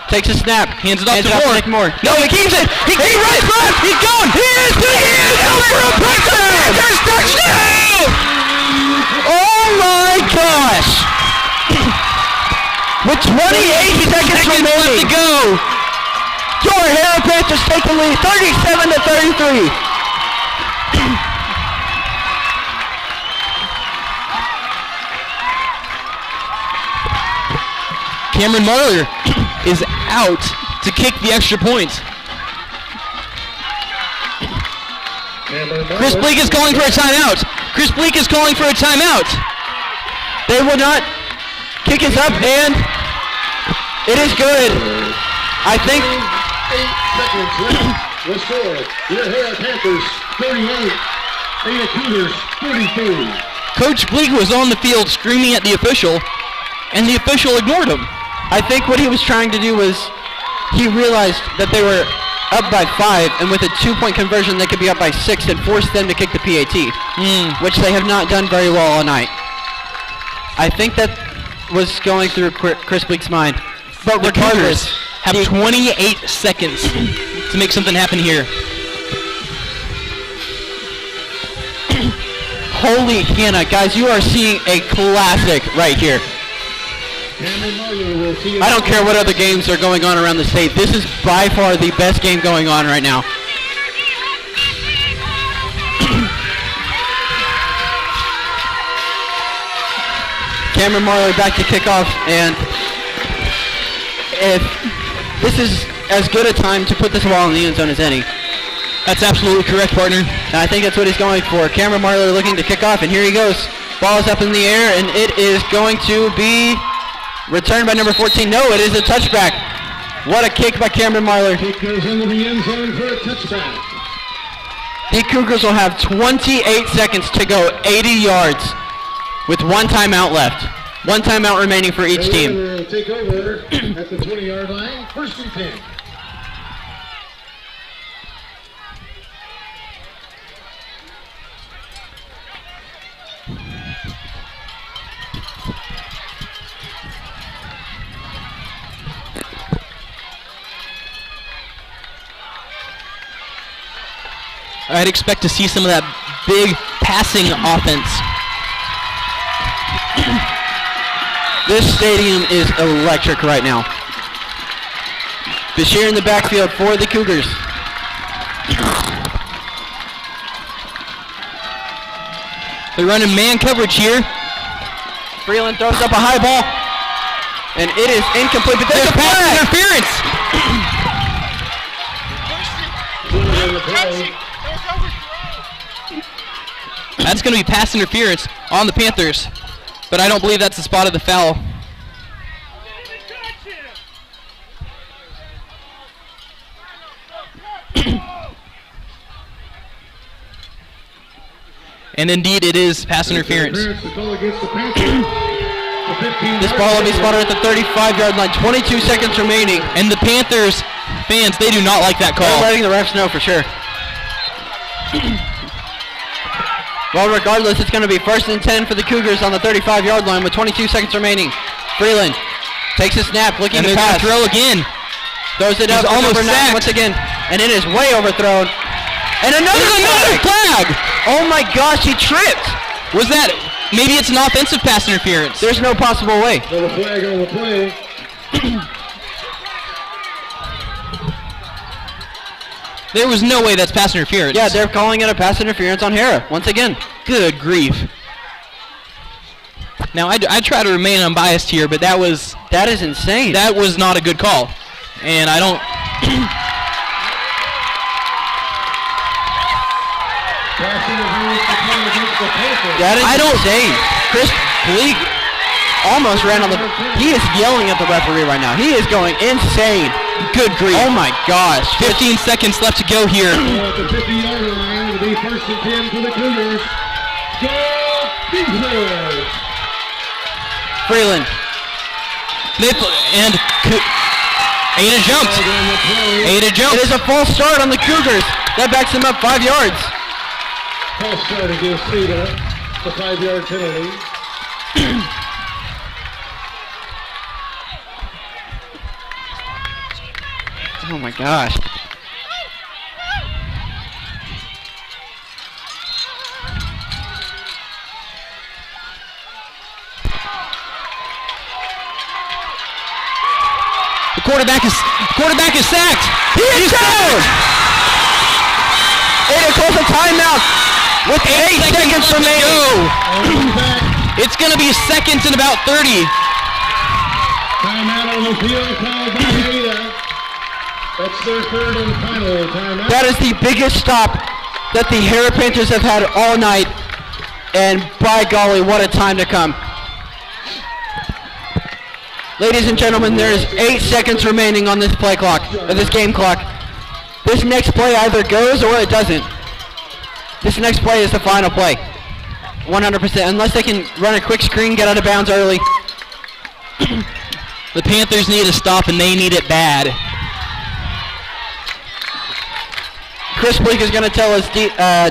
takes a snap. Hands it off to Moore. No, he keeps it. He runs left. He's going. He is doing it. For a touchdown. Oh my gosh. With 28 seconds remaining left to go. Your Harrah Panthers take the lead, 37-33. Cameron Marler is out to kick the extra points. Chris Bleak is calling for a timeout. Chris Bleak is calling for a timeout. They will not. Kick is up, and it is good. I think. 8 seconds left. The score. Your Harrah Panthers 38. Ada Cougars 33. Coach Bleak was on the field screaming at the official, and the official ignored him. I think what he was trying to do was he realized that they were up by 5, and with a 2-point conversion they could be up by 6 and force them to kick the PAT, which they have not done very well all night. I think that was going through Chris Bleak's mind. But regardless, have 28 seconds to make something happen here. Holy Hannah, guys, you are seeing a classic right here. I don't care what other games are going on around the state. This is by far the best game going on right now. Cameron Marler back to kickoff, and if this is as good a time to put this ball in the end zone as any. That's absolutely correct, partner. And I think that's what he's going for. Cameron Marler looking to kick off, and here he goes. Ball is up in the air, and it is going to be returned by number 14. No, it is a touchback. What a kick by Cameron Marler. Kick goes into the end zone for a touchback. The Cougars will have 28 seconds to go 80 yards with one timeout left. One timeout remaining for each team. Will take over at the 20-yard line. 1st and 10. I'd expect to see some of that big passing offense. This stadium is electric right now. Bashir in the backfield for the Cougars. They're running man coverage here. Freeland throws up a high ball, and it is incomplete, but there's a pass interference. That's going to be pass interference on the Panthers, but I don't believe that's the spot of the foul. And indeed, it is pass interference. This ball will be spotted at the 35-yard line. 22 seconds remaining. And the Panthers fans, they do not like that call. They're letting the refs know for sure. Well, regardless, it's going to be 1st and 10 for the Cougars on the 35-yard line with 22 seconds remaining. Freeland takes a snap, looking to pass. Throw again. Throws it up. He's almost sacked once again, and it is way overthrown. And another flag! Oh my gosh, he tripped. Was that? Maybe it's an offensive pass interference. There's no possible way. Another flag on the play. There was no way that's pass interference. Yeah, they're calling it a pass interference on Harrah once again. Good grief. Now, I try to remain unbiased here, but that is insane. That was not a good call. And I don't... That is insane. Bleak almost ran on the... He is yelling at the referee right now. He is going insane. Good grief. Oh my gosh. 15 seconds left to go here. At the 50-yard line, it'll be 1st and 10 for the Cougars. Go defense! Freeland. And Ada jumped. Ada jumped. It is a false start on the Cougars. That backs them up 5 yards. False start against Ada. The 5-yard penalty. Oh my gosh. The quarterback is sacked. He's down. Ada calls a timeout with 8 seconds remaining. It's going to be seconds in about 30. Timeout on the field called by Ada. That's their 3rd and final timeout. That is the biggest stop that the Harrah Panthers have had all night. And by golly, what a time to come. Ladies and gentlemen, there is 8 seconds remaining on this play clock, or this game clock. This next play either goes or it doesn't. This next play is the final play. 100%, unless they can run a quick screen, get out of bounds early. The Panthers need a stop, and they need it bad. Chris Bleak is going to tell his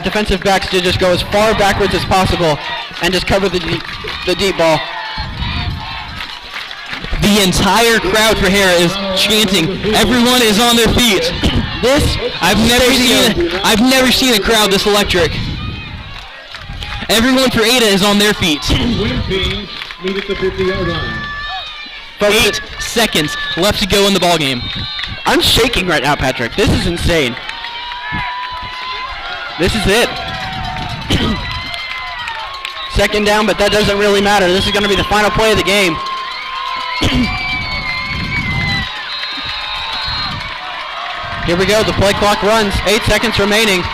defensive backs to just go as far backwards as possible and just cover the deep ball. The entire crowd for Harrah is chanting. Everyone is on their feet. I've never seen a crowd this electric. Everyone for Ada is on their feet. Swim team meet at the 50-yard line. 8 seconds left to go in the ball game. I'm shaking right now, Patrick. This is insane. This is it. Second down, but that doesn't really matter. This is going to be the final play of the game. Here we go. The play clock runs. 8 seconds remaining.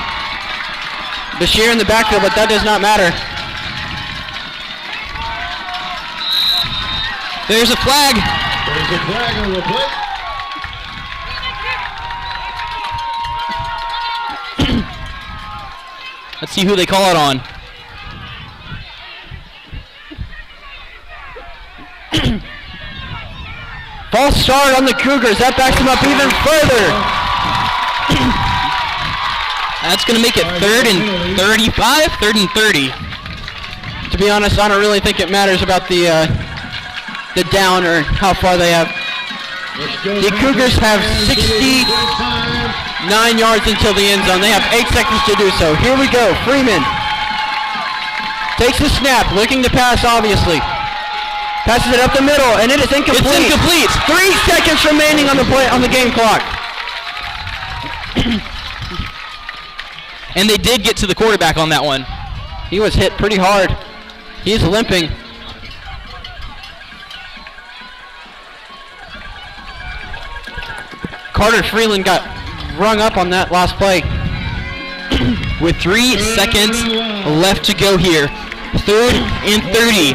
Bashir in the backfield, but that does not matter. There's a flag. There's a flag on the play. Let's see who they call it on. False start on the Cougars. That backs them up even further. That's going to make it 3rd and 35, 3rd and 30. To be honest, I don't really think it matters about the down or how far they have. The Cougars have 69 yards until the end zone. They have 8 seconds to do so. Here we go. Freeman takes the snap, looking to pass, obviously. Passes it up the middle, and it is incomplete. It's incomplete. 3 seconds remaining on the game clock. And they did get to the quarterback on that one. He was hit pretty hard. He's limping. Carter Freeland got rung up on that last play. With 3 seconds left to go here. 3rd and 30.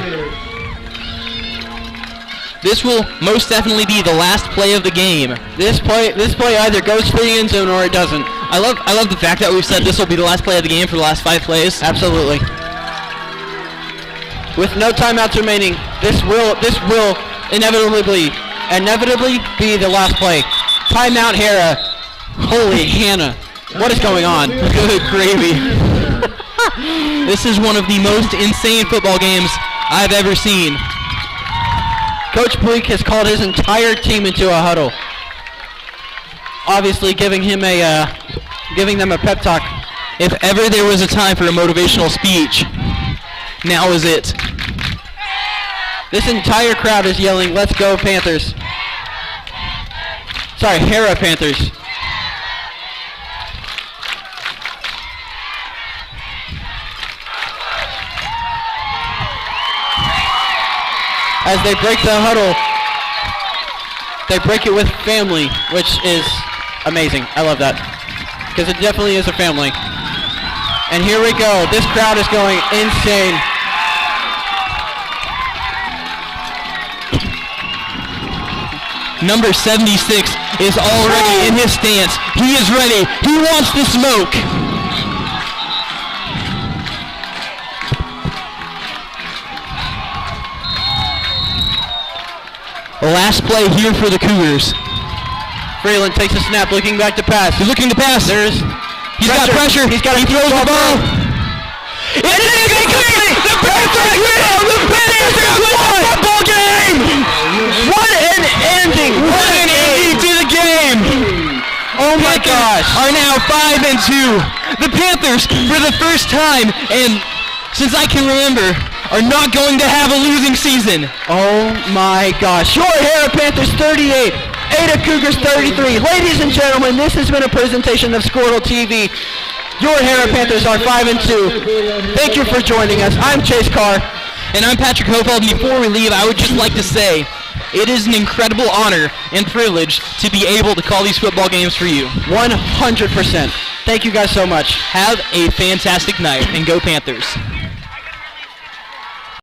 This will most definitely be the last play of the game. This play either goes to the end zone or it doesn't. I love the fact that we've said this will be the last play of the game for the last 5 plays. Absolutely. With no timeouts remaining, this will inevitably be the last play. Timeout, Harrah. Holy Hannah. What is going on? Good gravy. This is one of the most insane football games I've ever seen. Coach Bleak has called his entire team into a huddle. Obviously giving them a pep talk. If ever there was a time for a motivational speech, now is it. This entire crowd is yelling, "Let's go Panthers." Sorry, Harrah Panthers. As they break the huddle, they break it with family, which is amazing. I love that, because it definitely is a family. And here we go. This crowd is going insane. Number 76 is already in his stance. He is ready. He wants the smoke. Last play here for the Cougars. Freeland takes a snap, looking back to pass. He's looking to pass. He's got pressure. He throws the ball. It is incomplete! The Panthers win! The Panthers win the football game! What an ending! What an ending to the game! Oh my gosh! Are now 5-2. The Panthers, for the first time, and since I can remember, are not going to have a losing season. Oh my gosh. Your Harrah Panthers 38, Ada Cougars 33. Ladies and gentlemen, this has been a presentation of Squirtle TV. Your Harrah Panthers are 5-2. Thank you for joining us. I'm Chase Carr. And I'm Patrick Hofeld. And before we leave, I would just like to say, it is an incredible honor and privilege to be able to call these football games for you. 100%. Thank you guys so much. Have a fantastic night, and go Panthers.